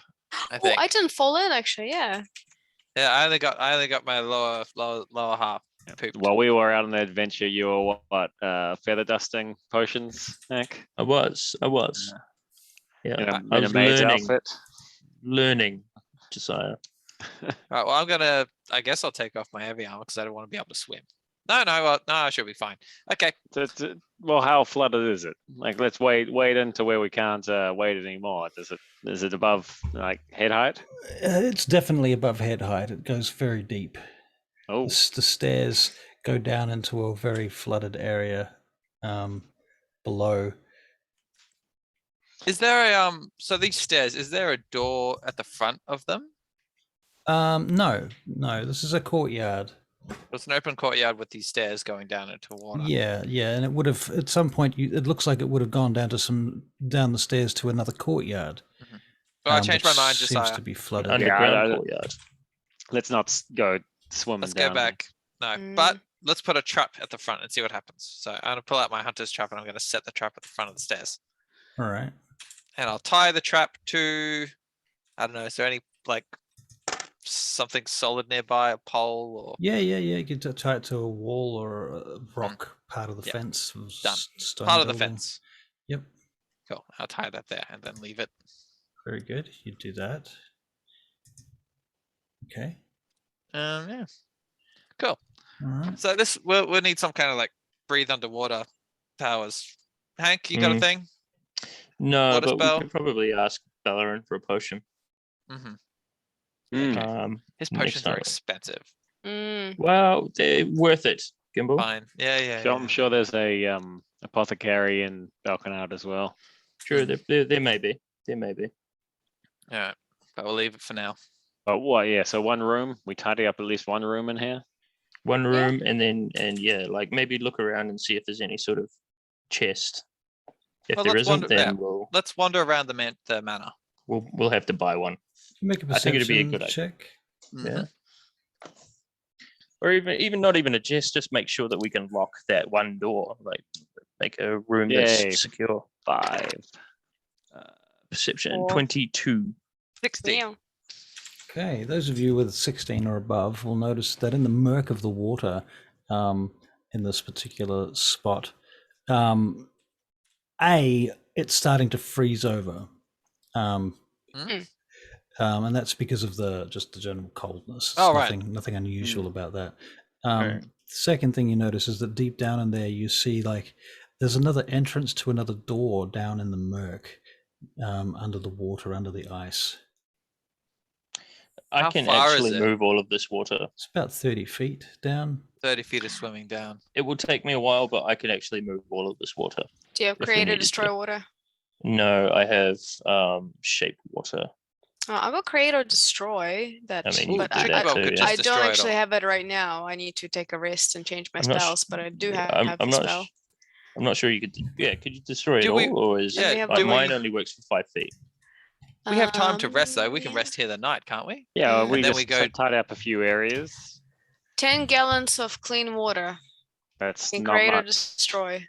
I Oh, think. I didn't fall in actually. Yeah. Yeah, I only got my lower half pooped. While we were out on the adventure, you were what? Feather dusting potions, Hank? I was. Yeah, In I a was maid's learning, outfit. learning, Josiah. Right, well, I guess I'll take off my heavy armor because I don't want to be able to swim. No, I should be fine. Okay. Well, how flooded is it? Like, let's wade into where we can't wade anymore. Is it above like head height? It's definitely above head height. It goes very deep. Oh, The stairs go down into a very flooded area below. Is there a so these stairs, is there a door at the front of them? No. This is a courtyard. It's an open courtyard with these stairs going down into water. Yeah, and it would have at some point. It looks like it would have gone down the stairs to another courtyard. Well, I changed my which mind, seems Josiah. to be flooded. Underground courtyard. Let's not go swimming. Let's down go back. No, but let's put a trap at the front and see what happens. So I'm gonna pull out my hunter's trap and I'm gonna set the trap at the front of the stairs. All right. And I'll tie the trap to, I don't know, is there any like something solid nearby, a pole or? Yeah. You can tie it to a wall or a rock part of the Yep. fence. Done. Stone Part of the building. fence. Yep. Cool. I'll tie that there and then leave it. Very good. You do that. Okay. Yeah. Cool. All right. So this we'll need some kind of like breathe underwater powers. Hank, you got a thing? No, Water but spell? we could probably ask Bellerin for a potion. Mm-hmm. Mm. His next potions are time. expensive. Well, they're worth it, Gimbal. Fine. Yeah. So I'm sure there's a apothecary in Belkinard as well. Sure, there may be. There may be. All right. But we'll leave it for now. But what? Yeah. So one room. We tidy up at least one room in here. One room, and like maybe look around and see if there's any sort of chest. If Well, there let's isn't, wander- then yeah. Let's wander around the manor. we'll have to buy one. Make a I think it'd be a perception good idea. check. Yeah. Or even not even a chest, just make sure that we can lock that one door, like make a room Yay. that's secure. 5. Perception Four. 22. 60. Damn. Okay, those of you with 16 or above will notice that in the murk of the water, in this particular spot, it's starting to freeze over, and that's because of just the general coldness. It's Oh, right. nothing unusual about that. Right. Second thing you notice is that deep down in there, you see like there's another entrance to another door down in the murk, under the water, under the ice. I How can far is actually it? move all of this water. It's about 30 feet down. 30 feet of swimming down. It will take me a while, but I can actually move all of this water. Do you have If we create or needed destroy to. water? No, I have shape water. I'll go create or destroy that, I mean, you but could do that too, yeah. I Just don't destroy it actually all. have it right now. I need to take a rest and change my I'm not spells, but I do Yeah, have I'm the not. spell. I'm not sure you could. Yeah, could you destroy it Do all, we- or is yeah, we have like, do mine we- only works for 5 feet? We have time to rest though. We can Yeah. rest here the night, can't we? Yeah, And we then just we go- tidy up a few areas. 10 gallons of clean water. That's Can not create or much. destroy.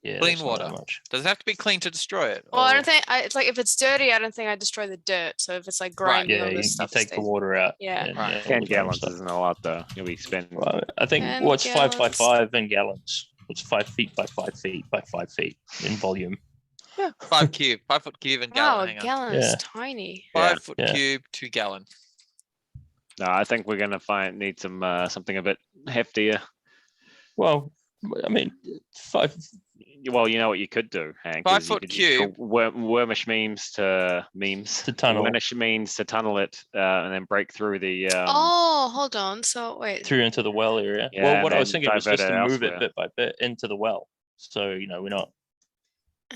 Yeah, Clean that's not that water. much. Does it have to be clean to destroy it? Well, I or- don't think it's like if it's dirty, I don't think I destroy the dirt. So if it's like Right, grimy Yeah, all you, this you stuff, take the stays- water out. Yeah. and, Right. all 10 the gallons stuff. isn't a lot though. You'll be spending. Well, I think 10 what's 5 by gallons. 5 in gallons? What's 5 feet by 5 feet by 5 feet in volume? 5 cube, 5 foot cube and Wow, gallon. a Hang on. gallon Yeah. is tiny. 5 foot Yeah. cube, 2 gallon. No, I think we're gonna need some something a bit heftier. Well, I mean, 5. Well, you know what you could do, Hank. 5 is you foot could use cube. Wormish memes To tunnel. Wormish means to tunnel it and then break through the. Oh, hold on. So wait. through into the well area. Yeah, Well, what and I was then thinking was just divert to it move it elsewhere. bit by bit into the well. So, we're not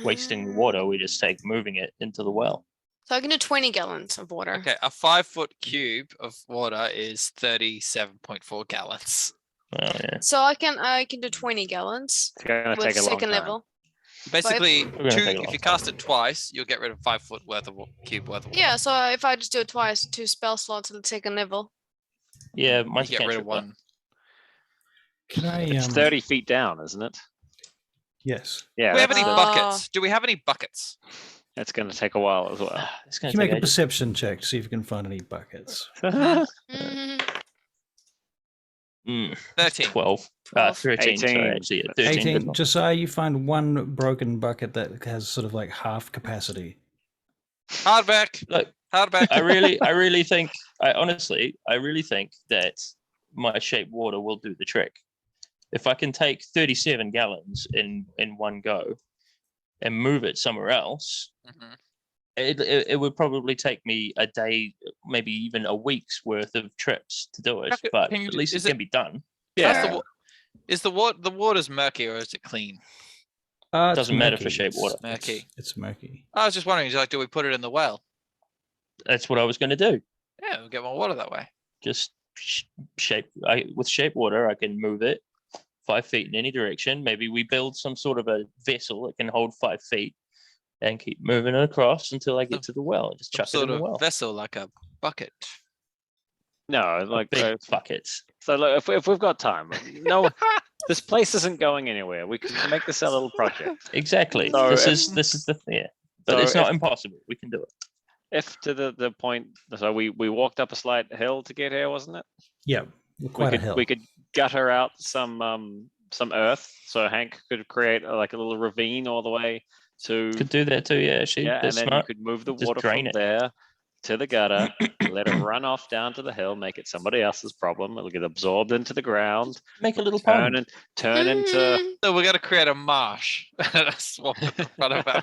wasting the water. We just take moving it into the well. So I can do 20 gallons of water. Okay, a 5 foot cube of water is 37.4 gallons. Well, yeah. So I can do 20 gallons It's gonna with take a long second time. level. Basically, We're gonna take a if long you time. cast it twice, you'll get rid of 5 foot worth of cube worth of water. Yeah, so if I just do it twice, 2 spell slots at the second level. Yeah, You mine's get rid of cantrip, though. one. Can I? It's 30 feet down, isn't it? Yes. Yeah, Do we have that's, any Oh. buckets? Do we have any buckets? that's gonna take a while as well. It's gonna Can you take make a ages. perception check to see if you can find any buckets? Mhm. 13. 12. 12. 13, sorry, 18. actually. Yeah, 13. but 18. not- Josiah, you find one broken bucket that has sort of like half capacity. Hardback. Look, Hardback. I really think, I really think that my shape water will do the trick. If I can take 37 gallons in one go and move it somewhere else, Mhm. it would probably take me a day, maybe even a week's worth of trips to do it. Okay, But can you at do- least is it it- can be done. How's Yeah. the water's murky or is it clean? It's Doesn't matter for murky. shape water. Murky. It's murky. I was just wondering, like, do we put it in the well? That's what I was going to do. Yeah, we'll get more water that way. Just with shape water, I can move it 5 feet in any direction. Maybe we build some sort of a vessel that can hold 5 feet and keep moving it across until I get to the well. Just Some chuck it sort in the of well. vessel, like a bucket. No, like Big buckets. so. Look, if we've got time, no, this place isn't going anywhere. We can make this a little project. Exactly. So this if- is the thing. But so it's not if- impossible. We can do it. If to the point, so we walked up a slight hill to get here, wasn't it? Yeah, quite we a could hill. we could gutter out some earth, so Hank could create like a little ravine all the way to Could do that too. Yeah, actually, yeah, and that's then smart. you could move the Just water drain from it. there to the gutter, let it run off down to the hill, make it somebody else's problem. It'll get absorbed into the ground, Make a little turn pond. and turn into. Mm. So we're gonna create a marsh and a swamp in front of our.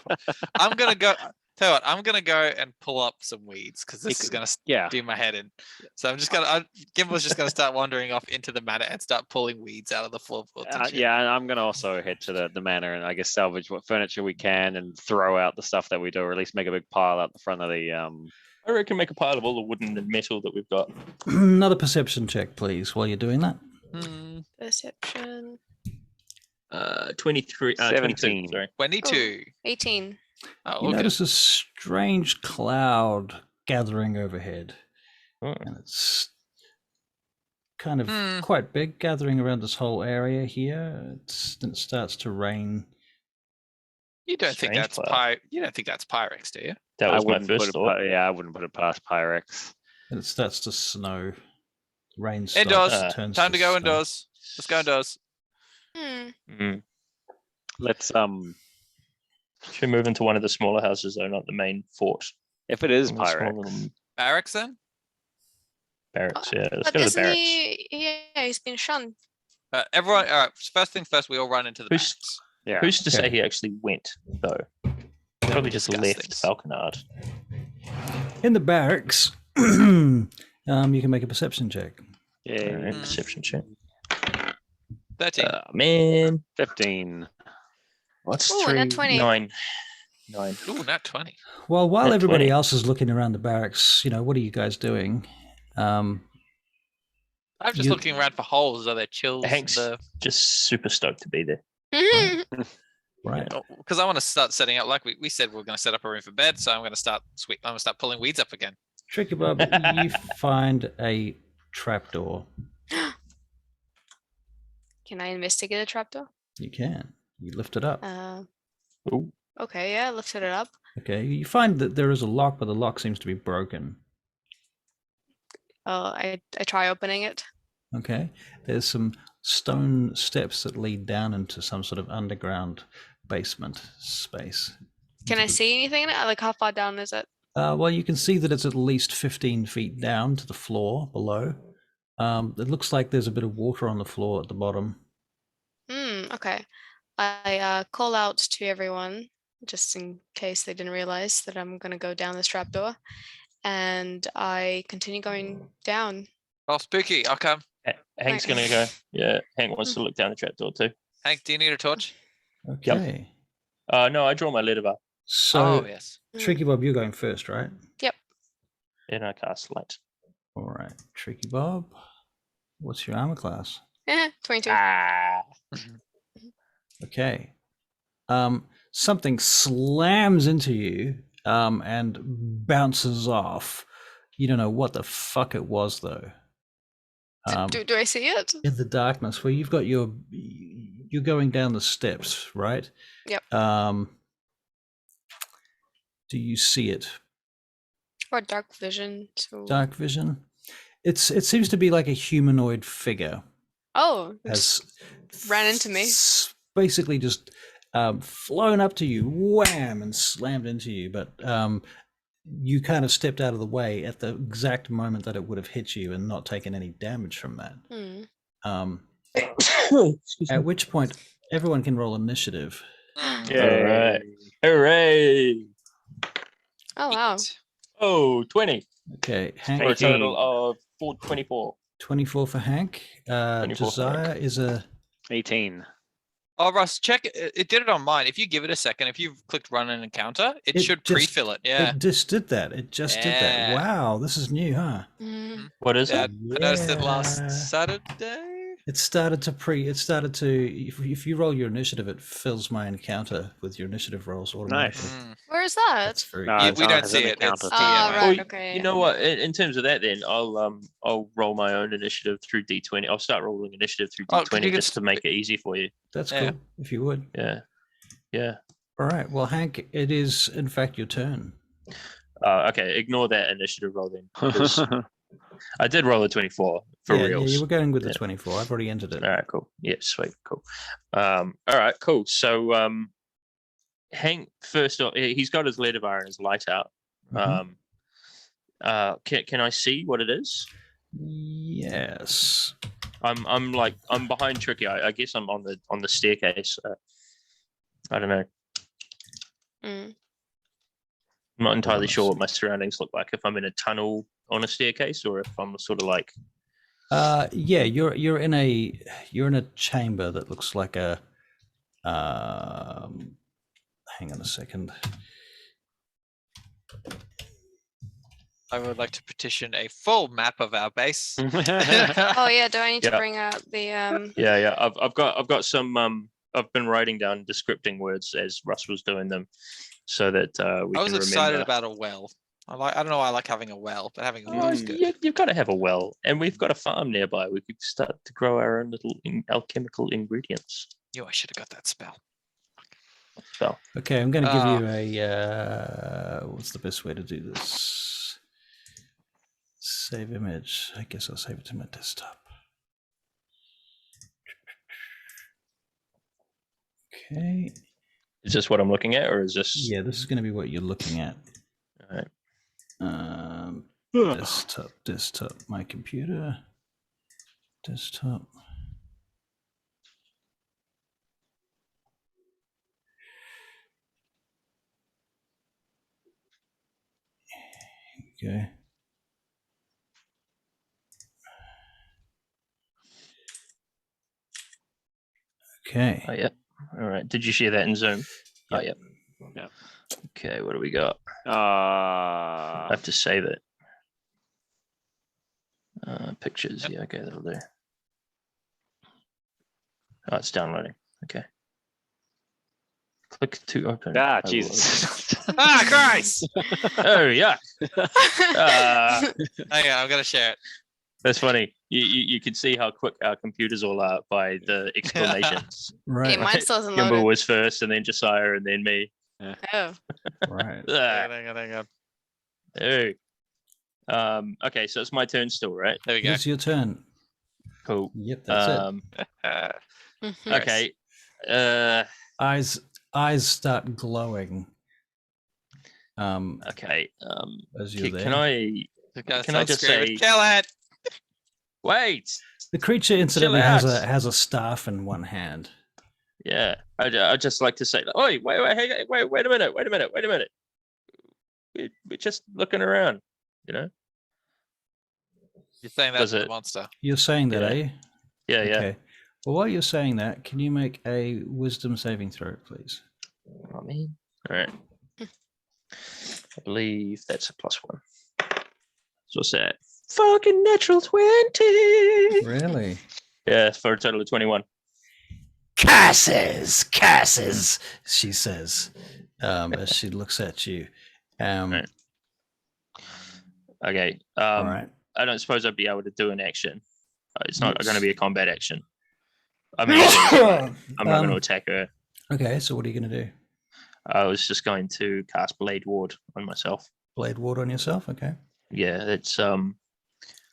I'm gonna go. Tell you what, I'm gonna go and pull up some weeds because this is gonna Yeah, do my head in. So I'm just gonna. Gimble's just gonna start wandering off into the manor and start pulling weeds out of the floorboards. and shit. yeah, and I'm gonna also head to the manor and I guess salvage what furniture we can and throw out the stuff that we do, or at least make a big pile out the front of the I reckon make a pile of all the wooden and metal that we've got. Another perception check, please, while you're doing that. Hmm, Perception. 23, 17. 22, sorry. 22. 18. Oh, You okay. notice a strange cloud gathering overhead, Oh. and it's kind of Hmm. quite big, gathering around this whole area here. Then it starts to rain. You don't think Strange that's cloud. You don't think that's Pyrex, do you? That was my wouldn't put first it thought. yeah, I wouldn't put it past Pyrex. And it starts to snow. Rain stops. Indoors. turns Time to go snow. indoors. Let's go indoors. Hmm. Mm. Let's Should we move into one of the smaller houses though, not the main fort? if it is One of the small Pyrex, little Barracks then? barracks. Yeah, let's But go to the isn't barracks. yeah, he's been shunned. Everyone. All right. First thing first, we all run into the Who's- barracks. yeah. Who's to say Okay. he actually went though? Probably just discuss left things. Belkinard. In the barracks, you can make a perception check. Yeah, Alright, Mm. perception check. 13. Man, 15. what's Ooh, 3? nat 20. 9. Ooh, not 20. Well, while At everybody 20. else is looking around the barracks, what are you guys doing? I'm just You- looking around for holes. Are there chills? Hank's just super stoked to be there. Right. Because I want to start setting up. Like we said, we're going to set up a room for bed. So I'm going to start. I'm going to start pulling weeds up again. Tricky Bob, you find a trapdoor. Can I investigate a trapdoor? You can. You lift it up. Ooh. Okay, yeah, lifted it up. Okay. You find that there is a lock, but the lock seems to be broken. Oh, I try opening it. Okay. There's some stone steps that lead down into some sort of underground basement space. Can I see anything in it? Like, how far down is it? Well, you can see that it's at least 15 feet down to the floor below. It looks like there's a bit of water on the floor at the bottom. Okay. I call out to everyone, just in case they didn't realize that I'm going to go down this trapdoor. And I continue going down. Oh, spooky. I'll come. Hank's Right. gonna go. Yeah, Hank wants to look down the trapdoor too. Hank, do you need a torch? Okay. No, I draw my letter bar So, Oh, yes. Tricky Bob, you're going first, right? and I cast light. All right. Tricky Bob, what's your armor class? 22. Ah, Okay. Something slams into you and bounces off. You don't know what the fuck it was, though. Do I see it? In the darkness, where you're going down the steps, right? Yep. Do you see it? Or dark vision? So... Dark vision. It seems to be like a humanoid figure. Oh, it Has ran into me. Basically, just flown up to you, wham, and slammed into you. But you kind of stepped out of the way at the exact moment that it would have hit you and not taken any damage from that. At which point, everyone can roll initiative. Alright. Hooray! Oh, wow. Eight. 20 Okay, for a Hank, total of 24. 24 for Hank. 24 for Josiah is a 18. Oh, Russ, check it. It did it on mine. If you give it a second, if you've clicked run an encounter, it should just- pre-fill it. Yeah. It just did that. It just did that. Yeah. Wow, this is new, huh? Mm. What is Yeah, it? I noticed it Yeah. last Saturday. It started to if you roll your initiative, it fills my encounter with your initiative rolls automatically. Nice. Mm. Where is that? That's very No, Yeah, it's we on don't as see an it. encounter It's TM. Ah, Well, right. Okay. you know what? In terms of that, then I'll roll my own initiative through D20. I'll start rolling initiative through Oh, 'cause D20 you can just to make it easy for you. That's Yeah. cool. If you would. Yeah, yeah. All right. Well, Hank, it is in fact your turn. Okay, ignore that initiative roll then. 'cause I did roll a 24 for yeah, reals. yeah, you were going with the Yeah. 24. I've already entered it. All right, cool. Yeah, sweet, cool. All right, cool. So Hank, first off, he's got his lead bar and his light out. Mhm. Can I see what it is? Yes. I'm behind Tricky. I guess I'm on the staircase. I don't know. Mm. I'm not entirely let's sure what see. my surroundings look like. If I'm in a tunnel on a staircase, or if I'm sort of like. Yeah, you're in a chamber that looks like a hang on a second. I would like to petition a full map of our base. Oh yeah. Do I need to Yeah. bring out the Yeah. I've got some. I've been writing down descripting words as Russ was doing them, so that we I can was excited remember. about a well. I don't know why I like having a well, but having a well is good. You've got to have a well, and we've got a farm nearby. We could start to grow our own little alchemical ingredients. I should have got that spell. So Okay, I'm going to give you a what's the best way to do this? Save image. I guess I'll save it to my desktop. Okay. is this what I'm looking at, or is this? Yeah, this is going to be what you're looking at. All right. Desktop, my computer. Desktop. Here we go. Okay. Oh yeah. All right. Did you share that in Zoom? Oh Yep. yeah. Yep. Okay. What do we got? I have to save it. Pictures. Yeah. Okay. That'll do. Oh, it's downloading. Okay. Click to open. Ah, overload. Jesus. Ah, Christ! Oh yeah. Hang on, I'm gonna share it. That's funny. You can see how quick our computers all are by the explanations. Right. Hey, mine still hasn't Kimber loaded. was first, and then Josiah, and then me. Oh. Right. Ah, Hang on. oh. Okay, so it's my turn still, right? There we go. It's your turn. Cool. Yep, that's Uh, Mhm. Okay. it. Eyes start glowing. Okay. As you're there. Can I? the guy Can I starts just screaming, say- kill it? Wait. The creature incidentally has out. has a staff in one hand. Yeah. I'd just like to say, oh, wait a minute. We're just looking around, you know? You're saying that Does to the it- monster. You're saying that, Yeah. eh? Yeah, yeah. Okay. Well, while you're saying that, can you make a wisdom saving throw, please? Oh, man. All right. I believe that's a +1. So what's that? Fucking natural 20. Really? Yeah, for a total of 21. Curses, she says, as she looks at you. Right. Okay. All right. I don't suppose I'd be able to do an action. It's not Yes. going to be a combat action. I'm not going to Um, attack her. Okay, so what are you going to do? I was just going to cast Blade Ward on myself. Blade ward on yourself? Okay. Yeah, it's Is it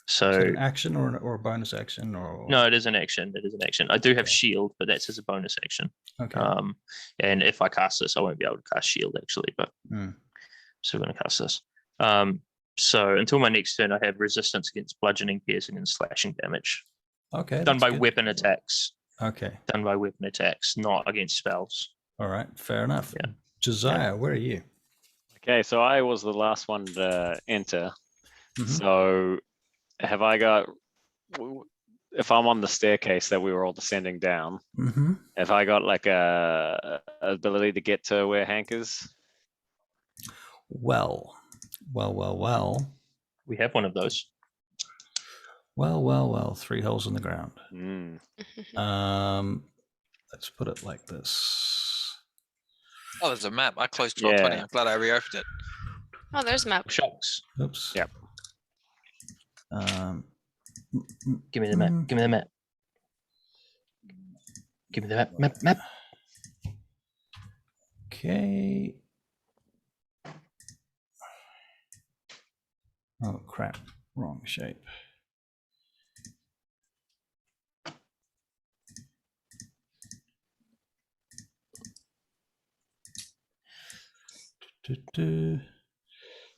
so an action or a bonus action? Or no, it is an action. It is an action. I do have Okay. shield, but that's as a bonus action. Okay. And if I cast this, I won't be able to cast shield actually, but Hmm. so we're going to cast this. So until my next turn, I have resistance against bludgeoning, piercing, and slashing damage Okay. done that's by good. weapon attacks. Okay. Done by weapon attacks, not against spells. All right. Fair enough. Yeah. Josiah, where are you? Okay, so I was the last one to enter. Mhm. So have I got? if I'm on the staircase that we were all descending down, Mm-hmm. if I got like a ability to get to where Hank is, Well. We have one of those. Well. 3 holes in the ground. mm, Let's put it like this. Oh, there's a map. I closed 1220. Yeah. I'm glad I reopened it. Oh, there's a map. Shocks. Oops. Yep. Give me the map. Give me the map. Give me the map. Map. Okay. Oh crap! Wrong shape.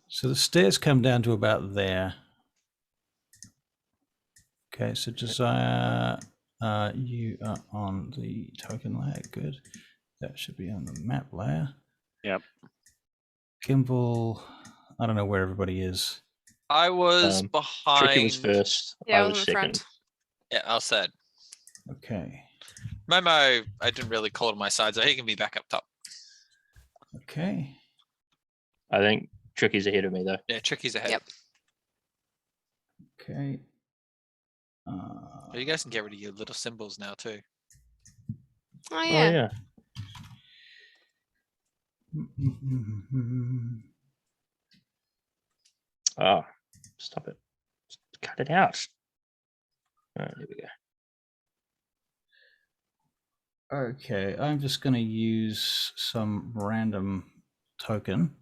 So the stairs come down to about there. Okay, so Josiah, you are on the token layer. Good. That should be on the map layer. Yep. Kimball, I don't know where everybody is. I was behind. Tricky was first. Yeah, I I was was in second. front. Yeah, I said. Okay. Momo, I didn't really call to my side, so he can be back up top. Okay. I think Tricky's ahead of me though. Yeah, Tricky's ahead. Yep. Okay. Oh, you guys can get rid of your little symbols now too. Oh Oh yeah. yeah. Oh, stop it. Cut it out. All right, there we go. Okay, I'm just going to use some random token,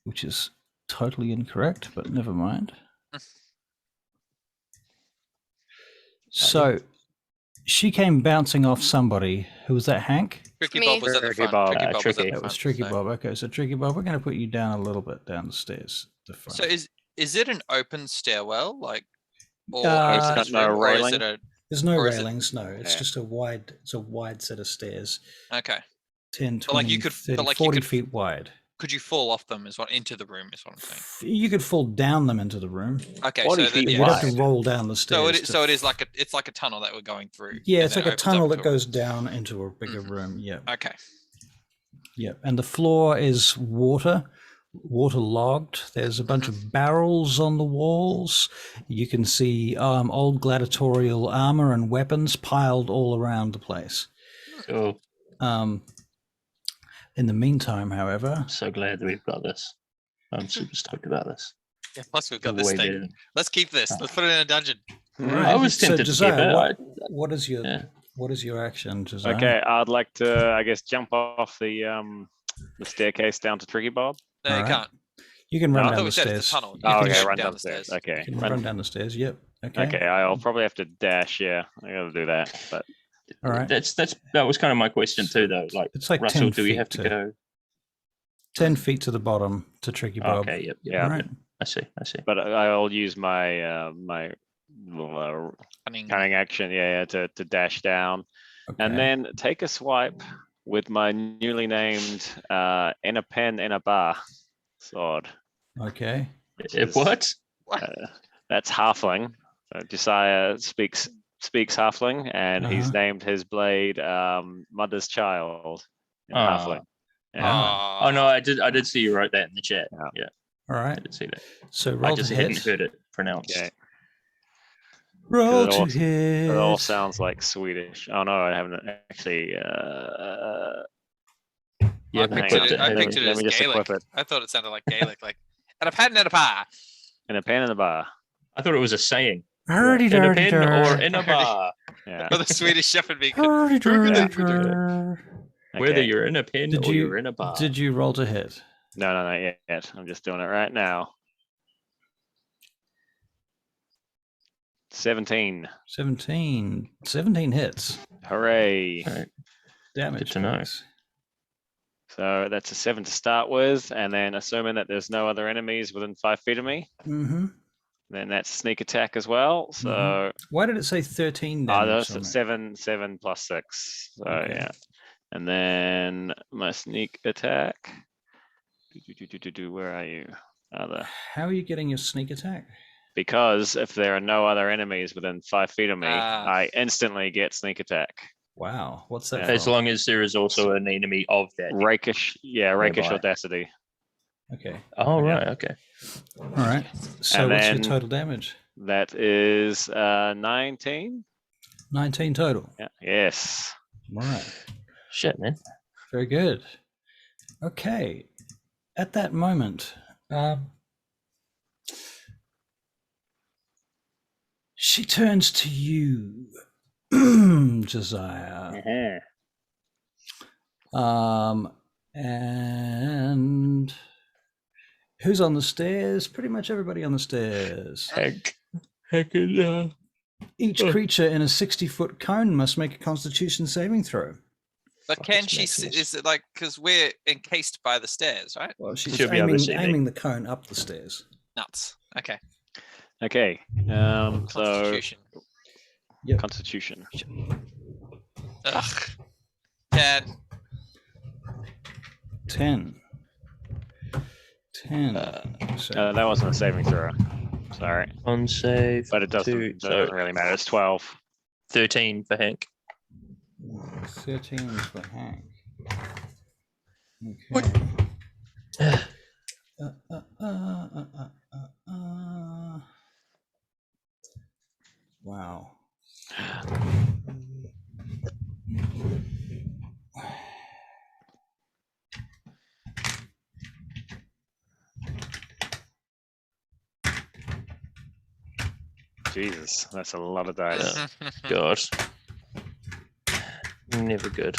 which is totally incorrect, but never mind. So she came bouncing off somebody. Who was that, Hank? Tricky Me. Bob was at the Tricky front. Bob. Tricky Bob was at Tricky. the That front. was Tricky so- Bob. Okay, so Tricky Bob, we're going to put you down a little bit down the stairs. The front. So is it an open stairwell, like, or It's open got no room, or is railing? it a? There's no or is it- railings, no. It's Yeah. just a wide set of stairs. Okay. 10, But like 20, you could- 30, but like you 40 could- feet wide. Could you fall off them? Is what into the room is what I'm saying. You could fall down them into the room. Okay, 40 so then, feet You'd yeah. have to roll down the stairs. So it is. to So it is like it's like a tunnel that we're going through. Yeah, and it's then like a opens up tunnel that into a- goes down into a bigger Mhm. room. Yeah, Okay. yeah. And the floor is waterlogged. There's a bunch of barrels on the walls. You can see old gladiatorial armor and weapons piled all around the place. Oh, In the meantime, however, I'm so glad that we've got this. I'm super stoked about this. Yeah. Plus we've got this Way thing. better. Let's keep this. Let's put it in a dungeon. Right. I was So, tempted to keep Josiah, it. what is your Yeah. what is your action, Josiah? Okay, I'd like to, I guess, jump off the staircase down to Tricky Bob. No, you Alright. can't. You can No, run I down thought the we said it's stairs. a tunnel. You Oh, can okay, just- run down down the the stairs. stairs. Okay, you can run- run down the stairs. Yep. Okay. okay. I'll probably have to dash. Yeah, I gotta do that. But All right. That was kind of my question too, though. Like, It's like Russell, 10 do we feet have to go? 10 feet to the bottom to Tricky Bob. Okay, yep, Yeah. All right. I see. but I'll use my my Cunning. cunning action. Yeah, to dash down and Okay. then take a swipe with my newly named in a pen in a bar sword. Okay. If what? That's halfling. So Josiah speaks halfling, and he's Uh-huh. named his blade Mother's Child in Ah. halfling. Yeah. Ah. Oh no, I did see you wrote that in the chat. Yeah. Yeah, All I right. did see that. So I roll to just hadn't hit. heard it pronounced. Okay. Roll it to all- hit. It all sounds like Swedish. Oh no, I haven't actually. Yeah, I but pictured it. I Let me- pictured it let as me just Gaelic. equip it. I thought it sounded like Gaelic, like and a pen and a bar. In a pen in a bar. I thought it was a saying. Hurdy In a durdy pen or dur. in a bar. Yeah. Or the Swedish Shepherd being. Hurdy durdy Okay. dur. Whether Okay. you're in a pen Did or you- you're in a bar. Did you roll to hit? No, not yet. I'm just doing it right now. 17. 17. 17 hits. Hooray. All right. Damage. to know. please. So that's a 7 to start with, and then assuming that there's no other enemies within 5 feet of me, Mm-hmm. then that's sneak attack as well. So Why did it say 13 oh, damage? that's on it? 7 plus 6. So Okay. yeah. And then my sneak attack. Where are you? Other. How are you getting your sneak attack? because if there are no other enemies within 5 feet of me, Ah. I instantly get sneak attack. Wow. What's that? Yeah. As from? long as there is also an enemy of that. Rakish, rakish Nearby. audacity. Okay. Oh, Yeah. right. Okay. All right. So And what's your then- total damage? That is 19. 19 total. Yeah. Yes. All right. Shit, man. Very good. Okay. At that moment, she turns to you, Josiah. And who's on the stairs? Pretty much everybody on the stairs. Heck and, Each creature in a 60-foot cone must make a Constitution saving throw. But Fuck, can it's she? Maximus. Is it like because we're encased by the stairs, right? Well, she's She'll be able to see me. aiming the cone up the stairs. Nuts. Okay. Okay. So Constitution. Yep. Constitution. Ugh. 10. 10. 10. So That wasn't a saving throw. Sorry, on save. but it doesn't really matter. It's 12. 13 for Hank. 13 for Hank. Okay. Wow. Jesus, that's a lot of dice. God. Never good.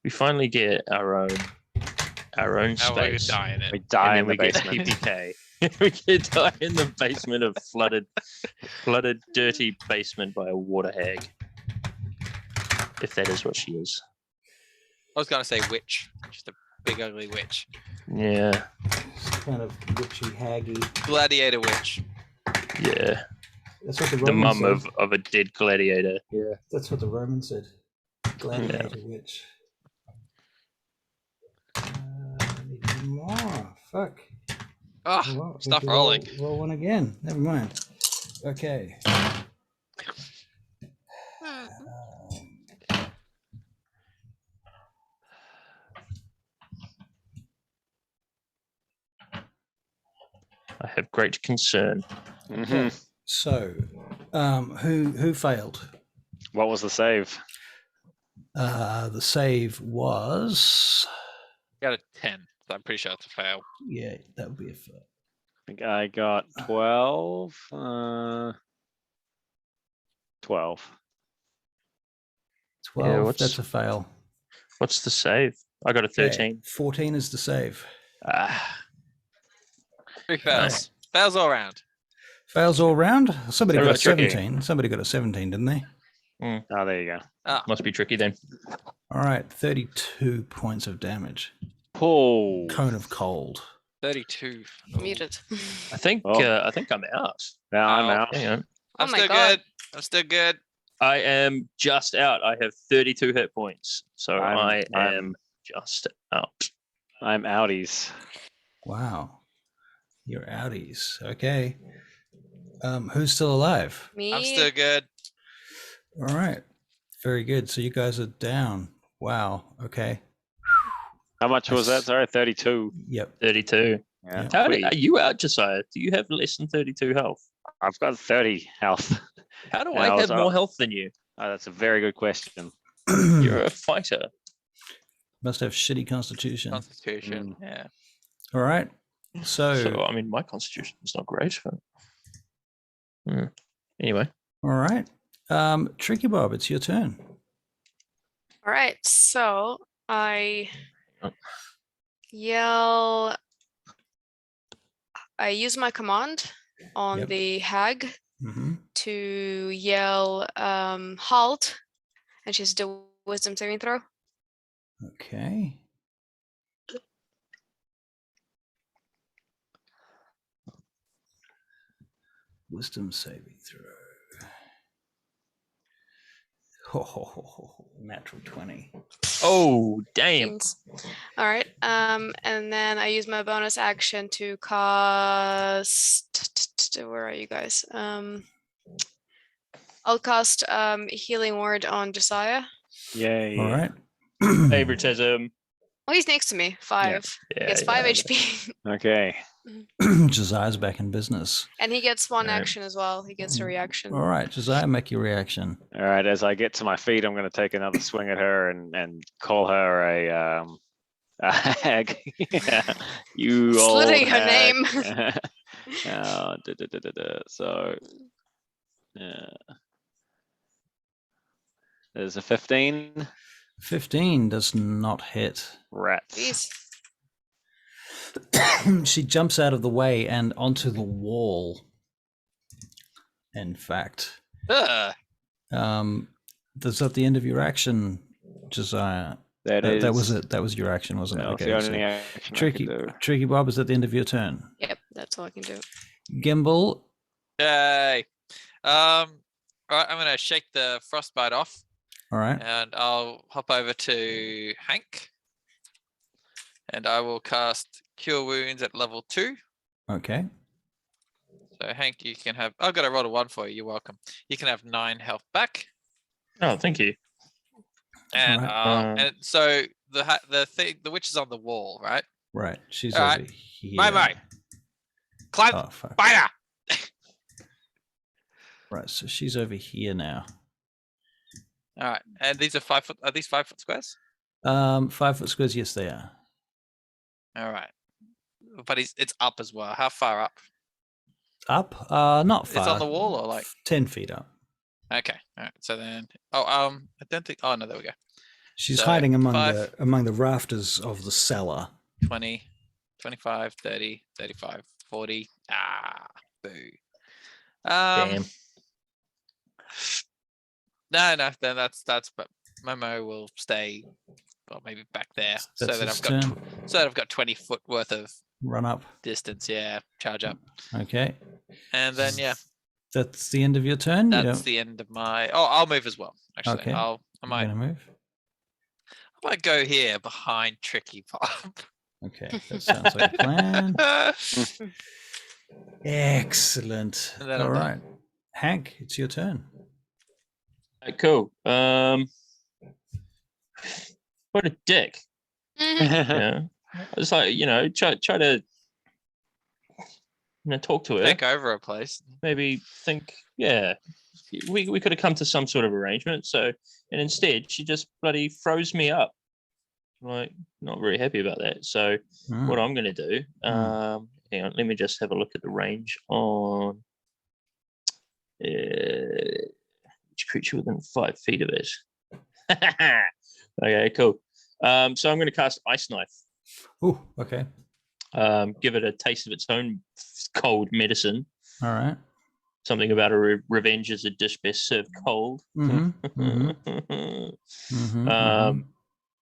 We finally get our own How we space. die in We it. die and in then the we get basement. PPK. We get die in the basement of flooded, dirty basement by a water hag. If that is what she is. I was gonna say witch, just a big ugly witch, Yeah. It's kind of witchy, haggy. gladiator witch. Yeah. That's what the The Roman mum said. of a dead gladiator. Yeah. That's what the Roman said. Gladiator witch. I need more. Fuck. Oh, Well, we stop could rolling. Roll one again. Never mind. Okay. I have great concern. Mhm. So, who failed? What was the save? The save was Got a 10, so I'm pretty sure it's a fail. yeah, that would be a fail. I think I got 12. 12. 12. what's- That's a fail. What's the save? I got a Okay, 13. 14 is the save. Ah, 3 fails. Fails all around. Fails all round. Somebody What got a about tricky? 17. Somebody got a 17, didn't they? Oh, there you go. must be tricky then. All right, 32 points of damage. Oh. Cone of cold. 32. Muted. I think Oh. I'm out. Now I'm Ow. out. Hang on. Oh I'm my still God. good. I'm still good. I am just out. I have 32 hit points. So I am I'm just out. I'm outies. Wow. You're outies. Okay. Who's still alive? Me. I'm still good. All right. Very good. So you guys are down. Wow. Okay. How much was that? Sorry, 32. Yep. 32. Yeah. How Wait, are you out, Josiah? Do you have less than 32 health? I've got 30 health. How do Yeah, I I was have out. more health than you? Oh, that's a very good question. You're a fighter. Must have shitty constitution. Constitution. Yeah. All right. So, I mean, my constitution is not great. But... Anyway. All right. Tricky Bob, it's your turn. All right. So I yell. I use my command on Yep. the hag Mm-hmm. to yell halt, and she has to do a wisdom saving throw. Okay. Wisdom saving throw. Natural 20. Oh, damn. Jeans. All right. And then I use my bonus action to cast. Where are you guys? I'll cast Healing Word on Josiah. Yay. All right. Favoritism. Oh, he's next to me. 5. Yeah, He gets yeah, 5 I know. HP. Okay. Josiah's back in business. And he gets 1 Alright. action as well. He gets a reaction. All right, Josiah, make your reaction. All right. As I get to my feet, I'm going to take another swing at her and call her a hag. Yeah, you It's old literally her hag. name. So, there's a 15. 15 does not hit. Rats. Jeez. She jumps out of the way and onto the wall. In fact, Ugh. that's at the end of your action, Josiah. That was is- it. That was your action, wasn't it? That was Okay. the So only action I Tricky, could do. Tricky Bob is at the end of your turn. Yep, that's all I can do. Gimbal. Yay. All right, I'm gonna shake the frostbite off, All right. and I'll hop over to Hank, and I will cast Cure Wounds at level 2. Okay. So Hank, you can have. I've got a roll of 1 for you. You're welcome. You can have 9 health back, Oh, thank you. and Alright. and so the witch is on the wall, right? Right. She's All right. over here. Momo, climb, Oh, fuck. spider. Right. So she's over here now. All right, and these are 5 foot. Are these 5 foot squares? 5 foot squares. Yes, they are. All right, but it's up as well. How far up? Up. Not far. It's on the wall or like? 10 feet up. Okay, all right. So then, I don't think. Oh no, there we go. She's So, hiding among 5. the rafters of the cellar. 20, 25, 30, 35, 40. Ah, boo. Damn. No, then that's but Momo will stay, well, maybe back there, so That's that his I've got turn. so that I've got 20 foot worth of Run up. distance. Yeah, charge up, Okay. and then yeah, That's the end of your turn. You that's don't- the end of my. Oh, I'll move as well. Actually, Okay. I you're might gonna move. go here behind Tricky Bob. Okay. That sounds like a plan. Excellent. And then All I'm done. right. Hank, it's your turn. Cool. What a dick. Yeah. It's like, try to talk to her. Take over a place. Maybe think, yeah, we could have come to some sort of arrangement. So, and instead she just bloody froze me up. Like, not very happy about that. So Mm. what I'm going to do, hang on, let me just have a look at the range on each creature within 5 feet of it. Okay, cool. So I'm going to cast Ice Knife. Oh, okay. Give it a taste of its own cold medicine. All right. Something about a revenge is a dish best served cold.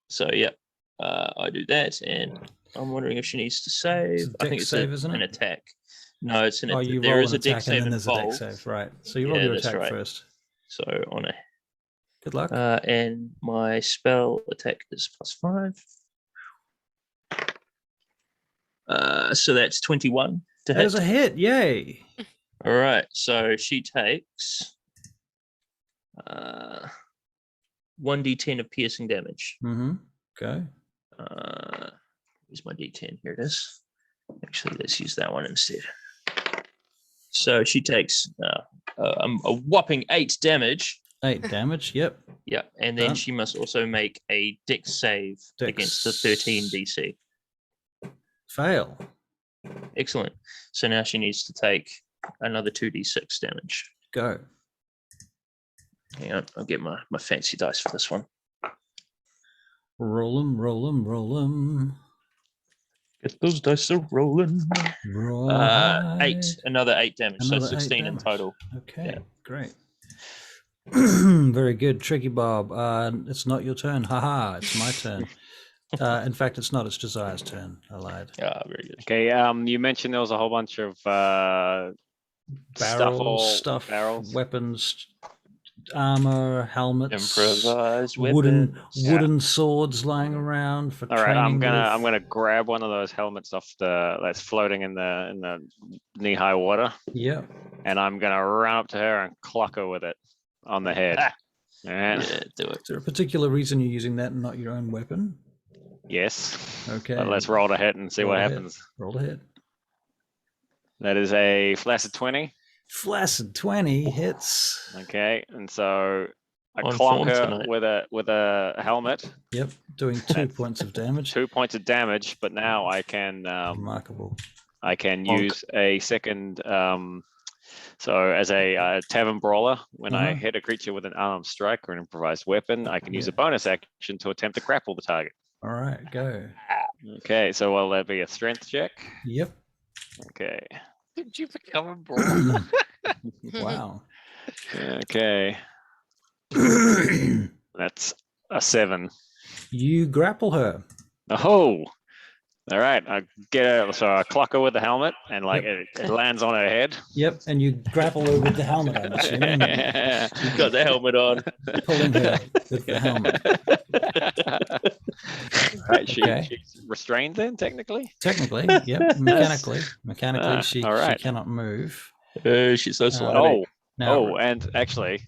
So yeah, I do that, and I'm wondering if she needs to save. It's a I think dex it's save, isn't an it? attack. No, it's an. Oh, you there roll is an a dex attack and save then there's a dex involved. save. Right. So you roll Yeah, your that's attack right. first. So on a Good luck. and my spell attack is +5. So that's 21 to hit. There's a hit. Yay. All right, so she takes 1d10 of piercing damage. Mm-hmm. Okay. Where's my d10? Here it is. Actually, let's use that one instead. So she takes a whopping 8 damage. 8 damage. Yep. Yeah, and then Done. she must also make a dex save against the 13 DC. Fail. Excellent. So now she needs to take another 2d6 damage. Go. Hang on, I'll get my fancy dice for this one. Roll 'em, roll 'em, roll 'em. Get those dice are rolling. Right. 8, another 8 damage, Another so 8 16 in damage. total. Okay, Yeah. great. Very good, Tricky Bob. It's not your turn. Haha, it's my turn. In fact, it's not. It's Josiah's turn. I lied. Ah, very good. Okay, you mentioned there was a whole bunch of Barrels, barrels. weapons, armor, helmets, Improvised wooden weapons. wooden swords lying around for All right, I'm training. gonna with. grab one of those helmets off that's floating in the knee high water, Yeah. and I'm gonna run up to her and clock her with it on the head. Ah. All right. Yeah, do it. Is there a particular reason you're using that and not your own weapon? Yes. Okay. But let's roll the hit and see Roll what the hit. happens. Roll the hit. That is a flaccid 20. Flaccid 20 hits. Okay, and so I On clonk form her tonight. with a helmet, Yep. Doing 2 points of damage. 2 points of damage, but now I can Remarkable. Bonk. use a second. So as a tavern brawler, when I Uh-huh. hit a creature with an armed strike or an improvised weapon, I can use a Yeah. bonus action to attempt to grapple the target. All right. Go. Okay, so will that be a strength check? Yep. Okay. Did you become a brawler? Wow. Okay, that's a 7. You grapple her. Oh, all right. I get her, so I clock her with the helmet, and like Yep. it lands on her head. Yep. And you grapple her with the helmet, I'm assuming. You've got the helmet on. Pulling her with the helmet. Right, Okay. she's restrained then, technically. Technically, yep. Mechanically, she all right. cannot move. She's so slimy. Oh, Now, and actually,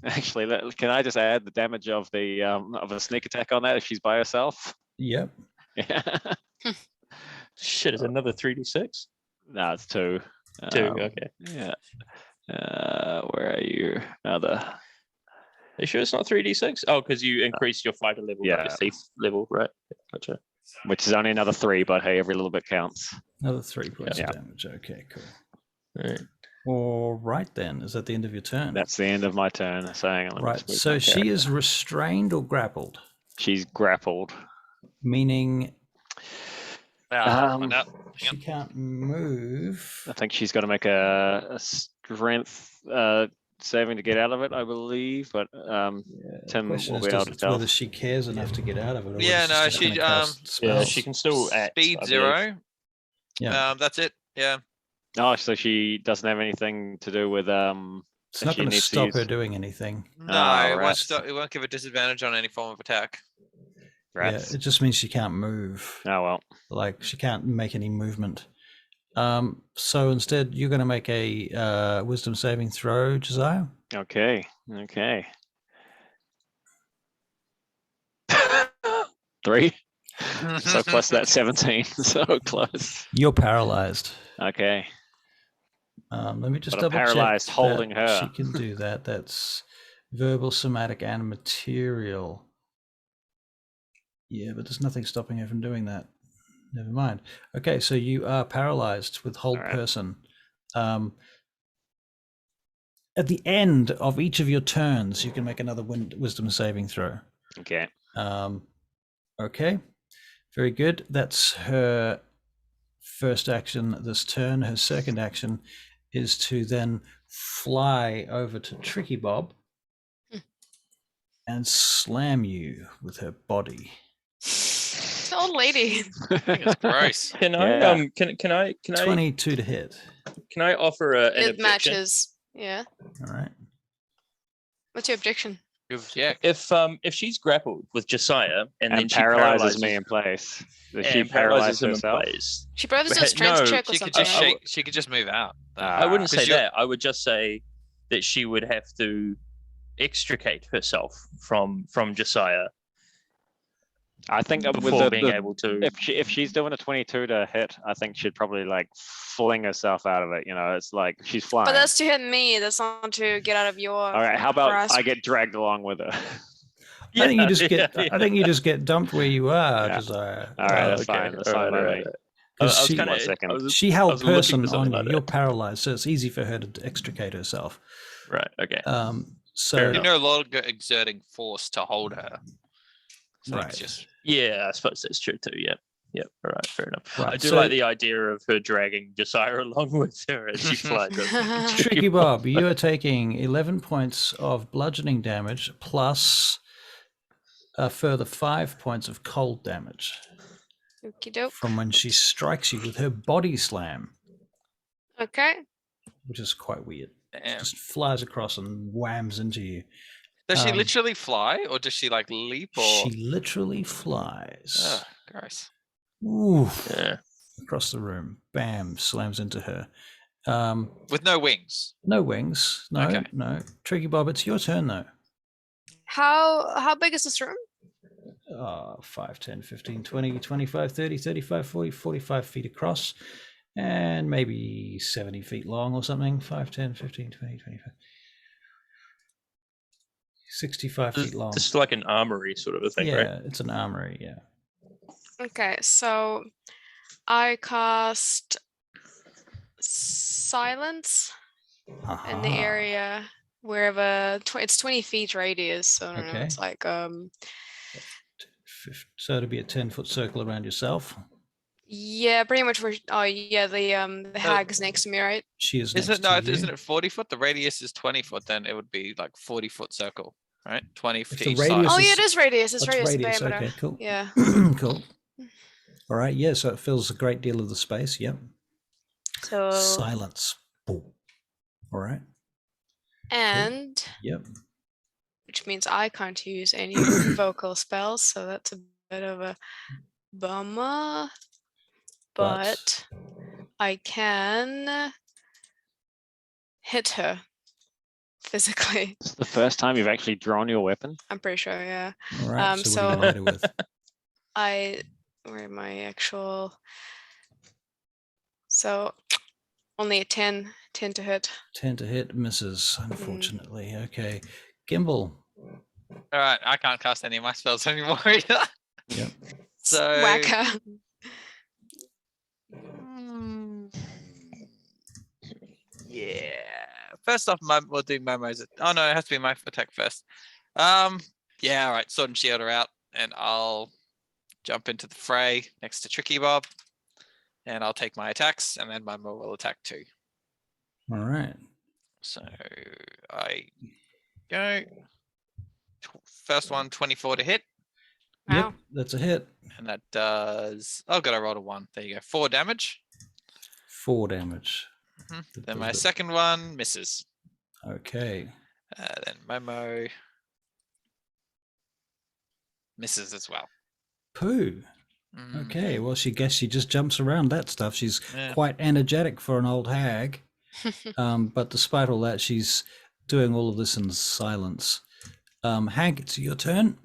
can I just add the damage of a sneak attack on that if she's by herself? yep. Yeah. Shit, is another 3d6? No, it's 2. 2, Um, okay. Yeah. Where are you? Other. Are you sure it's not 3d6? Oh, because you increased your fighter level, not Yeah. your thief level, right? Gotcha. Which is only another 3, but hey, every little bit counts. Another 3 points Yeah. of damage. Okay, cool. Right. All right then. Is that the end of your turn? That's the end of my turn. So hang on, let me right. just move So my she character. is restrained or grappled, She's grappled. meaning Um, she can't move. I think she's got to make a strength saving to get out of it, I believe. But The Tim question will is be able to tell. whether she cares enough to get out of it. Or whether Yeah, she's no, just she, gonna cast Yeah, spells. she can still act. Speed I believe. 0. Yeah. That's it. Yeah. Oh, so she doesn't have anything to do with It's that not she going to needs to stop her use- doing anything. No, right. it won't give a disadvantage on any form of attack. rats. Yeah, it just means she can't move. Oh well. Like she can't make any movement. So instead, you're going to make a wisdom saving throw, Josiah. Okay. 3. So plus that 17. So close. You're paralyzed. Okay. Let me just But I'm double paralyzed check holding that her. She can do that. That's verbal, somatic, and material. Yeah, but there's nothing stopping her from doing that. Never mind. Okay, so you are paralyzed with hold All right. person. At the end of each of your turns, you can make another wisdom saving throw. Okay. Okay, very good. That's her first action this turn. Her second action is to then fly over to Tricky Bob and slam you with her body. It's an old lady. I think it's gross. Can I Yeah. can I 22 to hit. can I offer an It objection? matches. Yeah. All right. What's your objection? Yeah. If she's grappled with Josiah and then And she paralyzes me in place. Does she and paralyze paralyzes him in herself? place. She probably does a But strength no, check or She could something. just right? shake. She could just move out. I wouldn't say 'Cause you're- that. I would just say that she would have to extricate herself from Josiah I think with before being able to. if she's doing a 22 to hit, I think she'd probably like fling herself out of it. You know, it's like she's flying. But that's to hit me. That's not to get out of your. All right. How about grasp. I get dragged along with her? I think you just Yeah, get. I think you just get dumped where you are, Yeah. Josiah. All right, Oh, that's okay. fine. That's fine Alright, by alright, me. alright. Because I was she, kinda- One second. I was- she I held was looking for person something on you. like You're that. paralyzed, so it's easy for her to extricate herself. Right. Okay. So Fair You're enough. no longer exerting force to hold her. So Right. it's just Yeah, I suppose that's true too. Yep. Yep. All right. Fair enough. I Right, do so- like the idea of her dragging Josiah along with her as she flies. up. Tricky Bob, you are taking 11 points of bludgeoning damage plus a further 5 points of cold damage Okie doke. from when she strikes you with her body slam, Okay. which is quite weird. damn. Just flies across and whams into you. Does she Um, literally fly, or does she like leap, or? She literally flies. Ugh, gross. Ooh, Yeah. across the room. Bam, slams into her. With no wings. No wings. No, Okay. no. Tricky Bob, it's your turn though. How big is this room? 5, 10, 15, 20, 25, 30, 35, 40, 45 feet across, and maybe 70 feet long or something. 5, 10, 15, 20, 25. 65 feet long. This is like an armory sort of a thing, Yeah, right? it's an armory, yeah. Okay, so I cast silence in the Aha. area wherever it's 20 feet radius. So I don't know. It's Okay. like So it'll be a 10-foot circle around yourself. yeah, pretty much where. Oh yeah, the hag is next to me, right? She is Isn't next it? No, to you. isn't it 40 foot? The radius is 20 foot. Then it would be like 40-foot circle, right? 20 the to each radius Oh side. yeah, it is radius. It's That's radius. radius, diameter. okay, cool. Yeah. Cool. All right, yeah, so it fills a great deal of the space, yep. So Silence. Boom. All right, and yep. which means I can't use any vocal spells, so that's a bit of a bummer. But I can hit her physically. It's the first time you've actually drawn your weapon. I'm pretty sure, yeah. All right, so what do you so- hit her with? Where am I actual? So only a 10 to hit. 10 to hit, misses, unfortunately. Okay, Gimbal. All right, I can't cast any of my spells anymore either. Yep. So Whack her. Yeah. First off, we'll do Momo's. Oh no, it has to be my attack first. Yeah, all right. Sword and shield are out, and I'll jump into the fray next to Tricky Bob, and I'll take my attacks, and then Momo will attack too. All right. So I go. First one, 24 to hit, Wow. Yep, that's a hit. and that does. Oh, God, I rolled a 1. There you go. 4 damage. 4 damage. Mhm. That Then does my it. second one misses. Okay. Then Momo misses as well. Pooh. Mhm. Okay, well, she just jumps around that stuff. She's Yeah. quite energetic for an old hag. But despite all that, she's doing all of this in silence. Hag, it's your turn.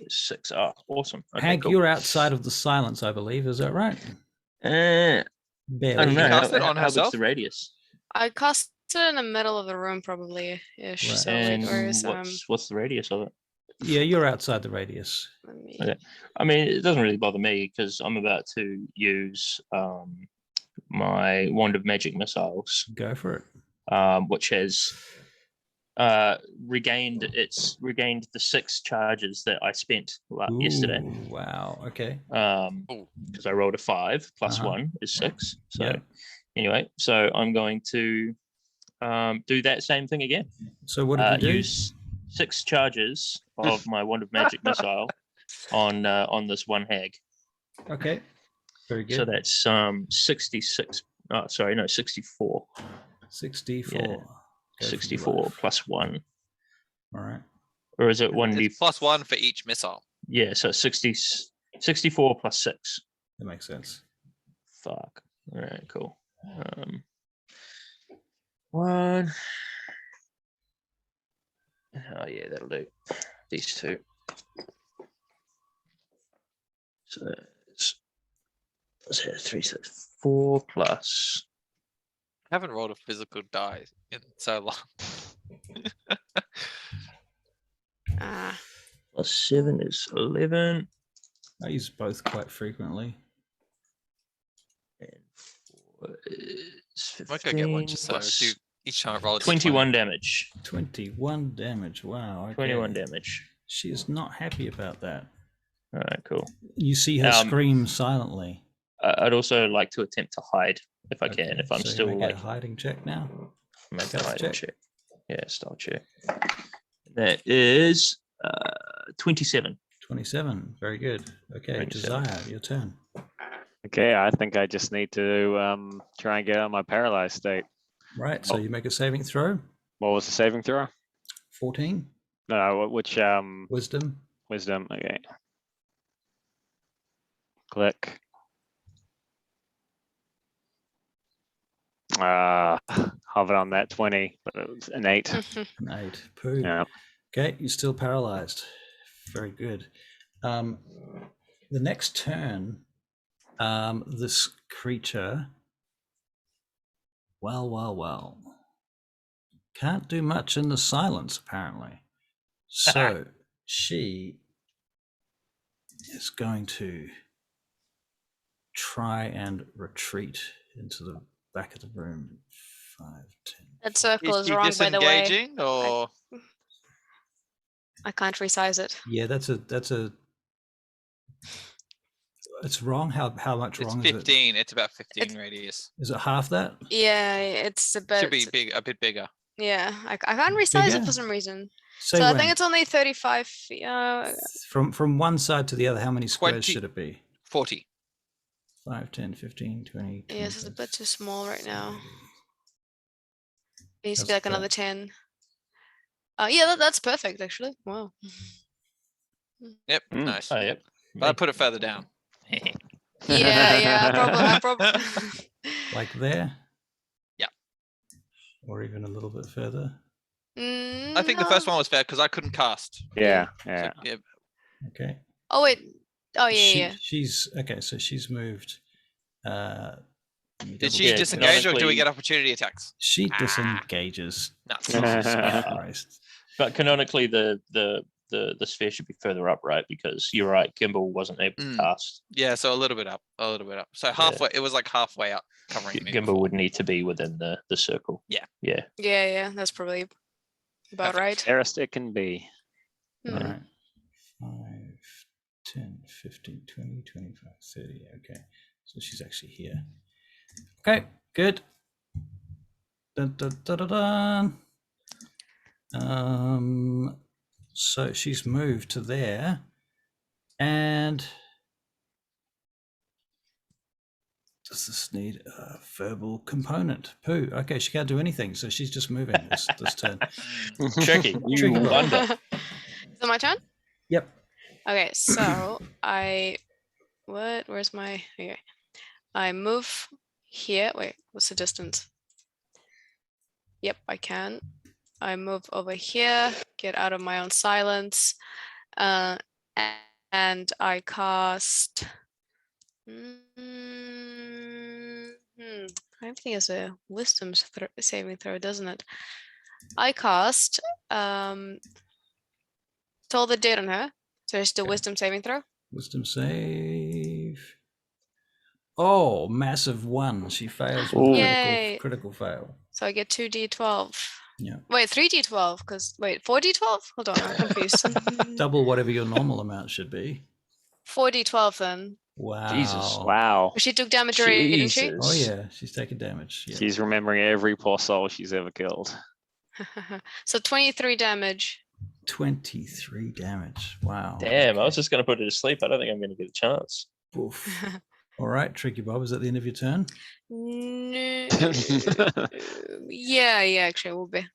6. Oh, awesome. Okay, Hag, cool. you're outside of the silence, I believe. Is that right? I Barely. don't know. cast it on How big's herself? the radius? I cast it in the middle of the room, probably ish. Right. So And like, where's what's the radius of it? Yeah, you're outside the radius. Let me. Okay. I mean, it doesn't really bother me because I'm about to use my wand of magic missiles, Go for it. which has regained the 6 charges that I spent yesterday. Ooh, wow. Okay. Because I rolled a 5 plus Uh-huh. 1 is 6. So Yeah. anyway, so I'm going to do that same thing again. So what did you do? Use 6 charges of my wand of magic missile on this one hag. Okay. Very good. So that's 66. Oh, sorry, no, 64. 64. Yeah. Go for 64 life. plus 1, All right. or is it 1d? It's plus 1 for each missile. Yeah, so 64 plus 6. That makes sense. Fuck. All right, cool. 1. Oh yeah, that'll do. These 2. So it's 3, 6, 4 plus. I haven't rolled a physical die in so long. Plus 7 is 11. I use both quite frequently. And 4 is Might go get one 15 just so plus do each time I roll. 21 damage. 21 damage. Wow. Okay. 21 damage. She is not happy about that. All right, cool. You see her Um, scream silently. I'd also like to attempt to hide if I Okay, can, if I'm so you still make like a hiding check now. make a stealth hiding check. check. Yeah, style check. That is 27. 27. Very good. Okay, 27. Desire, your turn. Okay, I think I just need to try and get out of my paralyzed state. Right, so Oh. you make a saving throw. What was the saving throw? 14? No, which Wisdom? wisdom? Okay. Click. Hovered on that 20, but it was an 8. An 8. Poo. Yeah. Okay, you're still paralyzed. Very good. The next turn, this creature, well, can't do much in the silence, apparently. So she is going to try and retreat into the back of the room. 5, 10. That circle Is is she wrong, by the way. disengaging or I can't resize it. Yeah, that's a. It's wrong. How much it's wrong is it? 15? It's about 15 It's- radius. Is it half that? Yeah, it's a bit. Should be big, a bit bigger. Yeah, I can't resize it Bigger? for some reason. Say So I when. think it's only 35 feet. From one side to the other, how many squares 20. should it be? 40. 5, 10, 15, 20. Yeah, this is a 25, bit too small right now. 30. It needs to be That's like another about- 10. Yeah, that's perfect actually. Wow. Yep, Mm. nice. Oh, yep. But I put it further down. Yeah, I probably. Like there? Yeah. Or even a little bit further? I think the first one was fair because I couldn't cast. Yeah. So, Yeah. yeah. Okay. Oh wait. Oh yeah, yeah. She's okay, so she's moved. Let me Did double she Yeah, check. disengage or do we canonically- get opportunity attacks? She disengages. Nuts. Jesus Christ. But canonically, the sphere should be further up, right? Because you're right, Gimbal wasn't able to Mm. cast. Yeah, so a little bit up, a little bit up. So halfway, it was like halfway up, covering me. Gimbal before. would need to be within the circle. Yeah. Yeah. Yeah, that's probably about Perfect. right. Fairest it can be. Hmm. All right. 5, 10, 15, 20, 25, 30. Okay. So she's actually here. Okay, good. Dun, dun, dun, dun, dun. So she's moved to there. And does this need a verbal component? Pooh. Okay, she can't do anything, so she's just moving this turn. Tricky. You Tricky bro. wonder. Is it my turn? Yep. Okay, so where's my, okay. I move here. Wait, what's the distance? Yep, I can. I move over here, get out of my own silence, and I cast. Everything has a wisdom saving throw, doesn't it? I cast Toll the Dead on her. So it's the Okay. wisdom saving throw. Wisdom save. Oh, massive 1. She fails with Ooh. Yay. critical fail. So I get 2d12. Yeah. Wait, 3d12, because wait, 4d12? Hold on, I'm confused. Double whatever your normal amount should be. 4d12 then. Wow. Jesus. Wow. She took damage already, didn't she? Oh yeah, she's taking damage. Yeah. She's remembering every poor soul she's ever killed. So 23 damage. 23 damage. Wow. Damn, I okay. was just going to put her to sleep. I don't think I'm going to get a chance. Oof. All right, Tricky Bob, is that the end of your turn? No. Yeah, actually it will be.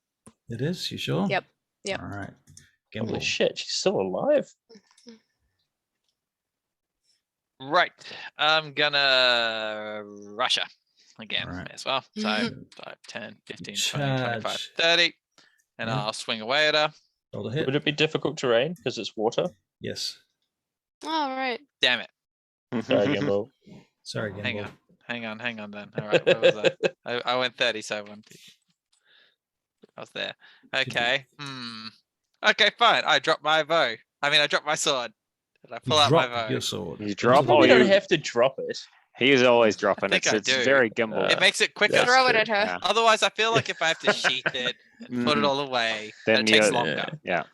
It is. You sure? Yep, yep. All right. Holy Gimbal. shit, she's still alive. Right, I'm gonna rush her again Alright. as well. So Mhm. 5, 10, 15, 20, 25, Charge. 30. And Yeah. I'll swing away at her. Roll a hit. Would it be difficult terrain because it's water? Yes. All right. Damn it. Sorry, Gimbal. Sorry, Gimbal. Hang on then. All right, where was I? I went 30, so 1. I was there. Okay. Okay, fine. I dropped my bow. I dropped my sword. And I You pull out my drop bow. your sword. You You drop probably or don't you, have to drop it. he is always dropping think it. I It's do. very gimbal. It makes it quicker. That's Throw it true. at her. Yeah. Otherwise, I feel like if I have to sheath it, put it Mhm. all away, Then then it takes you're- longer. Yeah.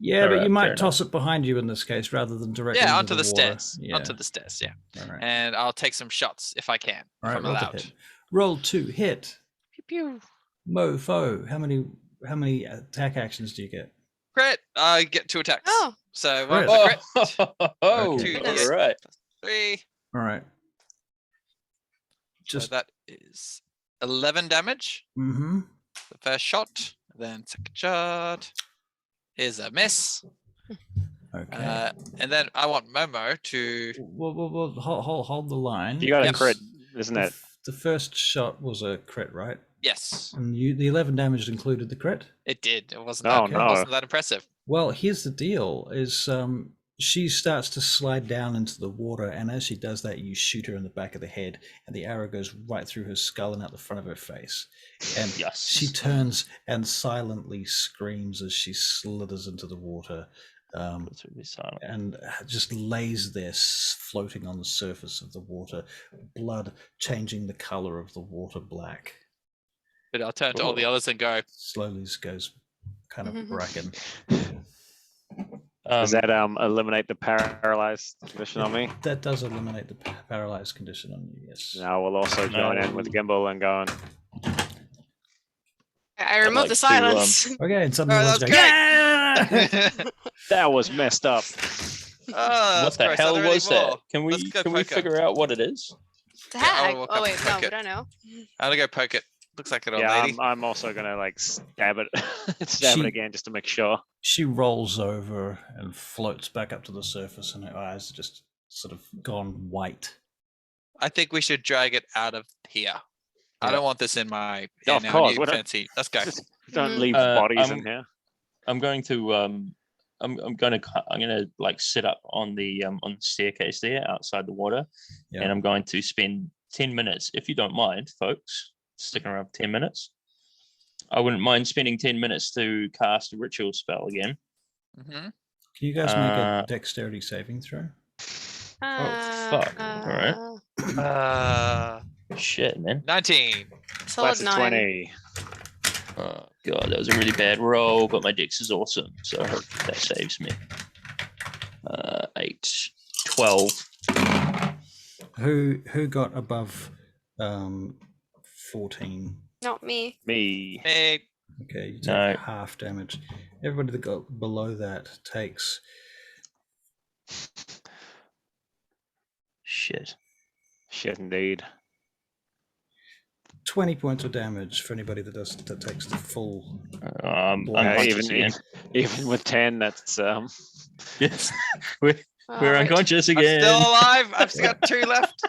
Yeah, but Alright, you might fair toss it behind you in this case rather than directly Yeah, into onto the water. stairs. Yeah. Onto the stairs, yeah. All right. And I'll take some shots if I can. All If right, I'm roll to allowed. hit. Roll 2 hit. Pew, pew. Mofo. How many attack actions do you get? Crit. I get 2 attacks. Oh, So Crit. 1 for Oh, crit, oh, Okay. Goodness. all right. 3. All right. So Just that is 11 damage. mm-hmm. The first shot. Then second shot. is a miss. Okay. And then I want Momo to. Well, hold the line. You got a Yes. crit, isn't it? The first shot was a crit, right? Yes, And the 11 damage included the crit. it did. It wasn't. Oh, that, no. It wasn't that impressive. Well, here's the deal: is she starts to slide down into the water, and as she does that, you shoot her in the back of the head, and the arrow goes right through her skull and out the front of her face. And Yes. she turns and silently screams as she slithers into the water, That's really silent. and just lays there, floating on the surface of the water, blood changing the color of the water black. But I'll turn to all the others and go. Slowly goes kind of bracken. Does that eliminate the paralyzed condition on me? That does eliminate the paralyzed condition on you, yes. Now we'll also join in with Gimbal and going. I removed like the to, silence. Okay, and suddenly Oh, everyone's that going, was yeah! That was messed up. Oh, What the gross. Are hell there any was that? more? Can we Let's go can we poke her. figure out what it is? The Yeah, I'll heck? walk Oh up wait, and no, poke we it. don't know. I'm gonna go poke it. Looks like an old Yeah, lady. I'm also gonna like stab it, stab She- it again just to make sure. She rolls over and floats back up to the surface, and her eyes are just sort of gone white. I think we should drag it out of here. I Yeah. don't want this in my Yeah, hand of now, course, you we don't- fancy. Let's go. Just don't Mhm. leave bodies I'm- in here. I'm going to I'm gonna like sit up on the staircase there outside the water, Yeah. and I'm going to spend 10 minutes, if you don't mind, folks, sticking around for 10 minutes. I wouldn't mind spending 10 minutes to cast a ritual spell again. hmm Can you guys make a Uh, dexterity saving throw? fuck. Uh, Shit, man. 19. Solid Class of 9. 20. Oh god, that was a really bad roll, but my dex is awesome, so I hope that saves me. 8, 12. Who got above 14? Not me. Me. Hey, Okay, you take No. half damage. Everybody that got below that takes Shit. Shit, indeed. 20 points of damage for anybody that takes the full. I'm Yeah, unconscious again. Even with 10, that's Yes, we're Alright. unconscious I'm again. still alive. I've still got 2 left.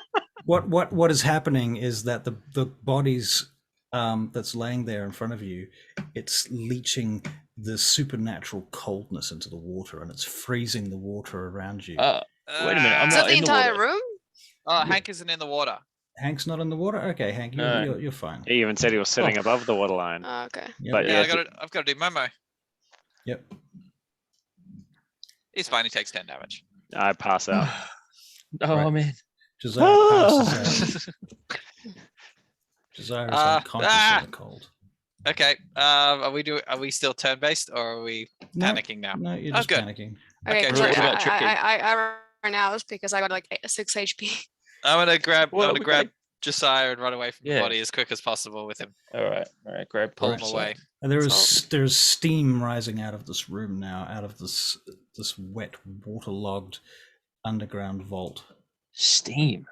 What is happening is that the bodies that's laying there in front of you, it's leaching the supernatural coldness into the water, and it's freezing the water around you. Wait a minute, I'm Is not that the in the entire water. room? Oh, Hank isn't in the water. Hank's not in the water. Okay, Hank, No. you're fine. he even said he was sitting above the waterline. Oh, okay. Yep. But Yeah, yeah, I've got to do Momo. Yep. He's fine. He takes 10 damage. I pass out. Oh Right. man. Josiah passes out. Josiah is unconscious in the cold. Okay. Are we still turn based or are we No, panicking now? no, you're Oh, just good. panicking. Okay, Okay, so what about Tricky? I ran out because I got like 6 HP. I'm gonna grab. Well, I'm gonna we grab gotta- Josiah and run away from the Yeah. body as quick as possible with him. All right, grab Pull Pulse him away. And there's steam rising out of this room now, out of this wet, waterlogged underground vault. Steam.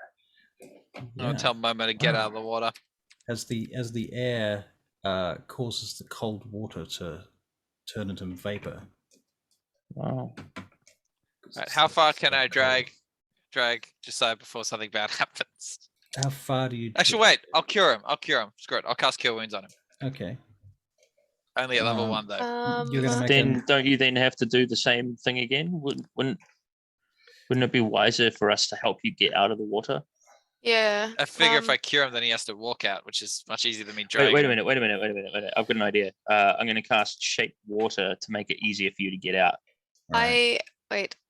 I'm Yeah. gonna tell Momo to get out of the water. As the air causes the cold water to turn into vapor. Wow. Right, how far can I drag Josiah before something bad happens? How far do you? Actually, wait. I'll cure him. Screw it. I'll cast Cure Wounds on him. Okay. Only at level Um, 1 though. You're gonna make Then don't you then have to do the same thing again? Wouldn't it be wiser for us to help you get out of the water? Yeah. I figure if I cure him, then he has to walk out, which is much easier than me dragging. Wait a him. minute. I've got an idea. I'm going to cast Shape Water to make it easier for you to get out. Right.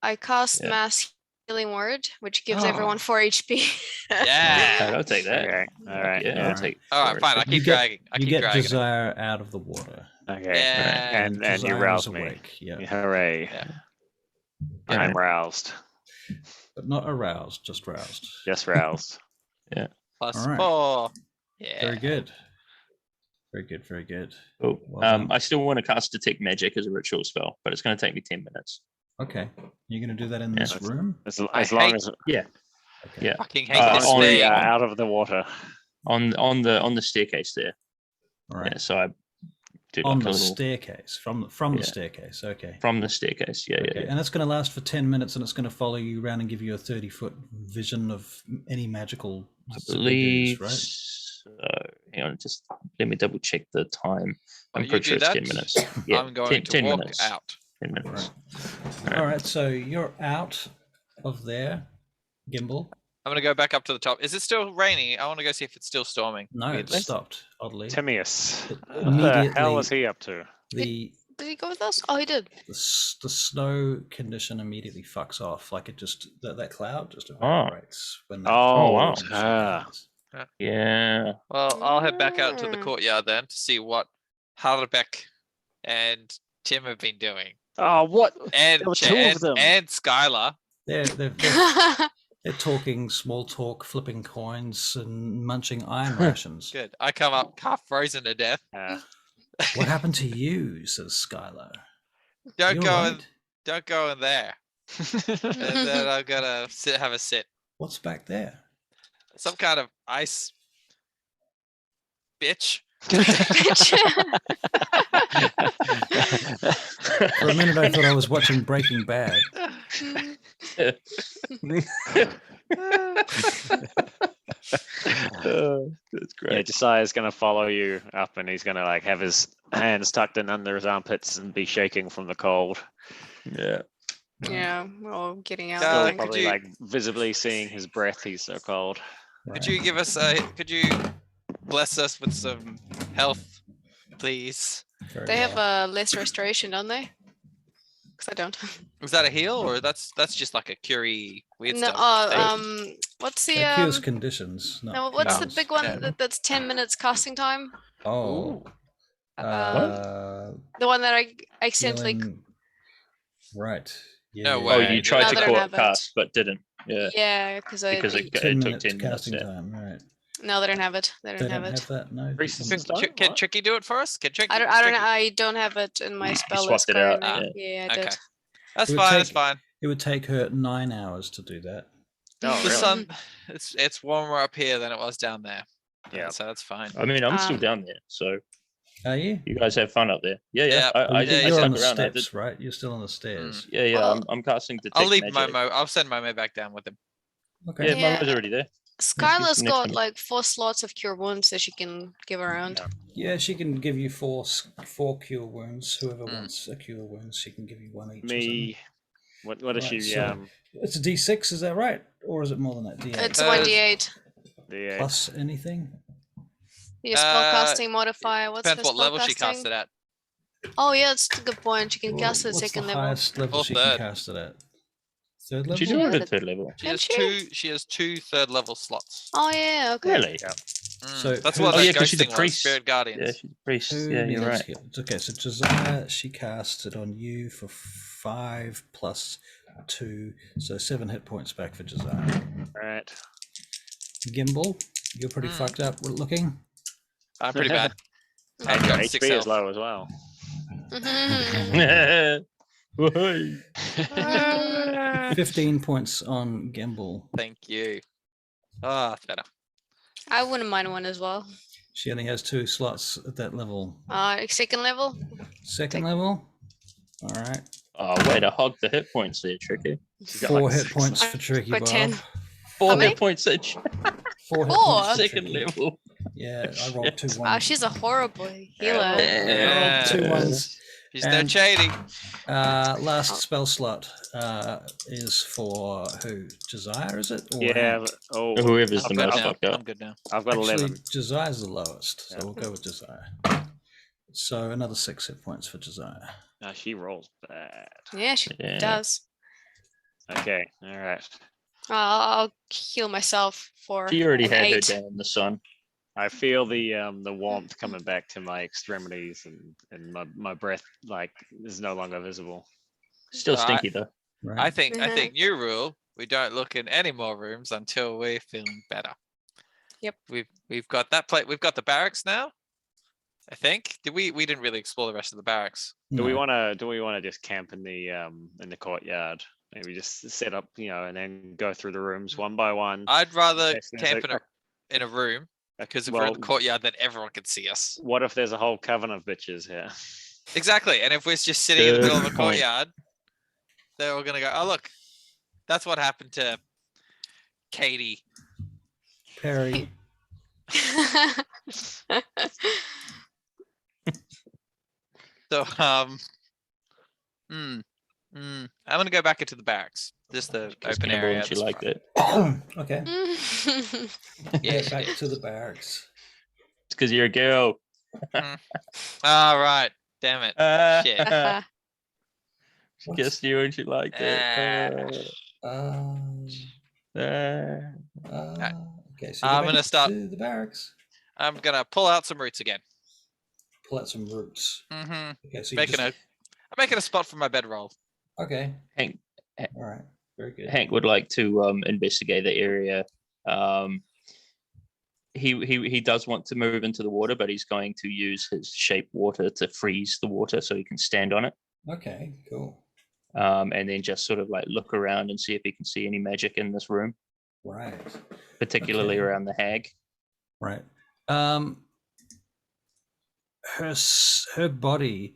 I cast Yeah. Mass Healing Word, which gives Oh. everyone 4 HP. Yeah. I'll take that. Okay. All right. Yeah, Yeah. I'll take. All right, fine. I You keep get- dragging. I You keep get dragging. him. Desire out of the water. Okay. Yeah. And you Desire rouse is me. awake, yeah. Hooray. Yeah. I'm roused. But not aroused, just roused. Just roused. Plus All right. 4. Yeah. Very good. Very good. Very good. Cool. Well done. I still want to cast Detect Magic as a ritual spell, but it's going to take me 10 minutes. Okay. You're going to do that in Yeah. this room? As I long hate- as Yeah. Okay. Yeah. Fucking hate Uh, this on- thing. out of the water. On the staircase there. All right. Yeah. So I do On like a the little staircase, from Yeah. the staircase. Okay. from the staircase. Yeah, Okay, and that's going to last for 10 minutes, and it's going to follow you around and give you a 30-foot vision of any magical I zippy-doos, believe. right? So. Hang on, just let me double check the time. While I'm you pretty do sure it's that, 10 minutes. Yeah, I'm going 10 to walk minutes. out. 10 minutes. All right, so you're out of there, Gimbal. I'm gonna go back up to the top. Is it still raining? I want to go see if it's still storming. No, it weirdly. stopped, oddly. Timaeus. It What the hell is immediately- he up to? The Did he go with us? Oh, he did. the snow condition immediately fucks off. Like it just that cloud just Oh. evaporates when that Oh, wow. condition ah. happens. Yeah. Well, I'll head back out to the Mm. courtyard then to see what Harlebeck and Tim have been doing, Oh, what? and There were two of them. and Skylar. They're talking small talk, flipping coins, and munching iron rations. Good. I come up half frozen to death. What happened to you? Says Skylar. Don't You go all in. right? Don't go in there. And then I'm gonna have a sit. What's back there? Some kind of ice bitch. For a minute, I thought I was watching Breaking Bad. That's Yeah, great. Josiah's gonna follow you up, and he's gonna like have his hands tucked in under his armpits and be shaking from the cold. Yeah. Yeah, we're all getting out. Uh, I Still think. could probably you- like visibly seeing his breath. He's so cold. Could you give us a? Could you bless us with some health, please? Very They have well. less restoration, don't they? Because I don't. Was that a heal or that's just like a curie weird No. stuff? Oh, what's the It cures conditions. no? Not What's the cures. big one Yeah. that's 10 minutes casting time? Oh. The one that I accidentally. Healing- Right. Yeah. No yeah, way. Oh, yeah. you tried No, to they don't have it. cast but didn't. Yeah. Yeah, because I. Because it 10 took minutes 10 minutes. casting Yeah. time. Right. No, they don't have it. They They don't don't have it. have that. No. Priest it of doesn't- Stone? Can What? Tricky do it for us? Can Tricky? I don't. I don't have it in my spell list swapped it out, currently. Yeah, I Okay. did. That's It would fine. That's take- fine. It would take her 9 hours to do that. Oh, The really? sun. It's warmer up here than it was down there. Yeah. So that's fine. I mean, I'm still Um, down there, so Are you? you guys have fun up there. Yeah, yeah. Yeah, I Well, did. I you're on stuck the around. I steps, did. right? You're still on the stairs. Yeah, yeah. Well, I'm casting detect I'll leave magic. Momo. I'll send Momo back down with him. Okay. Yeah, Yeah. Momo's already there. Skylar's next got one. like 4 slots of cure wounds that she can give around. Yeah, she can give you four cure wounds. Whoever Mm. wants a cure wound, she can give you one each. or Me. What is Right, she? so- It's a D6, is that right? Or is it more than that? D8 It's Uh, 1d8. the plus anything? Your spellcasting Uh, modifier. What's Depends her what level she cast spellcasting? it at. Oh yeah, that's a good point. She can cast it at What's second the level. highest level Or she third. can cast it at? Third level? She's Yeah, already but- at third level. She has Can she? two. She has 2 third level slots. Oh yeah, okay. Really? So That's who- what Oh, that yeah, 'cause she's a ghosting was. priest. Spirit Guardians. Yeah, she's a priest. Who Yeah, you're needs right. heal- Okay, so Josiah, she casts it on you for 5 plus 2, so 7 hit points back for Josiah. Right. Gimbal, you're pretty Mm. fucked up looking. I'm pretty bad. And I've your got 6 HP is health. low as well. Woohoo. 15 points on Gimbal. Thank you. Ah, that's better. I wouldn't mind one as well. She only has 2 slots at that level. Second level. Second level? Alright. Oh, way to hog the hit points there, Tricky. She's got 4 like hit 6 points left. for Tricky Got Bob. 10. 4 How many? hit points each. 4 hit Four? points for Second Tricky. level. Yeah, I rolled 2 Wow, ones. she's a horrible healer. I rolled 2 Yeah. ones. She's no And- shady. Last Oh. spell slot is for who? Josiah, is it? Or Yeah. Hank? but- Oh, Whoever's I'm the good most now. fucked up. I'm good now. I've got Actually, 11. Josiah's the lowest, so Yeah. we'll go with Josiah. So another 6 hit points for Josiah. No, she rolls bad. Yeah, she Yeah. does. Okay. All right. I'll heal myself for She already an had her 8. down in the sun. I feel the warmth coming back to my extremities, and my breath like is no longer visible. Still Alright. stinky though. Right? I think Mhm. new rule. We don't look in any more rooms until we're feeling better. Yep. We've got that plate. We've got the barracks now. I think. We didn't really explore the rest of the barracks. Do we No. want to just camp in the courtyard? Maybe just set up, and then go through the rooms one by one. I'd rather Okay, so there's camp a- in a room Because if we're in the courtyard, then everyone can see us. What if there's a whole coven of bitches here? Exactly. And if we're just sitting in the middle of a Good point. courtyard, they're all gonna go, oh look, that's what happened to Katie. Perry. So I'm gonna go back into the barracks. Just the open area. You like that? Okay. Yeah, Get back to the barracks. It's because you're a girl. All right. Damn it. Shit. Guess you and she liked it. Okay, so I'm go gonna back start- to the barracks. I'm gonna pull out some roots again. Pull out some roots. Okay, so I'm making a spot for my bedroll. Okay. Hank, All right. Very good. Hank would like to investigate the area. He does want to move into the water, but he's going to use his shape water to freeze the water so he can stand on it. Okay. Cool. And then just sort of like look around and see if he can see any magic in this room, Right. particularly Okay. around the hag. Right. Her body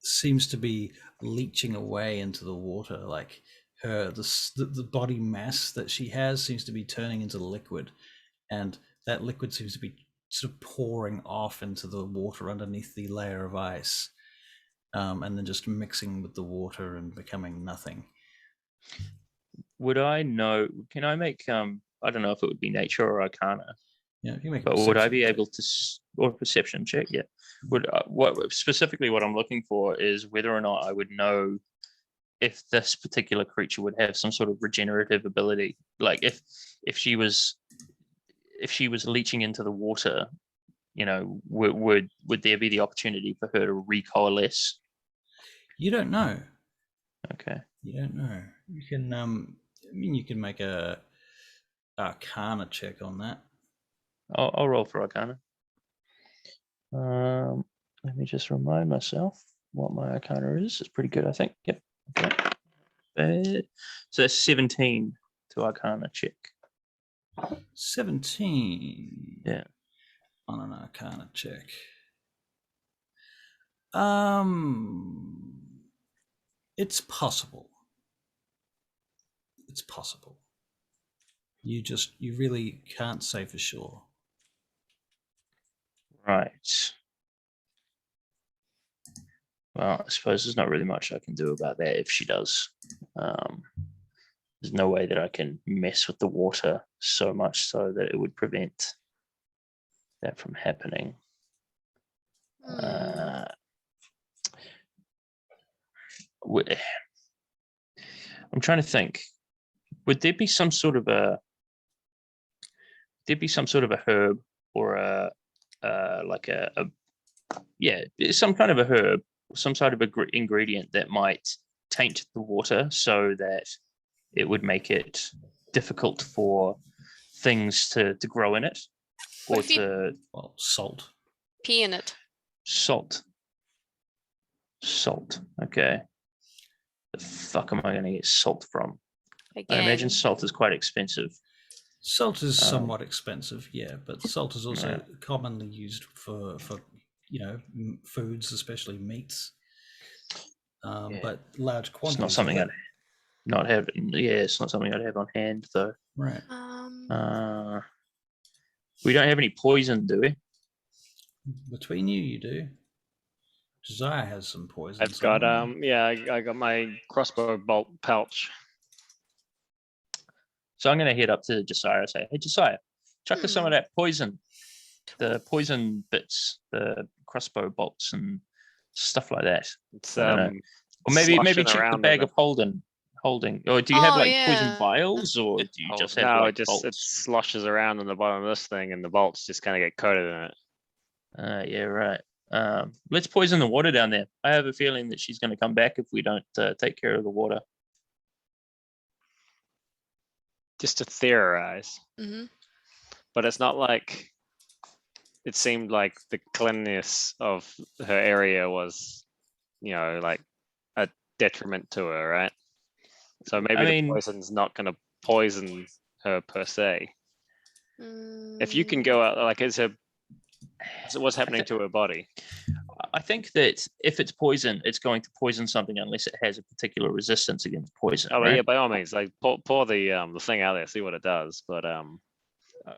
seems to be leaching away into the water. Like the body mass that she has seems to be turning into liquid, and that liquid seems to be sort of pouring off into the water underneath the layer of ice, and then just mixing with the water and becoming nothing. Would I know? Can I make I don't know if it would be nature or arcana, Yeah, you make a but would I perception be check. able to or perception check? Yeah. Would what specifically what I'm looking for is whether or not I would know if this particular creature would have some sort of regenerative ability, like if she was leaching into the water, would there be the opportunity for her to recoalesce? You don't know. Okay. You don't know. You can you can make a arcana check on that. I'll roll for arcana. Let me just remind myself what my arcana is. It's pretty good, I think. Yep. Okay. So that's 17 to arcana check. 17. Yeah. On an arcana check. It's possible. It's possible. You really can't say for sure. Right. Well, I suppose there's not really much I can do about that if she does. There's no way that I can mess with the water so much so that it would prevent that from happening. I'm trying to think. Would there be some sort of a herb or some kind of a herb, some sort of ingredient that might taint the water so that it would make it difficult for things to grow in it, What or if you- to Salt. Pee in it. salt. Okay. The fuck am I going to get salt from? Again. I imagine salt is quite expensive. Salt is somewhat expensive, yeah, but salt is also Yeah. commonly used for foods, especially meats. Yeah. But large It's quantities. not something of I'd it. not have. Yeah, it's not something I'd have on hand though. Right. We don't have any poison, do we? Between you do. Josiah has some poison. I've got somewhere. I got my crossbow bolt pouch. So I'm going to head up to Josiah and say, "Hey, Josiah, chuck us some of that poison, the poison bits, the crossbow bolts and stuff like that." It's I don't know. Or maybe sloshing check the around bag in of holding. Or do you have Oh, like poison yeah. vials, or do you just have No, like it bolts? sloshes around on the bottom of this thing, and the bolts just kind of get coated in it. Yeah, right. Let's poison the water down there. I have a feeling that she's going to come back if we don't take care of the water. Just to theorize, but it's not like it seemed like the cleanliness of her area was, like a detriment to her, right? So maybe the poison's not going to poison her per se. If you can go out, like, what's happening to her body? I think that if it's poison, it's going to poison something unless it has a particular resistance against poison. Oh, right? yeah, by all means, like, pour the thing out there, see what it does. But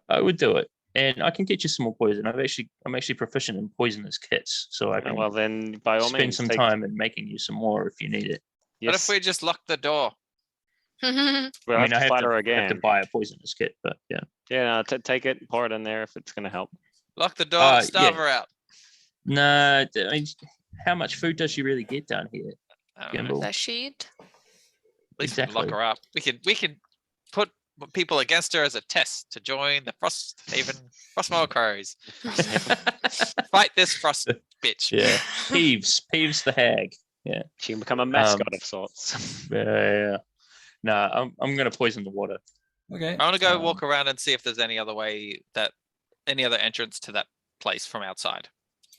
I would do it, and I can get you some more poison. I'm actually proficient in poisonous kits, so I can well, then by all spend means, some time in making you some more if you need it. What if Yes, we just lock the door? we'll I have mean, to fight her I have to again. buy a poisonous kit, but yeah. Yeah, no, take it, pour it in there if it's going to help. Lock the door, starve yeah. her out. No, I mean, how much food does she really get down here? I don't know. Gimbal? That sheet. At least we can lock Exactly. her up. We can put people against her as a test to join the Frostmoor Crows. Fight this frost bitch. Yeah, Peeves the hag. Yeah, She can become a mascot of sorts. yeah. No, I'm gonna poison the water. Okay. I want to go walk around and see if there's any other entrance to that place from outside.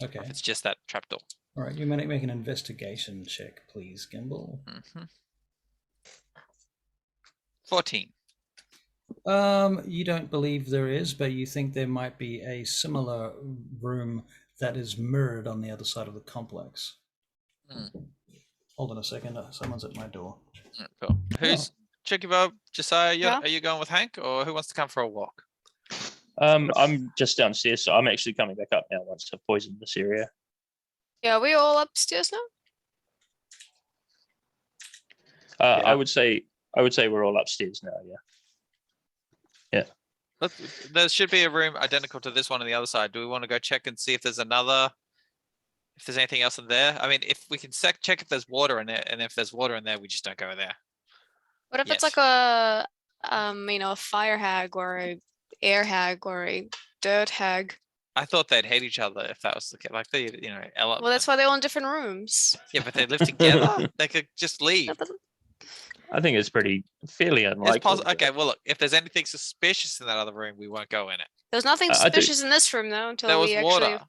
Okay. If it's just that trapdoor. All right. You make an investigation check, please, Gimbal. 14. You don't believe there is, but you think there might be a similar room that is mirrored on the other side of the complex. Hold on a second. Someone's at my door. Cool. Who's Chikibo, Josiah? Yeah. Are you going with Hank, or who wants to come for a walk? I'm just downstairs, so I'm actually coming back up now once I've poisoned this area. Yeah, are we all upstairs now? I would say we're all upstairs now. Yeah. There should be a room identical to this one on the other side. Do we want to go check and see if there's anything else in there? I mean, if we can check if there's water in there, and if there's water in there, we just don't go there. What if Yes. it's like a a fire hag or a air hag or a dirt hag? I thought they'd hate each other if that was the case. Like Well, that's why they're all in different rooms. Yeah, but they live together. They could just leave. Yeah, but I think it's fairly It's unlikely. possible. Okay, well, look, if there's anything suspicious in that other room, we won't go in it. there's nothing I do- suspicious in this room though until There was we water. actually.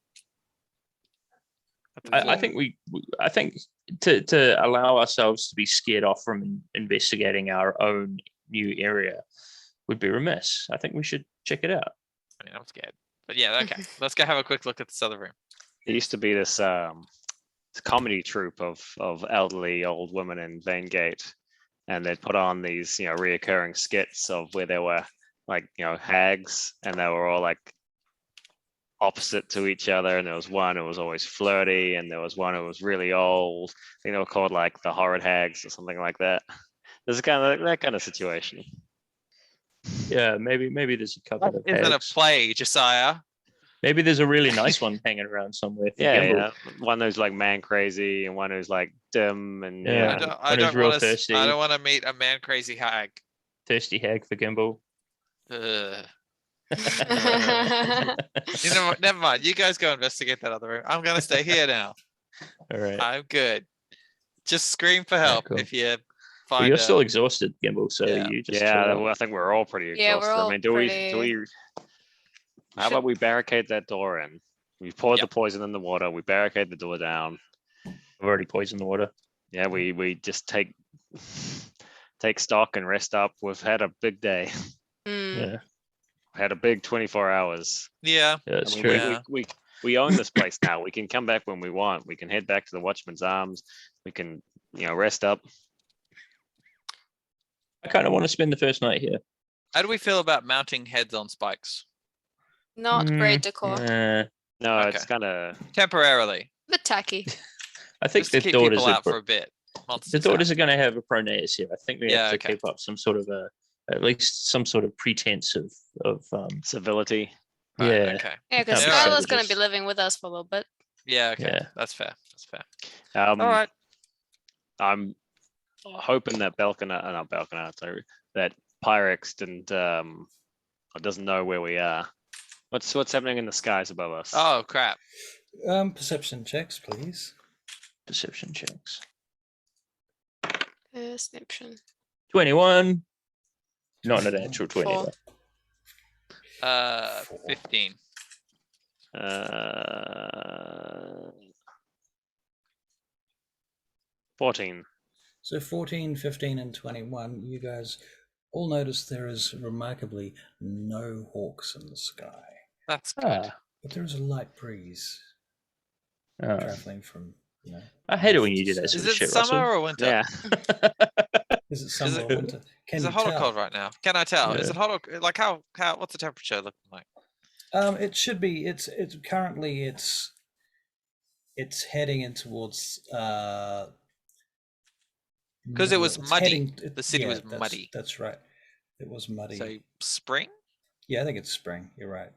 I think I think to allow ourselves to be scared off from investigating our own new area would be remiss. I think we should check it out. I mean, I'm scared. But yeah, okay. Let's go have a quick look at this other room. There used to be this comedy troupe of elderly old women in Vaingate, and they'd put on these reoccurring skits of where there were like hags, and they were all like opposite to each other, and there was one who was always flirty, and there was one who was really old. I think they were called like the horrid hags or something like that. There's that kind of situation. Yeah, maybe there's a couple of Isn't a hags. play, Josiah? Maybe there's a really nice one hanging around somewhere. for Yeah, Gimbal. one who's like man crazy, and one who's like dim, and Yeah. I When he's don't real want to. thirsty. I don't want to meet a man crazy hag. Thirsty hag for Gimbal. Ugh. Never mind. You guys go investigate that other room. I'm gonna stay here now. All right. I'm good. Just scream for Yeah, help cool. if you Well, find. you're still exhausted, Gimbal, so Yeah. you just yeah. chill out. Well, I think we're all pretty exhausted. Yeah, we're all I mean, do we? How about we barricade that door in? We poured the Yep. poison in the water. We barricade the door down. I've already poisoned the water. Yeah, we just take stock and rest up. We've had a big day. Mm. Yeah, Had a big 24 hours. Yeah. that's I mean, true. Yeah. we own this place now. We can come back when we want. We can head back to the Watchman's Arms. We can rest up. I kind of want to spend the first night here. How do we feel about mounting heads on spikes Not great decor. No, Okay. it's kind of temporarily? A bit tacky. I think Just to the keep daughters people out for are a bit. the daughters are going to have a Pronaeus here. I think we Yeah, have to okay. keep up some sort of at least some sort of pretense of civility. Right, yeah. Okay. Yeah, because Yeah, Skylar's alright. going to be living with us for a little bit. Yeah. Okay. Yeah. That's fair. That's fair. All All right. I'm hoping that not Belkinard, sorry, that Pyrex doesn't know where we are. What's happening in the skies above us? Oh crap. Perception checks, please. Perception checks. Perception. 21. Not an actual 20. Four. though. 15. 14. So 14, 15, and 21, you guys All notice there is remarkably no hawks in the sky, That's good. but there is a light breeze traveling from, I hate it north when you to do that south. Is sort of it shit, summer Russell. or winter? Yeah. Is it summer or winter? Can Is you it hot or tell? cold right now? Can I tell? Is Yeah. it hot or like how what's the temperature looking like? It should be. It's currently it's heading in towards. Because it was it's muddy. heading- The city was that's- muddy. That's right. It was muddy. So spring? Yeah, I think it's spring. You're right.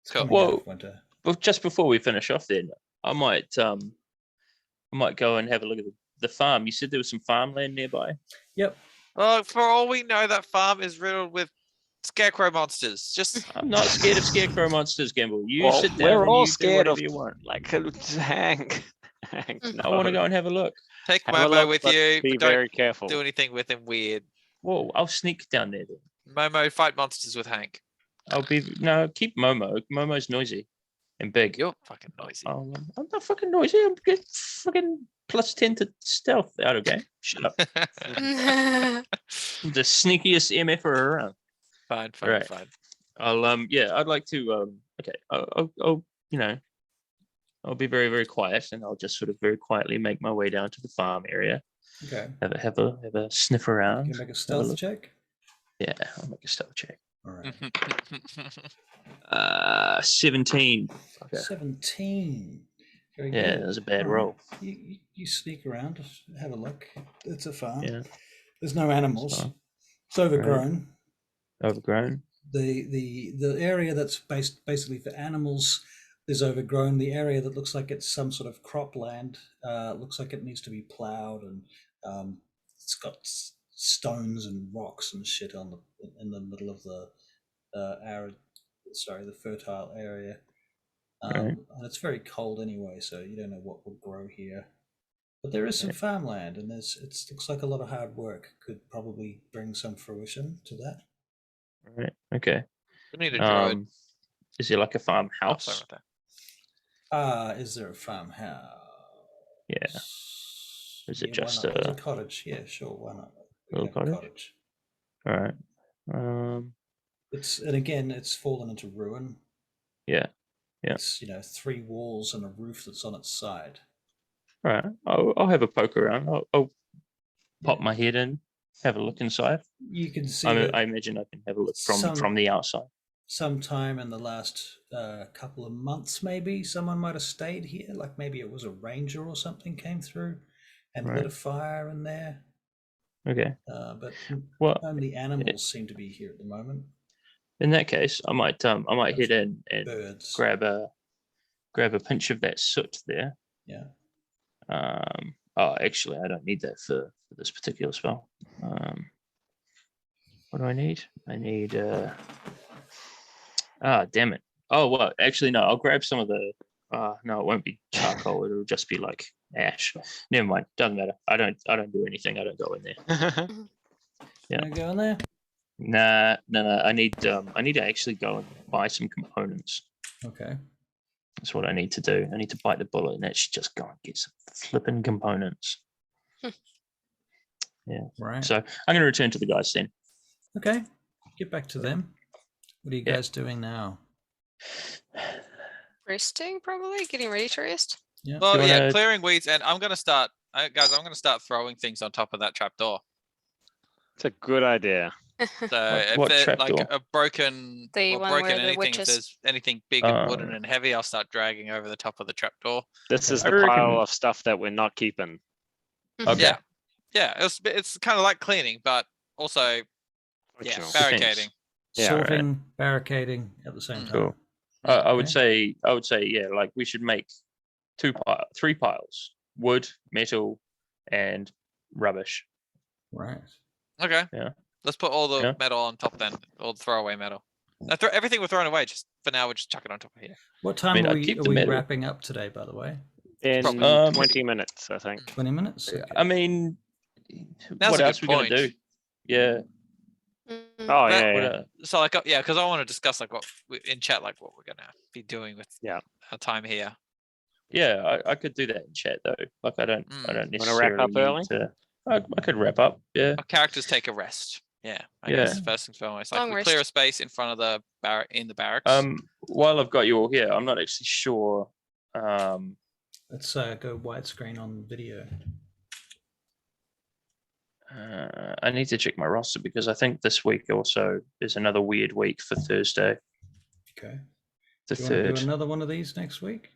It's Cool. coming out Well, of winter. But just before we finish off, then I might go and have a look at the farm. You said there was some farmland nearby. Yep. Well, for all we know, that farm is riddled with scarecrow monsters. Just I'm not scared of scarecrow monsters, Gamble. You Well, sit down. we're and all you do scared of whatever you want. like Hank. Hank, I want to no. go and have a look. take Have a Momo look, with but you, Be but don't very careful. do anything with him weird. Whoa, I'll sneak down there then. Momo, fight monsters with Hank. Keep Momo. Momo's noisy and big. You're fucking noisy. I'm not fucking noisy. I'm good. Fucking +10 to stealth out of game. Shut up. I'm the sneakiest MFer around. Fine. Right. I'd like to okay. I'll I'll be very, very quiet, and I'll just sort of very quietly make my way down to the farm area. Okay. Have a sniff around. Can you make a stealth look. check? Yeah, I'll make a stealth check. All right. 17. Okay. 17. Very Yeah, good. that was a bad All right. roll. You sneak around, have a look. It's a farm. Yeah, There's no animals. fine. It's overgrown. overgrown. The area that's basically for animals is overgrown. The area that looks like it's some sort of cropland looks like it needs to be plowed, and it's got stones and rocks and shit in the middle of the the fertile area. Right. And it's very cold anyway, so you don't know what will grow here. But there is some farmland, and it looks like a lot of hard work could probably bring some fruition to that. Right. Okay. We need a druid. Is there like a Oh, farmhouse? sorry about that. Is there a farmhouse? Yeah. Is it why just not? There's a a cottage? Yeah, sure. Why not? little Yeah, cottage? All right. It's fallen into ruin. Yeah. Yeah. It's 3 walls and a roof that's on its side. All right. I'll have a poke around. I'll pop my head in, have a look inside. You can see I imagine I can have a look from the outside. sometime in the last couple of months, maybe someone might have stayed here. Like maybe it was a ranger or something came through and lit Right. a fire in there. Okay. But Well, only animals seem to be here at the moment. in that case, I might head in and Birds. grab a pinch of that soot there. Yeah. Actually, I don't need that for this particular spell. What do I need? I need damn it. Oh well, actually no, I'll grab some of the no, it won't be charcoal, it'll just be like ash. Never mind, doesn't matter. I don't do anything, I don't go in there. Yeah. Wanna go in there? Nah, I need to actually go and buy some components. Okay. That's what I need to do. I need to bite the bullet and actually just go and get some flipping components. Yeah. Right. So I'm going to return to the guys then. Okay. Get back to them. What are you Yeah. guys doing now? Resting, probably getting ready to rest. Yeah. Well, Do you yeah, wanna- clearing weeds, and I'm gonna start, guys. I'm gonna start throwing things on top of that trapdoor. It's a good idea. So if what there's like trapdoor? a broken, The or one broken where the anything, if witches- there's anything big and wooden Oh. and heavy, I'll start dragging over the top of the trapdoor. This is I the reckon- pile of stuff that we're not keeping. Okay. Yeah, yeah. It's kind of like cleaning, but also Original. barricading. Yeah, right. Sorting, barricading at the same time. Cool. I would Okay. say, yeah, like we should make 3 piles: wood, metal, and rubbish. Right. Okay. Yeah. Let's put all the Yeah. metal on top then, all the throwaway metal. Everything we're throwing away, just for now, we'll just chuck it on top of here. What time mean, are I'd we, keep are the we metal. wrapping up today, by the way? In Probably. 20 minutes, I think. 20 minutes? Okay. I mean, Now's what a else good are we going to point. do? Yeah. Oh, Oh, That- yeah, What, yeah. So like, yeah, because I want to discuss like in chat, like what we're gonna be doing with Yeah. our time here. yeah, I could do that in chat though. Like I don't Mm. necessarily Wanna wrap up need early? to. I could wrap up. Yeah. Our characters take a rest. Yeah, I Yeah. guess first things foremost. Like Long we clear a rest. space in front of the barracks. While I've got you all here, I'm not actually sure. Let's go widescreen on video. I need to check my roster because I think this week also is another weird week for Thursday, Okay. the Do you want to do third. another one of these next week?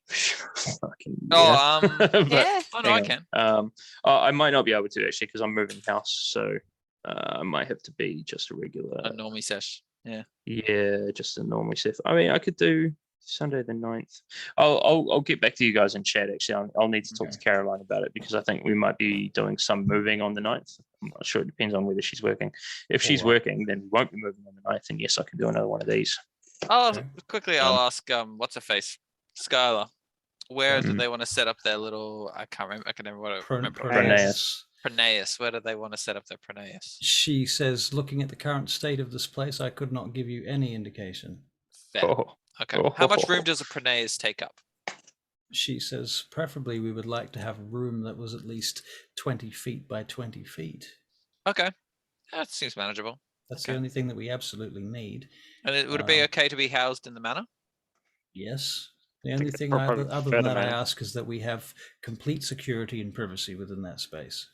Fucking Oh, yeah. But Yeah. Oh no, I hang can. on. I might not be able to actually because I'm moving house, so I might have to be just a regular. A normie sesh. Yeah. Yeah, just a normal stuff. I mean, I could do Sunday the 9th. I'll get back to you guys in chat. Actually, I'll need to talk to Caroline about it because I think we might be doing some moving on the 9th. I'm not sure. It depends on whether she's working. If she's Alright. working, then we won't be moving on the 9th. And yes, I can do another one of these. Oh, Okay. quickly, I'll ask. What's her face? Skylar. Where do Mhm. they want to set up their little? I can't remember. I can never remember. Pronaeus. Pronaeus. Where do they want to set up their Pronaeus? She says, looking at the current state of this place, I could not give you any indication. Fair. Oh, Okay. How much room does a Pronaeus take up? She says, preferably we would like to have a room that was at least 20 feet by 20 feet. Okay. That seems manageable. That's Okay. the only thing that we absolutely need. And would it be okay to be housed in the manor? Yes. The think only it's thing proper other for than the that I man. ask is that we have complete security and privacy within that space.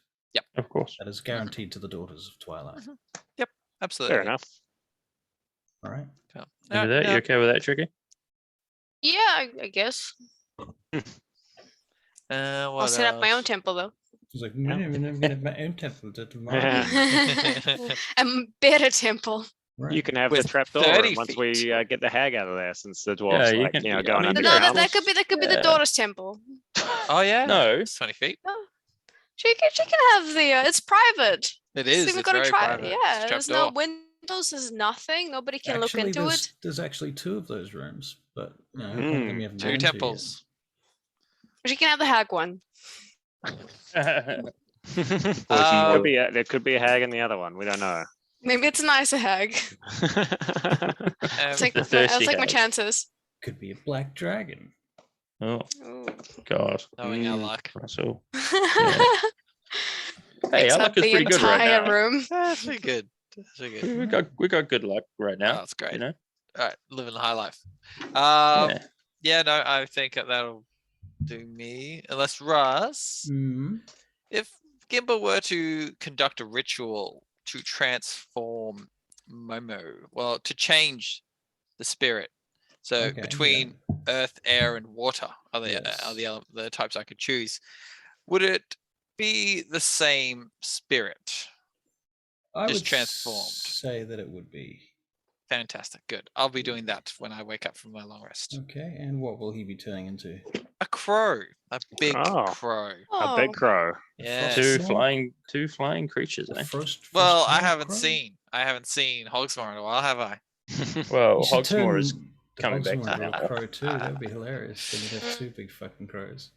of course. That is guaranteed to the Daughters of Twilight. Absolutely. Fair enough. All right. Cool. You do that? You okay with that, Tricky? Yeah, I guess. I'll What set up my own else? temple though. She's like, no, I'm going to get my own temple tomorrow. A better temple. Right. You can have With the trapdoor 30 room once feet. we get the hag out of there, since the Yeah, dwarves you like can- I going mean, No, underground. that could be the Yeah. daughter's temple. Oh yeah. No. It's 20 feet. She can have the. It's private. It So is. we've It's got to very try. private. Yeah, It's there's no trapdoor. windows. There's nothing. Nobody can look Actually, into it. there's actually 2 of those rooms, but you know, Mm. one of them we haven't 2 been to yet. temples. She can have the hag one. Could be there could be a hag in the other one. We don't know. Maybe it's a nicer hag. I'll take, The I'll thirsty take my hag. chances. Could be a black dragon. Oh Ooh. God, Knowing our Mm. luck. Russell. Hey, Takes our up luck is the pretty good right entire now. room. That's pretty good. That's pretty good. We got good luck right Oh, now. that's great. You know. All right, living the high life. Yeah. Yeah, no, I think that'll do me. Unless Russ, Mm. if Gimba were to conduct a ritual to transform Momo, well, to change the spirit. So Okay, between earth, air, and water are Yes. the types I could choose. Would it be the same spirit? I Just would transformed. say that it would be. Fantastic. Good. I'll be doing that when I wake up from my long rest. Okay, and what will he be turning into? A crow. A big Oh. crow. A Oh, big crow. Yeah. Two flying creatures. A Eh? Well, I Frostmoor haven't crow? seen Hogsmoor in a while, have I? Well, You should Hogsmoor is turn the coming back Hogsmoor to into a now. crow too. That would be hilarious. Then you'd have 2 big fucking crows.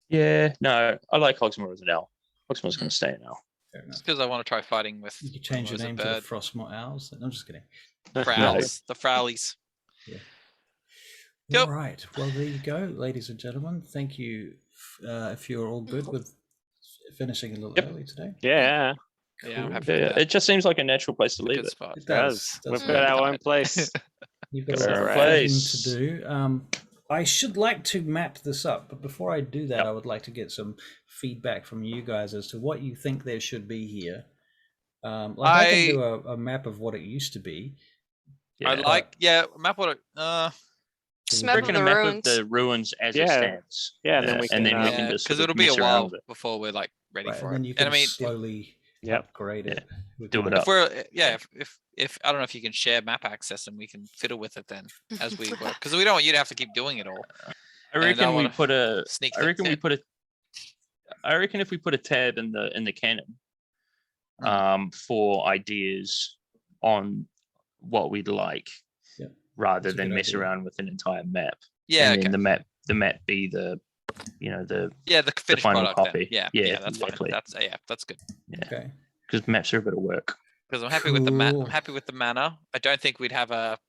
Yeah, no, I like Hogsmoor as an owl. Hogsmoor's going to stay an owl. Fair enough. It's because I want to try fighting with You could change your was a name to the bird. Frostmoor Owls. I'm just kidding. Frowls, the Frowlies. Yep. All right. Well, there you go, ladies and gentlemen. Thank you. If you're all good with finishing a little Yep. early today. Yeah, Yeah, I'm Cool. happy with Yeah, that. it just seems like a natural place to It's a leave good it. spot. It it does. does. We've Does. got our own place. You've got Got a our lot own of editing place. to do. I should like to map this up, but before I do that, Yep. I would like to get some feedback from you guys as to what you think there should be here. I can do a map of what it used to be. Yeah. I like, map what just I map reckon of a the map ruins. of the ruins as it Yeah. stands. Yeah, and then we and then can, we uh, can just because sort of it'll be a mess around while with it. before we're like ready Right, for and then it. you And can I mean, slowly Yep. upgrade it. with Do the it map. up. if we're if I don't know if you can share map access and we can fiddle with it then as we work, because we don't want you to have to keep doing it all. I And I reckon we wanna put a. Sneak I reckon things we in. put a. I reckon if we put a tab in the canon, Hmm. for ideas on what we'd like, Yep. rather That's a than good mess idea. around with an entire map. Yeah, and okay. then the map be the, the Yeah, the finished final product. Then. copy. Yeah, Yeah, that's exactly. fine. That's good. Okay. because maps are a bit of work. Because I'm happy with the I'm Cool. happy with the manor. I don't think we'd have a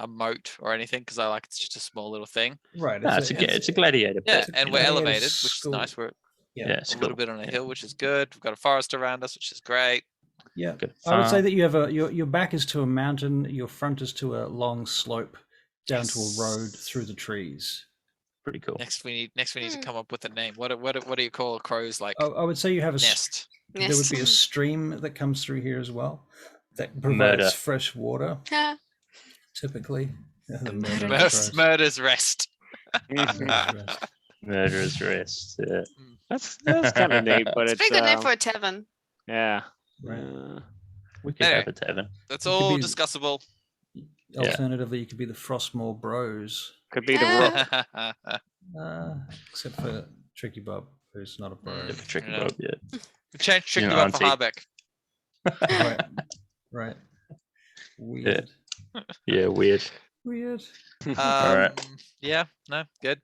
moat or anything because I like it's just a small little thing. Right. No, it's a gladiator. Yeah, pit, and you we're know? gladiator elevated, which is school. nice. We're Yeah. Yeah, it's a little cool. bit on a Yeah. hill, which is good. We've got a forest around us, which is great. Yeah, Good I would say farm. that you have your back is to a mountain, your front is to a long slope down to a road through the trees. Pretty cool. Next we need to Hmm. come up with a name. What do you call crows like I would say you have a nest? there would be a Yes. stream that comes through here as well that provides Murder. fresh water. Ah, Typically, the murder murder rest. Murder's rest. Murderer's Rest. Yeah. That's kind of neat, but it's a it's pretty good name for a tavern. yeah. Right. We could Anyway. have a tavern. That's It could all be- discussable. Alternatively, you could be the Frostmoor Bros, Could be the except for Tricky Bob, who's not a bro. Mm. If a tricky Yeah. Bob, yeah. Change trick Your you up for auntie. Harbeck. Right, right. Weird. Yeah, weird. Weird. Alright. Yeah. No. Good.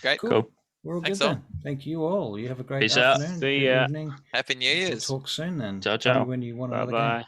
Great. Cool. Cool. We're all Thanks good all. then. Thank you all. You have a great Peace out. afternoon. See good ya. evening. Happy New We'll Year's. talk soon then. Ciao, Tell me ciao. when you want Bye another game. bye.